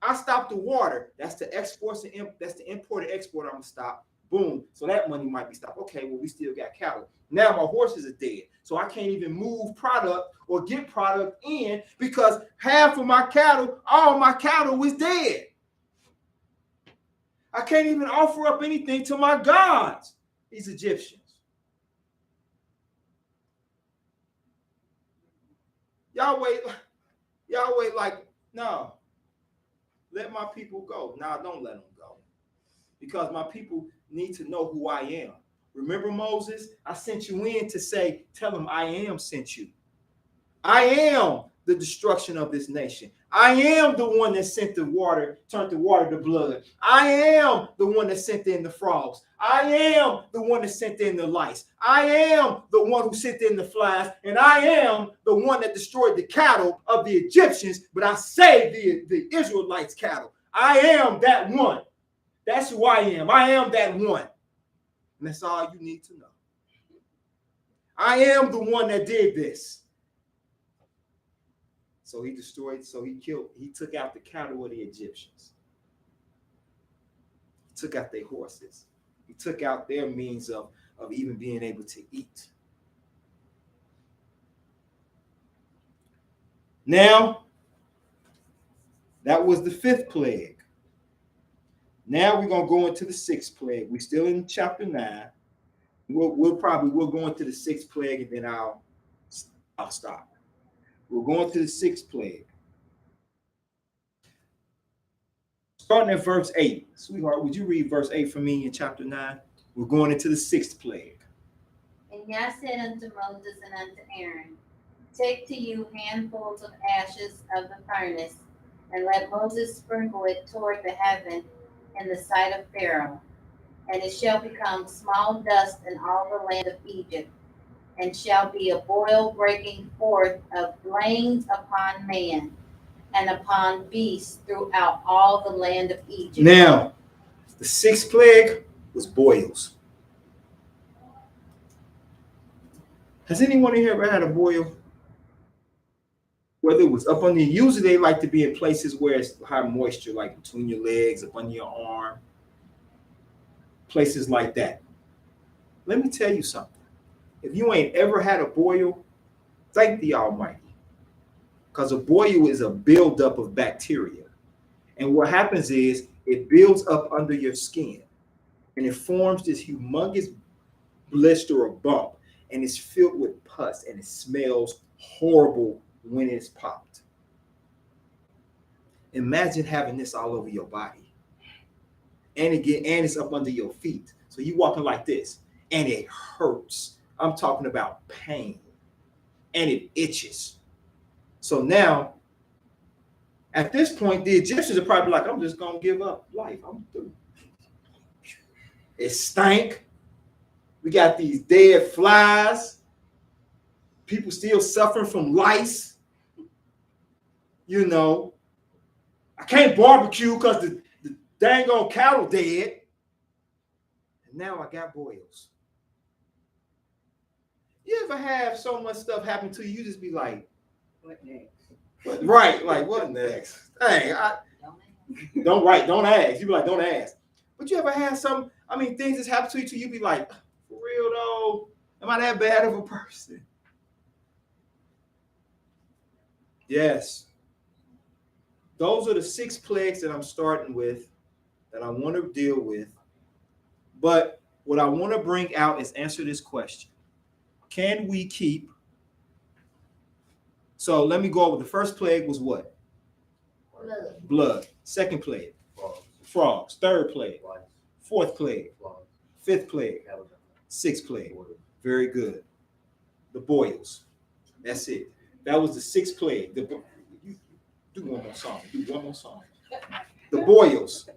I stopped the water. That's the exports and that's the import and export. I'm gonna stop. Boom. So that money might be stopped. Okay, well, we still got cattle. Now my horses are dead. So I can't even move product or get product in because half of my cattle, all my cattle is dead. I can't even offer up anything to my gods, these Egyptians. Yahweh, like, no, let my people go. No, don't let them go. Because my people need to know who I am. Remember Moses? I sent you in to say, tell them I am sent you. I am the destruction of this nation. I am the one that sent the water, turned the water to blood. I am the one that sent in the frogs. I am the one that sent in the lice. I am the one who sent in the flies. And I am the one that destroyed the cattle of the Egyptians, but I saved the Israelites' cattle. I am that one. That's who I am. I am that one. And that's all you need to know. I am the one that did this. So he took out the cattle of the Egyptians. He took out their horses. He took out their means of even being able to eat. Now, that was the 5th plague. Now we're going to go into the 6th plague. We're still in chapter 9. We'll go into the 6th plague and then I'll stop. We're going to the 6th plague. Starting at verse 8. Sweetheart, would you read verse 8 for me in chapter 9? We're going into the 6th plague. And Yah said unto Moses and unto Aaron, take to you handfuls of ashes of the furnace, and let Moses sprinkle it toward the heaven in the sight of Pharaoh. And it shall become small dust in all the land of Egypt, and shall be a boil breaking forth of flames upon man and upon beasts throughout all the land of Egypt. Now, the 6th plague was boils. Has anyone in here ever had a boil? Whether it was up on usually they like to be in places where it's high moisture, like between your legs, up under your arm, places like that. Let me tell you something. If you ain't ever had a boil, thank the Almighty. Because a boil is a buildup of bacteria. And what happens is it builds up under your skin and it forms this humongous blister or bump, and it's filled with pus and it smells horrible when it's popped. Imagine having this all over your body. And it's up under your feet. So you walking like this and it hurts. I'm talking about pain. And it itches. So now, at this point, the Egyptians are probably like, I'm just going to give up life. I'm through. It stank. We got these dead flies. People still suffering from lice. You know, I can't barbecue because the dang old cattle dead. And now I got boils. You ever have so much stuff happen to you, you just be like, what next? Right, like what next? Hey, don't ask. You be like, don't ask. But you ever had things that's happened to you be like, for real though, am I that bad of a person? Yes. Those are the 6 plagues that I'm starting with, that I want to deal with. But what I want to bring out is answer this question. Can we keep? So let me go over. The first plague was what? Blood. Second plague? Frogs. Third plague? Fourth plague? Fifth plague. Sixth plague. Very good. The boils. That's it. That was the sixth plague. You do one more song. Do one more song. The boils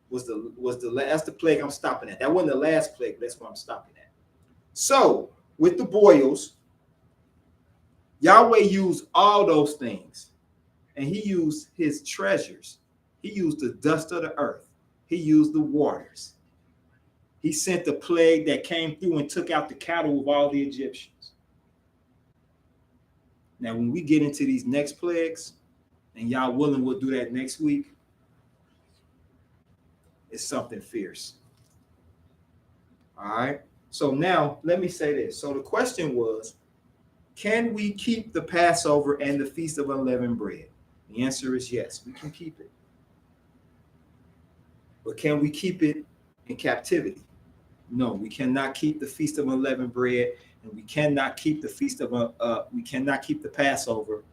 was the last the plague I'm stopping at. That wasn't the last plague, but that's what I'm stopping at. So with the boils, Yahweh used all those things, and he used his treasures. He used the dust of the earth. He used the waters. He sent the plague that came through and took out the cattle of all the Egyptians. Now, when we get into these next plagues, and y'all willing, we'll do that next week, it's something fierce. All right. So now let me say this. So the question was, can we keep the Passover and the Feast of Unleavened Bread? The answer is yes, we can keep it. But can we keep it in captivity? No, we cannot keep the Feast of Unleavened Bread, and we cannot keep the we cannot keep the Passover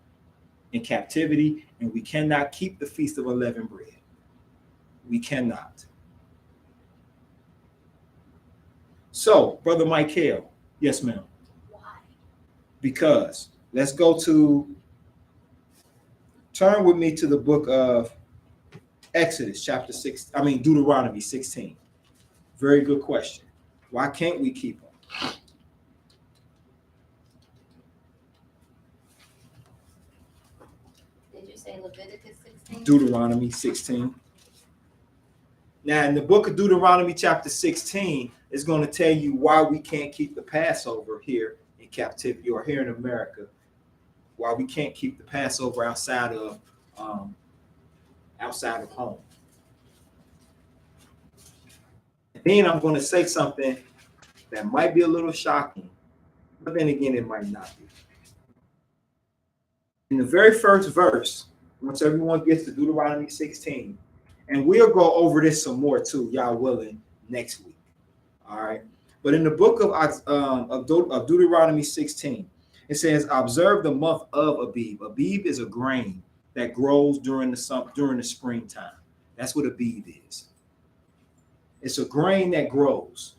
in captivity, and we cannot keep the Feast of Unleavened Bread. We cannot. So, Brother Michael, yes, ma'am. Why? Because let's go to, turn with me to the book of Exodus, chapter 6, Deuteronomy 16. Very good question. Why can't we keep them? Did you say Leviticus 16? Deuteronomy 16. Now, in the book of Deuteronomy, chapter 16, is going to tell you why we can't keep the Passover here in captivity, or here in America, why we can't keep the Passover outside of home. Then I'm going to say something that might be a little shocking, but then again, it might not be. In the very first verse, once everyone gets to Deuteronomy 16, and we'll go over this some more too, y'all willing, next week. All right. But in the book of Deuteronomy 16, it says, observe the month of Abib. Abib is a grain that grows during the springtime. That's what Abib is. It's a grain that grows.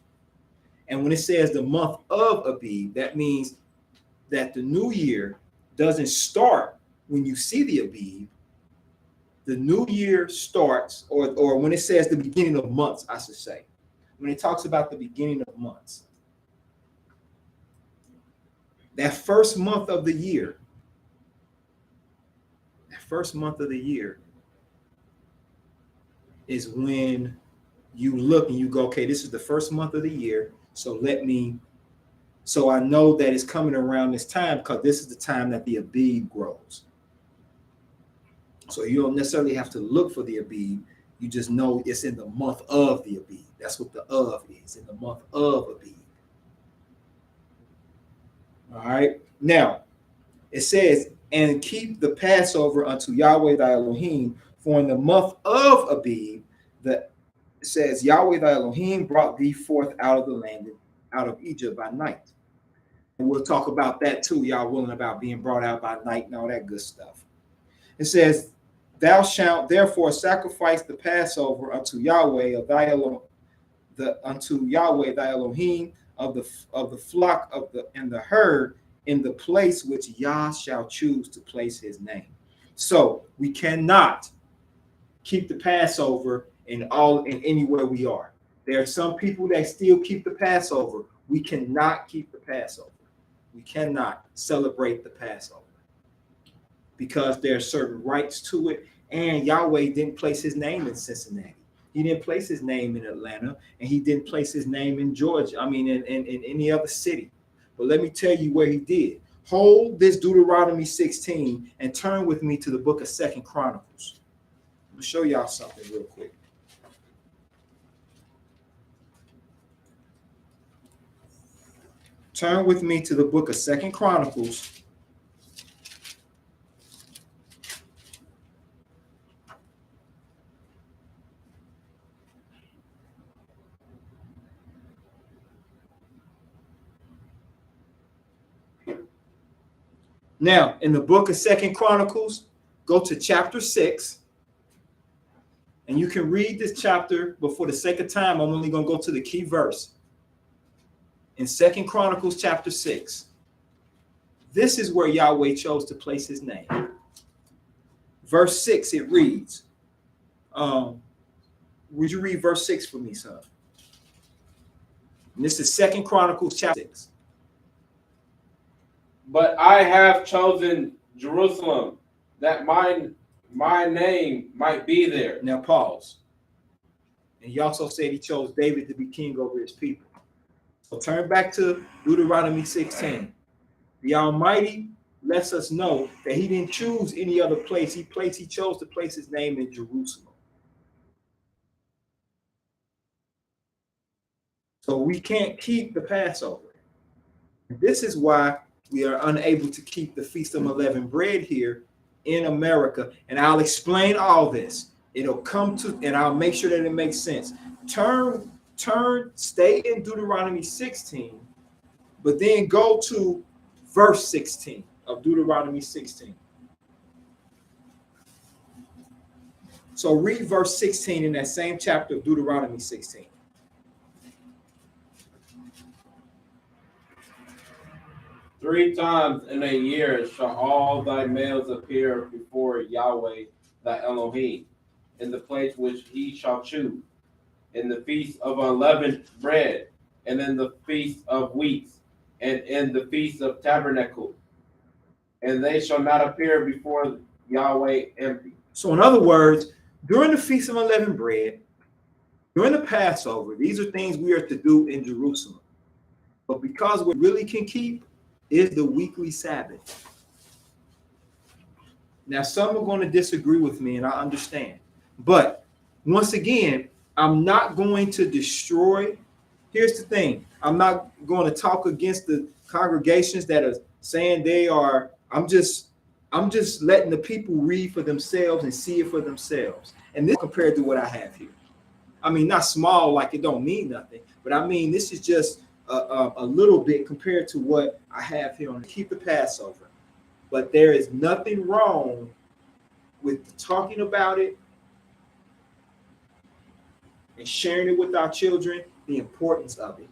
And when it says the month of Abib, that means that the new year doesn't start when you see the Abib. The new year starts, or when it says the beginning of months, I should say. When it talks about the beginning of months. That first month of the year, is when you look and you go, okay, this is the first month of the year. So I know that it's coming around this time, because this is the time that the Abib grows. So you don't necessarily have to look for the Abib. You just know it's in the month of the Abib. That's what the of is, in the month of Abib. All right. Now, it says, and keep the Passover unto Yahweh thy Elohim, for in the month of Abib, it says, Yahweh thy Elohim brought thee forth out of the land, out of Egypt by night. And we'll talk about that too, y'all willing, about being brought out by night and all that good stuff. It says, thou shalt therefore sacrifice the Passover unto Yahweh of thy unto Yahweh thy Elohim of the flock and the herd in the place which Yah shall choose to place his name. So we cannot keep the Passover in anywhere we are. There are some people that still keep the Passover. We cannot keep the Passover. We cannot celebrate the Passover because there are certain rights to it. And Yahweh didn't place his name in Cincinnati. He didn't place his name in Atlanta, and he didn't place his name in Georgia. In any other city. But let me tell you where he did. Hold this Deuteronomy 16 and turn with me to the book of 2 Chronicles. I'm going to show y'all something real quick. Turn with me to the book of 2 Chronicles. Now, in the book of 2 Chronicles, go to chapter 6 And you can read this chapter, but for the sake of time, I'm only going to go to the key verse. In 2 Chronicles chapter 6, this is where Yahweh chose to place his name. Verse 6, it reads, would you read verse 6 for me, son? And this is 2 Chronicles chapter 6. But I have chosen Jerusalem, that my name might be there. Now pause. And he also said he chose David to be king over his people. So turn back to Deuteronomy 16. The Almighty lets us know that he didn't choose any other place. He chose to place his name in Jerusalem. So we can't keep the Passover. This is why we are unable to keep the Feast of Unleavened Bread here in America. And I'll explain all this. It'll come to, and I'll make sure that it makes sense. Stay in Deuteronomy 16, but then go to verse 16 of Deuteronomy 16. So read verse 16 in that same chapter of Deuteronomy 16. Three times in a year shall all thy males appear before Yahweh thy Elohim, in the place which he shall choose, in the feast of unleavened bread, and in the feast of weeks, and in the feast of tabernacle, and they shall not appear before Yahweh empty. So in other words, during the Feast of Unleavened Bread, during the Passover, these are things we are to do in Jerusalem. But because we really can keep is the weekly Sabbath. Now, some are going to disagree with me, and I understand. But once again, I'm not going to destroy. Here's the thing. I'm not going to talk against the congregations that are saying they are. I'm just letting the people read for themselves and see it for themselves. And this compared to what I have here. I mean, not small, like it don't mean nothing, but I mean, this is just a little bit compared to what I have here on Keep the Passover. But there is nothing wrong with talking about it and sharing it with our children, the importance of it.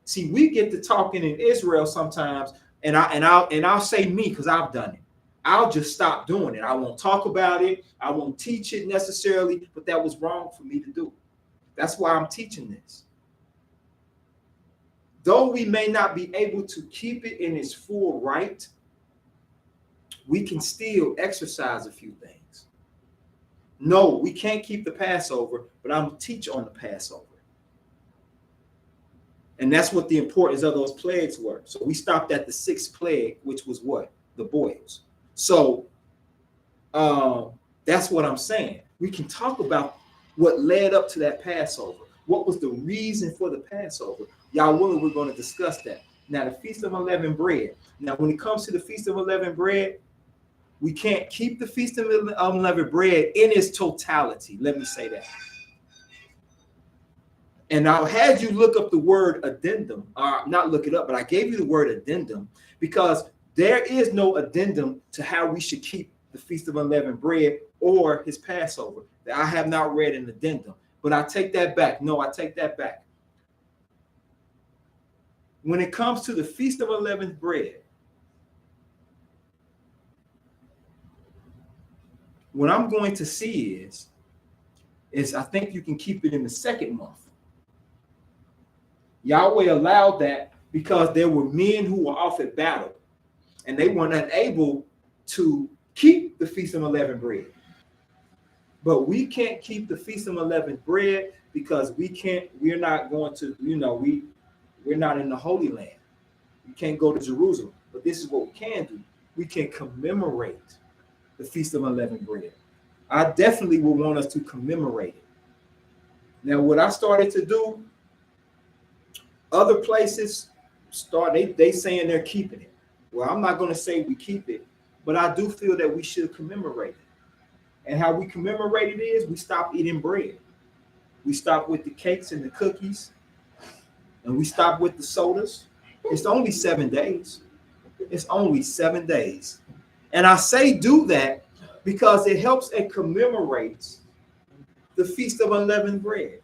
See, we get to talking in Israel sometimes, and I'll say me because I've done it. I'll just stop doing it. I won't talk about it. I won't teach it necessarily, but that was wrong for me to do. That's why I'm teaching this. Though we may not be able to keep it in its full right, we can still exercise a few things. No, we can't keep the Passover, but I'm going to teach on the Passover. And that's what the importance of those plagues were. So we stopped at the sixth plague, which was what? The boils. So that's what I'm saying. We can talk about what led up to that Passover. What was the reason for the Passover? Y'all willing, we're going to discuss that. Now, the Feast of Unleavened Bread. Now, when it comes to the Feast of Unleavened Bread, we can't keep the Feast of Unleavened Bread in its totality. Let me say that. And I had you look up the word addendum, or not look it up, but I gave you the word addendum because there is no addendum to how we should keep the Feast of Unleavened Bread or his Passover. I have not read an addendum, but I take that back. No, I take that back. When it comes to the Feast of Unleavened Bread, what I'm going to see is I think you can keep it in the second month. Yahweh allowed that because there were men who were off at battle and they were unable to keep the Feast of Unleavened Bread. But we can't keep the Feast of Unleavened Bread because we're not going to, we're not in the Holy Land. We can't go to Jerusalem. But this is what we can do. We can commemorate the Feast of Unleavened Bread. I definitely will want us to commemorate it. Now, what I started to do, other places they saying they're keeping it. Well, I'm not going to say we keep it, but I do feel that we should commemorate it. And how we commemorate it is we stop eating bread. We stop with the cakes and the cookies, and we stop with the sodas. It's only 7 days. It's only 7 days. And I say do that because it helps and commemorates the Feast of Unleavened Bread.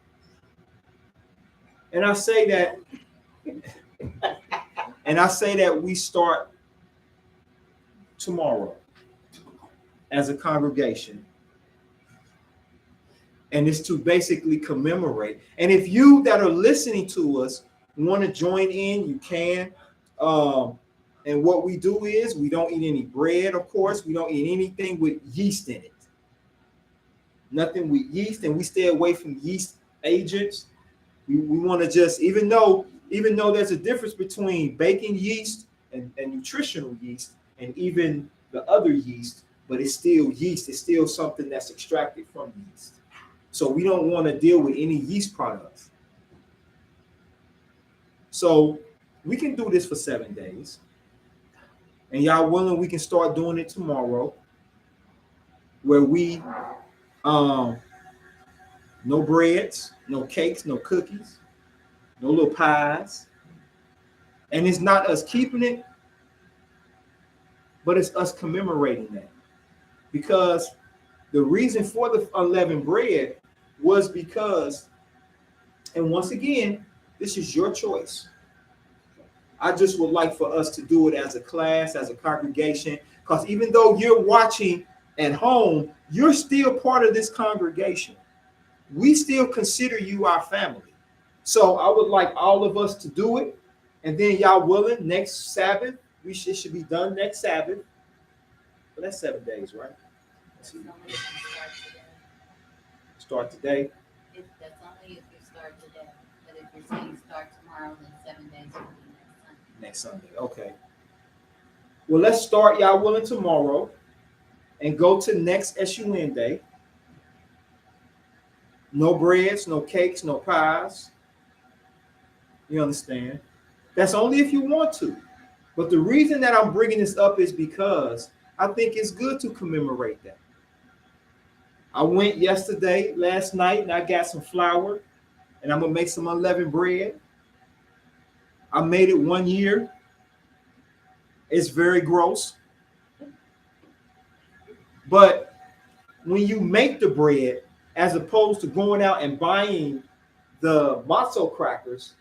And I say that, we start tomorrow as a congregation. And it's to basically commemorate. And if you that are listening to us want to join in, you can. And what we do is we don't eat any bread, of course. We don't eat anything with yeast in it. Nothing with yeast, and we stay away from yeast agents. We want to just, even though there's a difference between baking yeast and nutritional yeast and even the other yeast, but it's still yeast. It's still something that's extracted from yeast. So we don't want to deal with any yeast products. So we can do this for 7 days. And y'all willing, we can start doing it tomorrow, where we no breads, no cakes, no cookies, no little pies. And it's not us keeping it, but it's us commemorating that. Because the reason for the unleavened bread was because, and once again, this is your choice. I just would like for us to do it as a class, as a congregation, because even though you're watching at home, you're still part of this congregation. We still consider you our family. So I would like all of us to do it. And then y'all willing, next Sabbath, it should be done next Sabbath. But that's 7 days, right? Start today. That's only if you start today. But if you're saying start tomorrow, then 7 days will be Next Sunday, okay. Well, let's start, y'all willing, tomorrow and go to next SUN day. No breads, no cakes, no pies. You understand? That's only if you want to. But the reason that I'm bringing this up is because I think it's good to commemorate that. I went last night, and I got some flour, and I'm going to make some unleavened bread. I made it 1 year. It's very gross. But when you make the bread, as opposed to going out and buying the matzo crackers,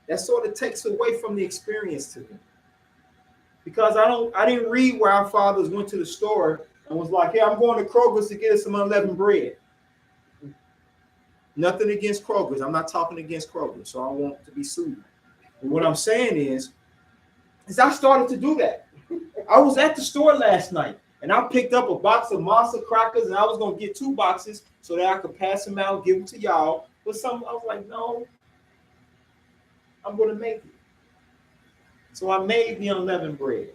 that sort of takes away from the experience to me. Because I didn't read where our fathers went to the store and was like, hey, I'm going to Kroger's to get us some unleavened bread. Nothing against Kroger's. I'm not talking against Kroger's, so I want to be sued. But what I'm saying is I started to do that. I was at the store last night, and I picked up a box of masa crackers, and I was going to get 2 boxes so that I could pass them out, give them to y'all. But I was like, no, I'm going to make it. So I made the unleavened bread.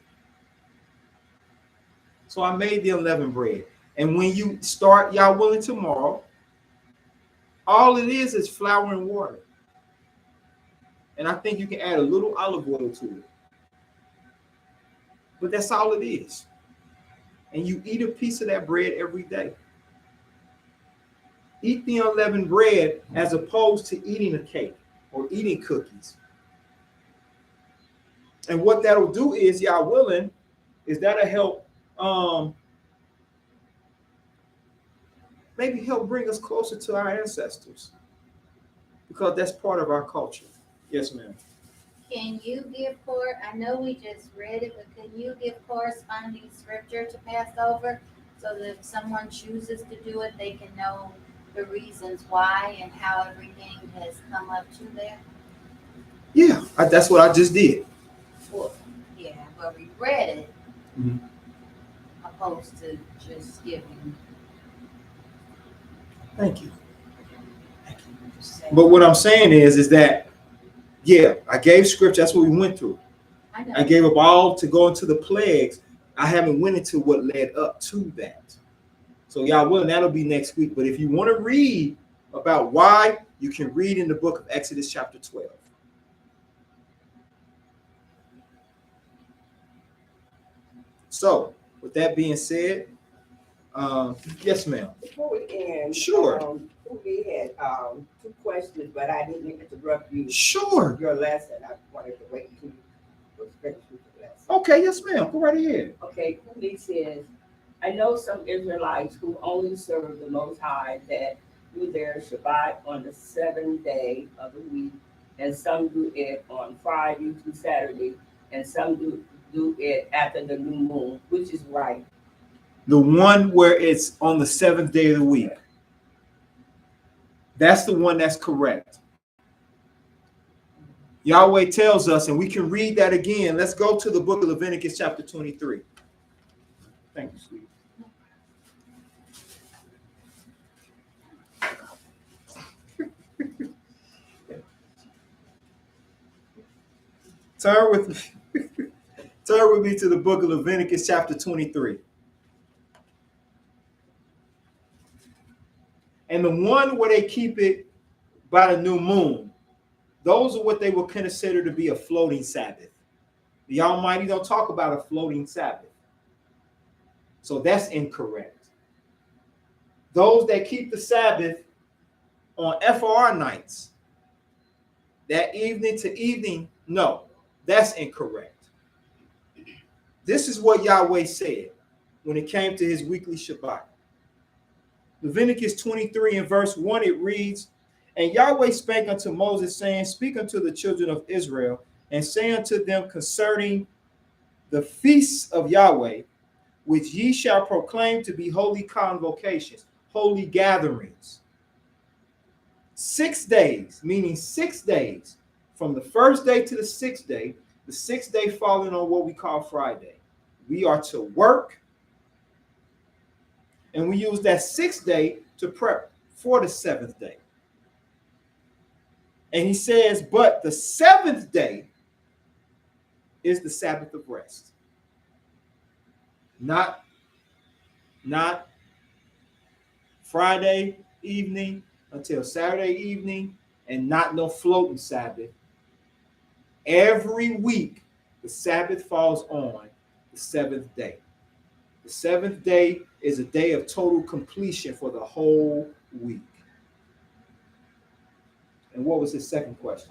And when you start, y'all willing, tomorrow, all it is flour and water. And I think you can add a little olive oil to it. But that's all it is. And you eat a piece of that bread every day. Eat the unleavened bread as opposed to eating a cake or eating cookies. And what that'll do is, y'all willing, is that'll help maybe help bring us closer to our ancestors, because that's part of our culture. Yes, ma'am. Can you give I know we just read it, but can you give corresponding scripture to Passover so that if someone chooses to do it, they can know the reasons why and how everything has come up to that? Yeah, that's what I just did. Well, yeah, but we read it opposed to just giving. Thank you. But what I'm saying is that, yeah, I gave scripture. That's what we went through. I gave up all to go into the plagues. I haven't went into what led up to that. So y'all will, that'll be next week. But if you want to read about why, you can read in the book of Exodus chapter 12. So with that being said, yes, ma'am. Before we end, Sure. We had 2 questions, but I didn't interrupt you. Sure. Your lesson. I wanted to wait until you was finished with the lesson. Okay, yes, ma'am. Go right ahead. Okay, Cooley says, I know some Israelites who only serve the Most High that do their Shabbat on the seventh day of the week, and some do it on Friday to Saturday, and some do it after the new moon, which is right. The one where it's on the seventh day of the week. That's the one that's correct. Yahweh tells us, and we can read that again. Let's go to the book of Leviticus chapter 23. Thank you, sweetie. Turn with me to the book of Leviticus chapter 23. And the one where they keep it by the new moon, those are what they will consider to be a floating Sabbath. The Almighty don't talk about a floating Sabbath. So that's incorrect. Those that keep the Sabbath on FR nights, that evening to evening, no, that's incorrect. This is what Yahweh said when it came to his weekly Shabbat. Leviticus 23 and verse 1, it reads, "And Yahweh spake unto Moses, saying, Speak unto the children of Israel, and say unto them concerning the feasts of Yahweh, which ye shall proclaim to be holy convocations," holy gatherings. 6 days, meaning 6 days, from the first day to the sixth day, the sixth day falling on what we call Friday. We are to work, and we use that sixth day to prep for the seventh day. And he says, but the seventh day is the Sabbath of rest. Not Friday evening until Saturday evening, and not no floating Sabbath. Every week, the Sabbath falls on the seventh day. The seventh day is a day of total completion for the whole week. And what was his second question?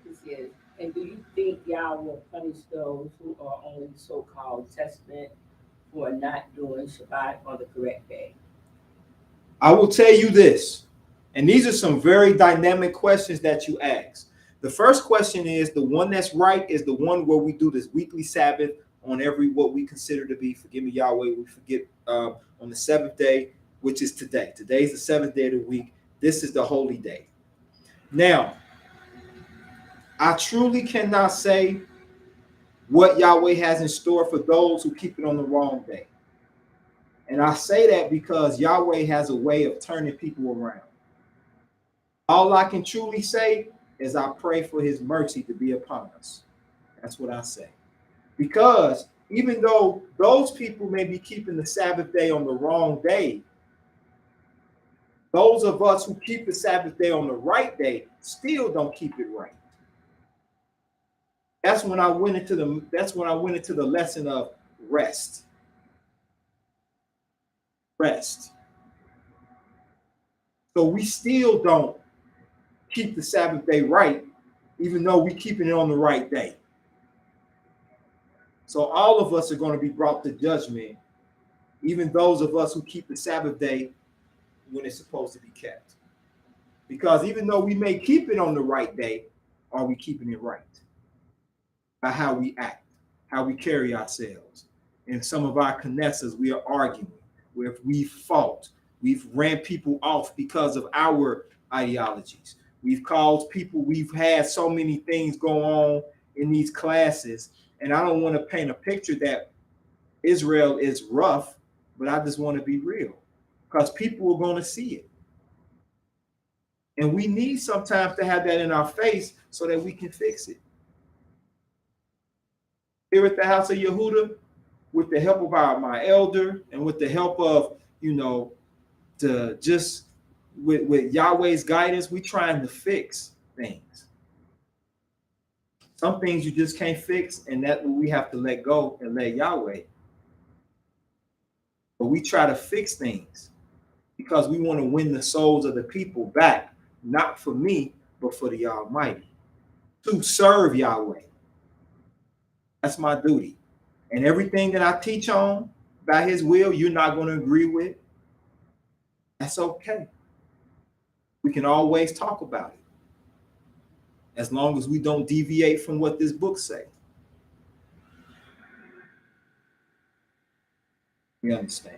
He says, and do you think Yah will punish those who are on the so-called testament for not doing Shabbat on the correct day? I will tell you this, and these are some very dynamic questions that you ask. The first question is, the one that's right is the one where we do this weekly Sabbath on every what we consider to be, forgive me, Yahweh, we forget on the seventh day, which is today. Today is the seventh day of the week. This is the holy day. Now, I truly cannot say what Yahweh has in store for those who keep it on the wrong day. And I say that because Yahweh has a way of turning people around. All I can truly say is I pray for his mercy to be upon us. That's what I say. Because even though those people may be keeping the Sabbath day on the wrong day, those of us who keep the Sabbath day on the right day still don't keep it right. That's when I went into the lesson of rest. Rest. So we still don't keep the Sabbath day right, even though we're keeping it on the right day. So all of us are going to be brought to judgment, even those of us who keep the Sabbath day when it's supposed to be kept. Because even though we may keep it on the right day, are we keeping it right? By how we act, how we carry ourselves. In some of our Knesses, we are arguing, where we've fought, we've ran people off because of our ideologies. We've caused people, we've had so many things go on in these classes. And I don't want to paint a picture that Israel is rough, but I just want to be real, because people are going to see it. And we need sometimes to have that in our face so that we can fix it. Here at the house of Yehuda, with the help of my elder and with the help of, with Yahweh's guidance, we're trying to fix things. Some things you just can't fix, and that we have to let go and let Yahweh. But we try to fix things because we want to win the souls of the people back, not for me, but for the Almighty, to serve Yahweh. That's my duty. And everything that I teach on by his will, you're not going to agree with. That's okay. We can always talk about it, as long as we don't deviate from what this book says. You understand?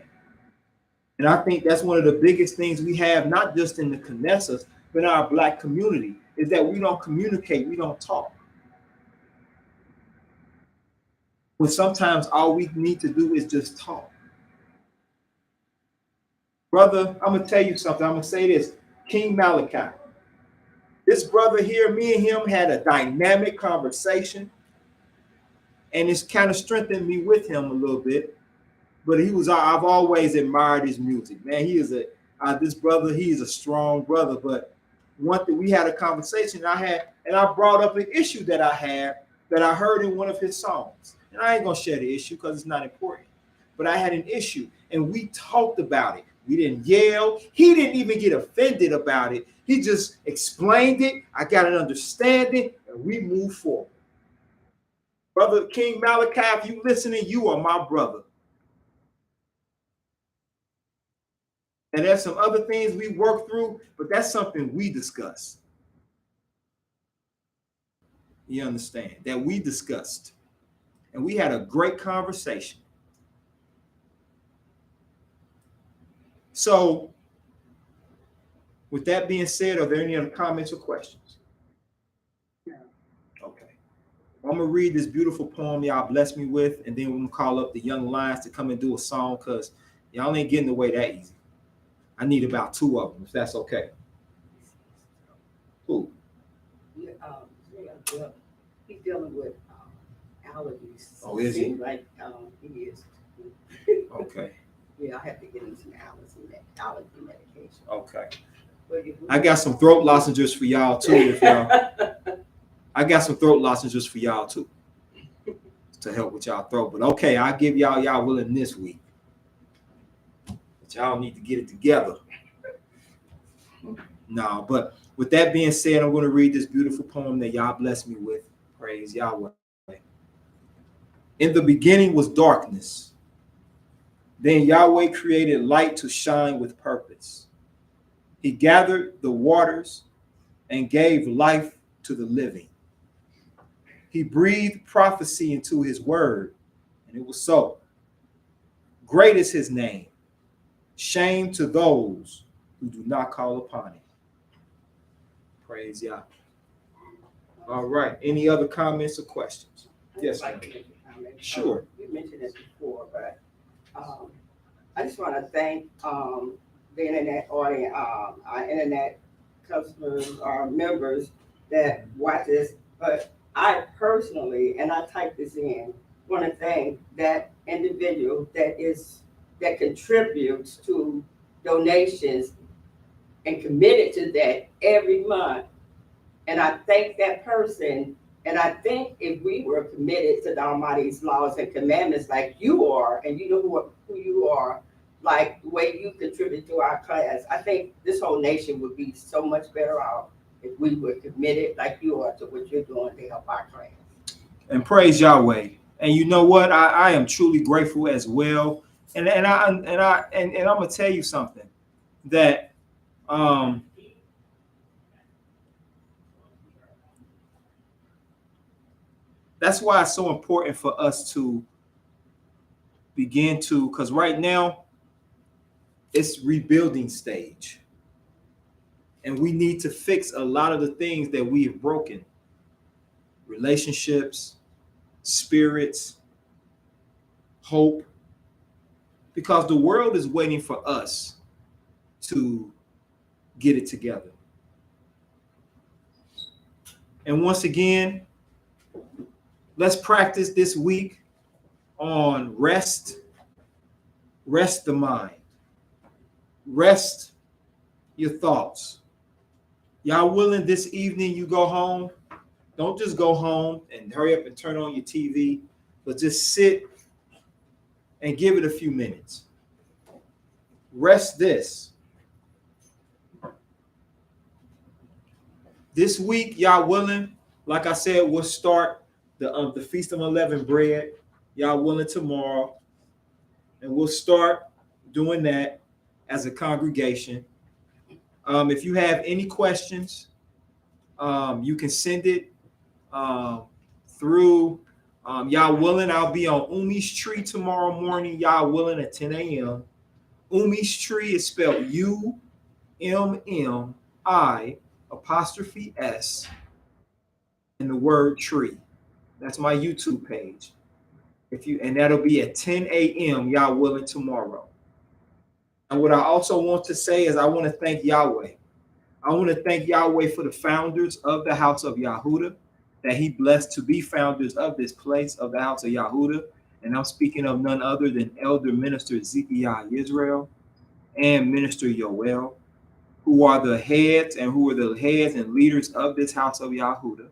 And I think that's one of the biggest things we have, not just in the Knesset, but in our Black community, is that we don't communicate, we don't talk. When sometimes all we need to do is just talk. Brother, I'm going to tell you something. I'm going to say this. King Malachi, this brother here, me and him had a dynamic conversation, and it's kind of strengthened me with him a little bit. But I've always admired his music, man. He is this brother, he is a strong brother. But one thing, we had a conversation and I brought up an issue that I had that I heard in one of his songs. And I ain't gonna share the issue because it's not important. But I had an issue and we talked about it. We didn't yell. He didn't even get offended about it. He just explained it. I got an understanding and we moved forward. Brother King Malachi, if you listening, you are my brother. And there's some other things we work through, but that's something we discuss. You understand? That we discussed. And we had a great conversation. So, with that being said, are there any other comments or questions? Okay. I'm going to read this beautiful poem y'all blessed me with, and then we're going to call up the young lions to come and do a song, because y'all ain't getting away that easy. I need about 2 of them, if that's okay. Who? He's dealing with allergies. Oh, is he? Like he is. Okay. Yeah, I have to get him some allergy medication. Okay. I got some throat lozenges for y'all too. If y'all, I got some throat lozenges for y'all too, to help with y'all throat. But okay, I'll give y'all willing this week. But y'all need to get it together. No, but with that being said, I'm going to read this beautiful poem that y'all blessed me with. Praise Yahweh. In the beginning was darkness. Then Yahweh created light to shine with purpose. He gathered the waters and gave life to the living. He breathed prophecy into his word, and it was so. Great is his name. Shame to those who do not call upon it. Praise Yah. All right. Any other comments or questions? Yes, ma'am. Sure. You mentioned this before, but I just want to thank the internet audience, our internet customers, our members that watch this. But I personally, and I typed this in, want to thank that individual that contributes to donations and committed to that every month. And I thank that person. And I think if we were committed to the Almighty's laws and commandments like you are, and you know who you are, like the way you contribute to our class, I think this whole nation would be so much better off if we were committed like you are to what you're doing to help our class. And praise Yahweh. And you know what? I am truly grateful as well. And I'm gonna tell you something that that's why it's so important for us to begin to, because right now it's rebuilding stage. And we need to fix a lot of the things that we have broken. Relationships, spirits, hope. Because the world is waiting for us to get it together. And once again, let's practice this week on rest. Rest the mind. Rest your thoughts. Y'all willing this evening you go home? Don't just go home and hurry up and turn on your TV, but just sit and give it a few minutes. Rest this. This week, y'all willing, like I said, we'll start the Feast of Unleavened Bread. Y'all willing tomorrow. And we'll start doing that. as a congregation. If you have any questions, you can send it through Yah willing. I'll be on Umi's Tree tomorrow morning, Yah willing, at 10 a.m. Umi's Tree is spelled UMMI''S and the word tree. That's my YouTube page. And that'll be at 10 a.m. Yah willing tomorrow. And what I also want to say is I want to thank Yahweh. I want to thank Yahweh for the founders of the house of Yahudah, that he blessed to be founders of this place, of the house of Yahudah. And I'm speaking of none other than Elder Minister Ezekiel Israel and Minister Yoel, who are the heads and leaders of this house of Yahudah.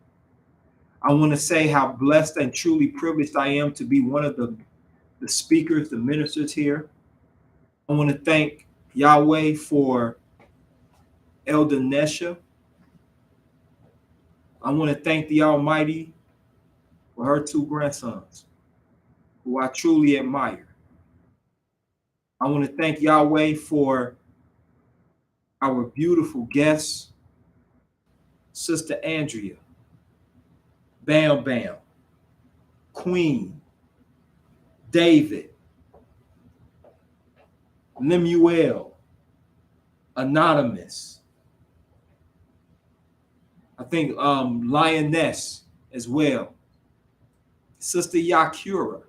I want to say how blessed and truly privileged I am to be one of the speakers, the ministers here. I want to thank Yahweh for Elder Nesha. I want to thank the Almighty for her 2 grandsons, who I truly admire. I want to thank Yahweh for our beautiful guests, Sister Andrea, Bam Bam, Queen, David, Lemuel, Anonymous. I think Lioness as well. Sister Yakura.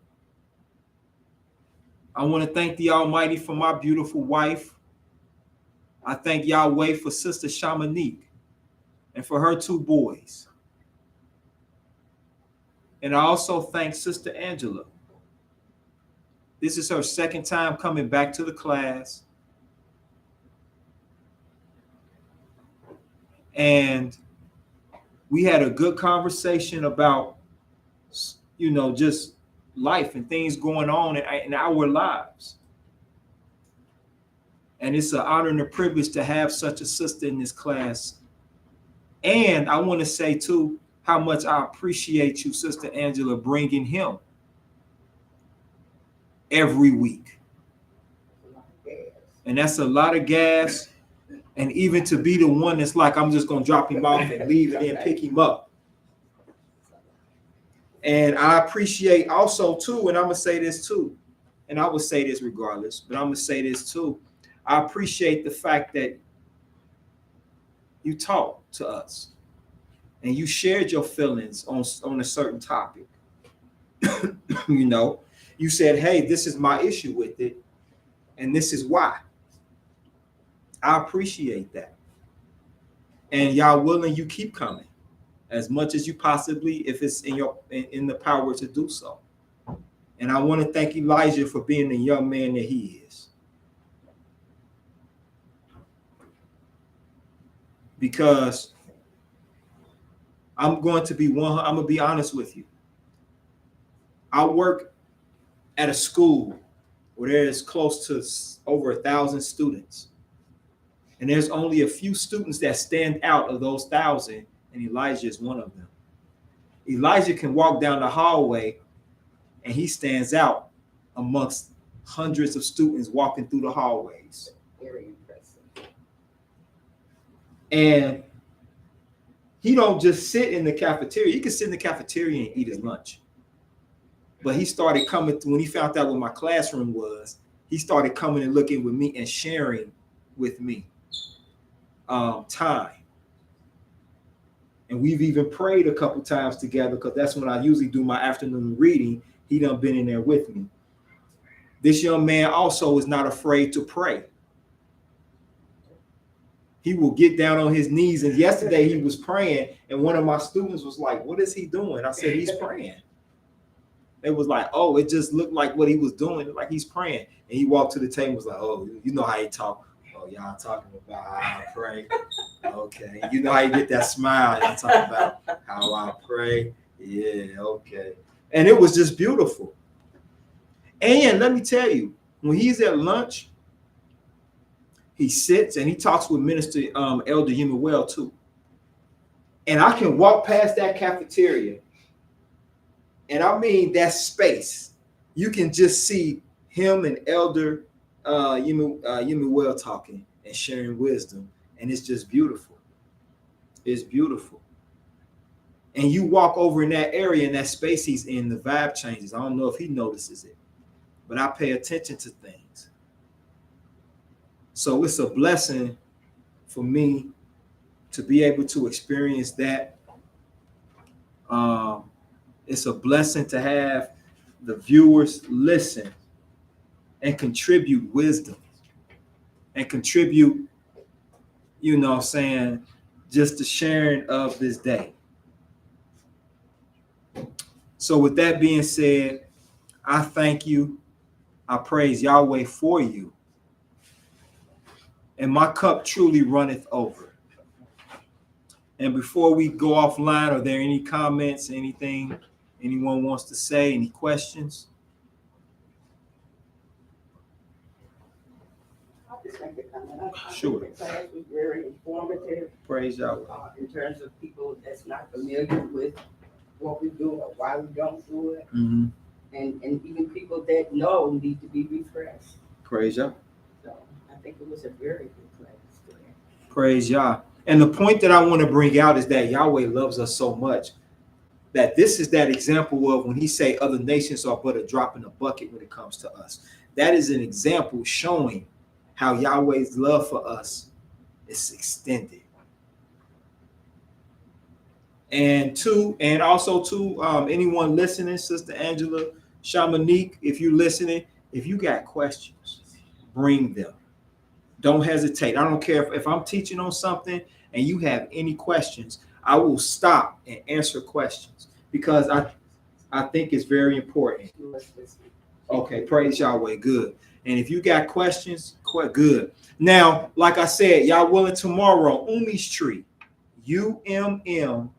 I want to thank the Almighty for my beautiful wife. I thank Yahweh for Sister Shamanique and for her 2 boys. And I also thank Sister Angela. This is her 2nd time coming back to the class. And we had a good conversation about, just life and things going on in our lives. And it's an honor and a privilege to have such a sister in this class. And I want to say, too, how much I appreciate you, Sister Angela, bringing him every week. And that's a lot of gas. And even to be the one that's like, I'm just going to drop him off and leave and then pick him up. And I appreciate also, too, and I'm going to say this, too, and I would say this regardless, but I'm going to say this, too. I appreciate the fact that you talked to us and you shared your feelings on a certain topic. You said, hey, this is my issue with it, and this is why. I appreciate that. And y'all willing, you keep coming as much as you possibly, if it's in the power to do so. And I want to thank Elijah for being the young man that he is. Because I'm going to be honest with you. I work at a school where there's close to over 1,000 students. And there's only a few students that stand out of those 1,000, and Elijah is one of them. Elijah can walk down the hallway, and he stands out amongst hundreds of students walking through the hallways. Very impressive. And he don't just sit in the cafeteria. He can sit in the cafeteria and eat his lunch. But he started coming when he found out what my classroom was. He started coming and looking with me and sharing with me time. And we've even prayed a couple times together, because that's when I usually do my afternoon reading. He done been in there with me. This young man also is not afraid to pray. He will get down on his knees. And yesterday he was praying, and one of my students was like, what is he doing? I said, he's praying. They was like, oh, it just looked like what he was doing, like he's praying. And he walked to the table and was like, oh, you know how he talk. Oh, y'all talking about how I pray. Okay. You know how you get that smile. Y'all talking about how I pray. Yeah, okay. And it was just beautiful. And let me tell you, when he's at lunch, he sits and he talks with Minister Elder Yemuel too. And I can walk past that cafeteria, and I mean that space. You can just see him and Elder you well talking and sharing wisdom, and it's just beautiful. It's beautiful. And you walk over in that area, in that space he's in, the vibe changes. I don't know if he notices it, but I pay attention to things. So it's a blessing for me to be able to experience that. It's a blessing to have the viewers listen and contribute wisdom and contribute, saying, just the sharing of this day. So with that being said, I thank you. I praise Yahweh for you. And my cup truly runneth over. And before we go offline, are there any comments, anything anyone wants to say, any questions? I'll just make a comment. I Sure. think the class was very informative Praise Yahweh. in terms of people that's not familiar with what we do or why we don't do it. Mm-hmm. And even people that know need to be refreshed. Praise Yah. So I think it was a very good class today. Praise Yah. And the point that I want to bring out is that Yahweh loves us so much that this is that example of when he say other nations are but a drop in the bucket when it comes to us. That is an example showing how Yahweh's love for us is extended. And also anyone listening, Sister Angela, Shamanique, if you're listening, if you got questions, bring them. Don't hesitate. I don't care if I'm teaching on something and you have any questions, I will stop and answer questions because I think it's very important. Okay, praise Yahweh, good. And if you got questions, quite good. Now, like I said, y'all willing tomorrow, Umi's Tree, UMMI'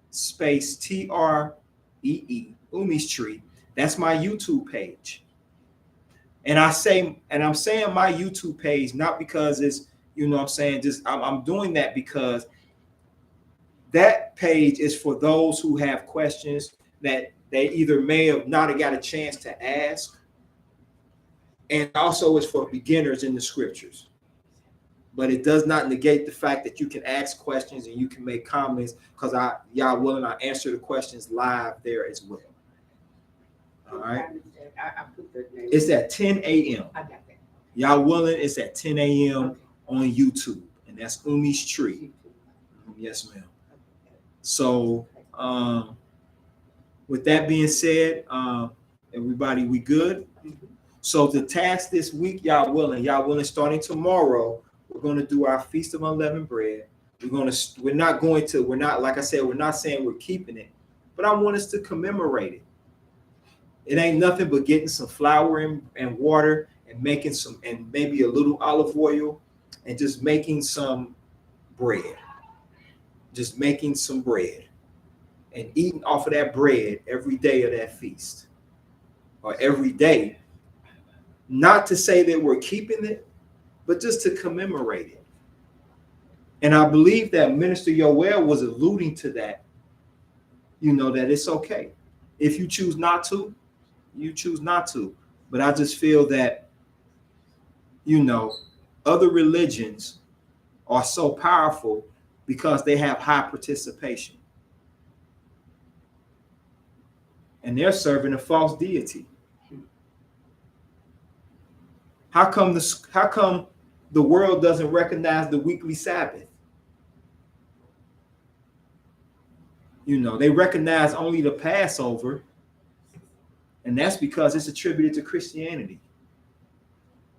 space TREE, Umi's Tree. That's my YouTube page. And I'm saying my YouTube page, not because it's, I'm doing that because that page is for those who have questions that they either may have not got a chance to ask. And also it's for beginners in the scriptures. But it does not negate the fact that you can ask questions and you can make comments because y'all willing, I answer the questions live there as well. All right. I put the name. It's at 10 a.m. I got that. Y'all willing? It's at 10 a.m. on YouTube. And that's Umi's Tree. Yes, ma'am. So with that being said, everybody, we good? So the task this week, y'all willing, starting tomorrow, we're going to do our Feast of Unleavened Bread. We're not, like I said, we're not saying we're keeping it, but I want us to commemorate it. It ain't nothing but getting some flour and water and making and maybe a little olive oil and just making some bread. Just making some bread and eating off of that bread every day of that feast or every day. Not to say that we're keeping it, but just to commemorate it. And I believe that Minister Yoel was alluding to that, that it's okay. If you choose not to, you choose not to. But I just feel that, other religions are so powerful because they have high participation. And they're serving a false deity. How come the world doesn't recognize the weekly Sabbath? They recognize only the Passover, and that's because it's attributed to Christianity.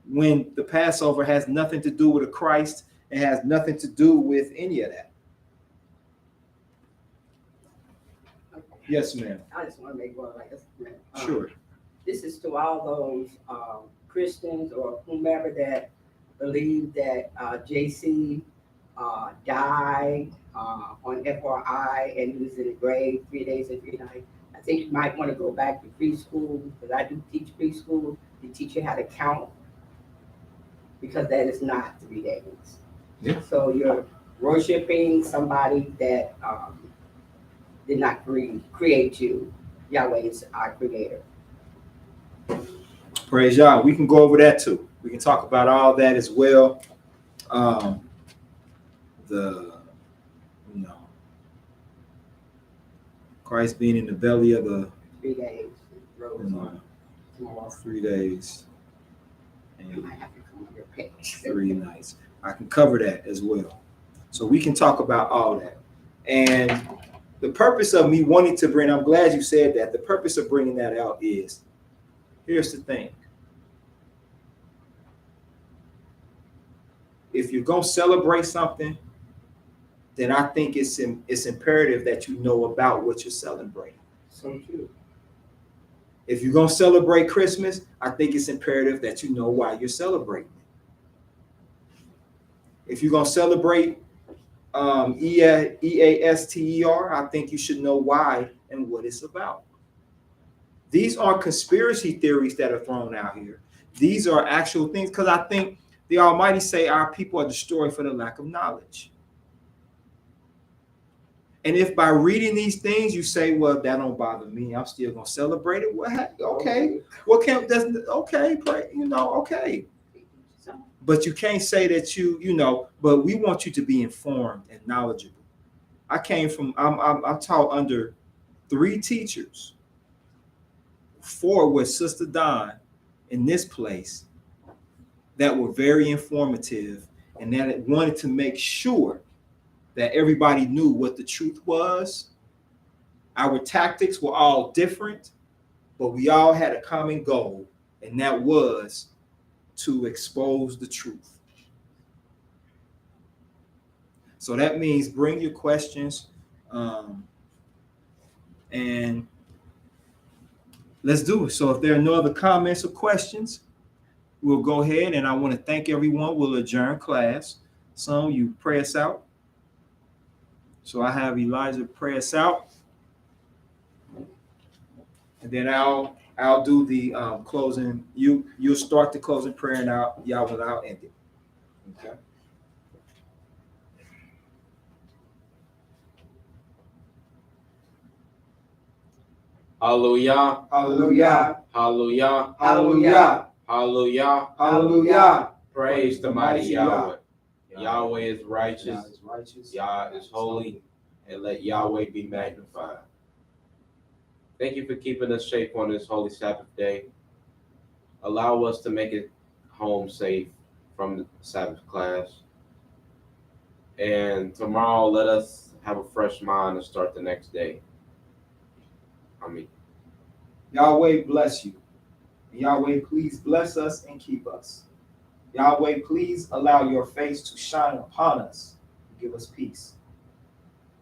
When the Passover has nothing to do with a Christ, it has nothing to do with any of that. Okay. Yes, ma'am. I just want to make one like this. Sure. This is to all those Christians or whomever that believe that JC died on FRI and he was in the grave 3 days and 3 nights. I think you might want to go back to preschool because I do teach preschool to teach you how to count because that is not 3 days. Yeah. So you're worshiping somebody that did not create you. Yahweh is our creator. Praise y'all. We can go over that too. We can talk about all that as well. You know, Christ being in the belly of the 3 days. you know, 3 days You and might have to come on your page. 3 nights. I can cover that as well. So we can talk about all that. And the purpose of me wanting to bring, I'm glad you said that. The purpose of bringing that out is, here's the thing. If you're going to celebrate something, then I think it's imperative that you know about what you're celebrating. So true. If you're going to celebrate Christmas, I think it's imperative that you know why you're celebrating it. If you're going to celebrate EASTER, I think you should know why and what it's about. These aren't conspiracy theories that are thrown out here. These are actual things, because I think the Almighty say our people are destroyed for the lack of knowledge. And if by reading these things you say, well, that don't bother me, I'm still gonna celebrate it. Well, okay. What can't doesn't okay, pray, okay. But you can't say that but we want you to be informed and knowledgeable. I taught under 3 teachers, 4 with Sister Dawn in this place that were very informative and that wanted to make sure that everybody knew what the truth was. Our tactics were all different, but we all had a common goal, and that was to expose the truth. So that means bring your questions, and let's do it. So if there are no other comments or questions, we'll go ahead, and I want to thank everyone. We'll adjourn class. So you pray us out. So I have Elijah pray us out, and then I'll do the closing. You'll start the closing prayer, and I'll end it. Okay. Hallelujah. Hallelujah. Hallelujah. Hallelujah. Hallelujah. Hallelujah. Praise the mighty Yahweh. Yahweh. Yahweh is righteous. Yah is righteous. Yah is holy. And let Yahweh be magnified. Thank you for keeping us safe on this holy Sabbath day. Allow us to make it home safe from the Sabbath class. And tomorrow, let us have a fresh mind to start the next day. Amen. Yahweh bless you. Yahweh, please bless us and keep us. Yahweh, please allow your face to shine upon us and give us peace.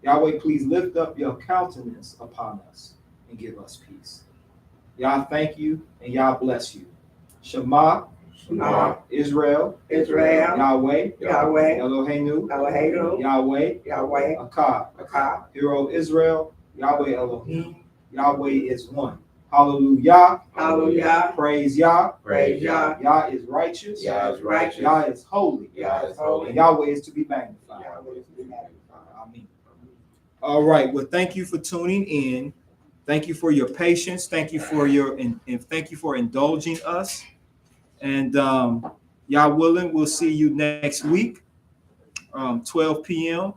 Yahweh, please lift up your countenance upon us and give us peace. Yah, thank you, and Yah bless you. Shema, Shema, Israel, Israel, Yahweh, Yahweh, Eloheinu, Eloheinu, Yahweh, Yahweh, Akkad, Akkad, Hero Israel, Yahweh Elohim, Yahweh is one. Hallelujah. Hallelujah. Praise Yah. Praise Yah. Yah is righteous. Yah is righteous. Yah is holy. Yah is holy. And Yahweh is to be magnified. Yahweh is to be magnified. Amen. All right. Well, thank you for tuning in. Thank you for your patience. Thank you for and thank you for indulging us. And Yah willing, we'll see you next week, 12 p.m.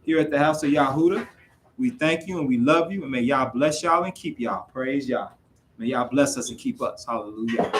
here at the house of Yahudah. We thank you and we love you, and may Yah bless y'all and keep y'all. Praise Yah. May Yah bless us and keep us. Hallelujah.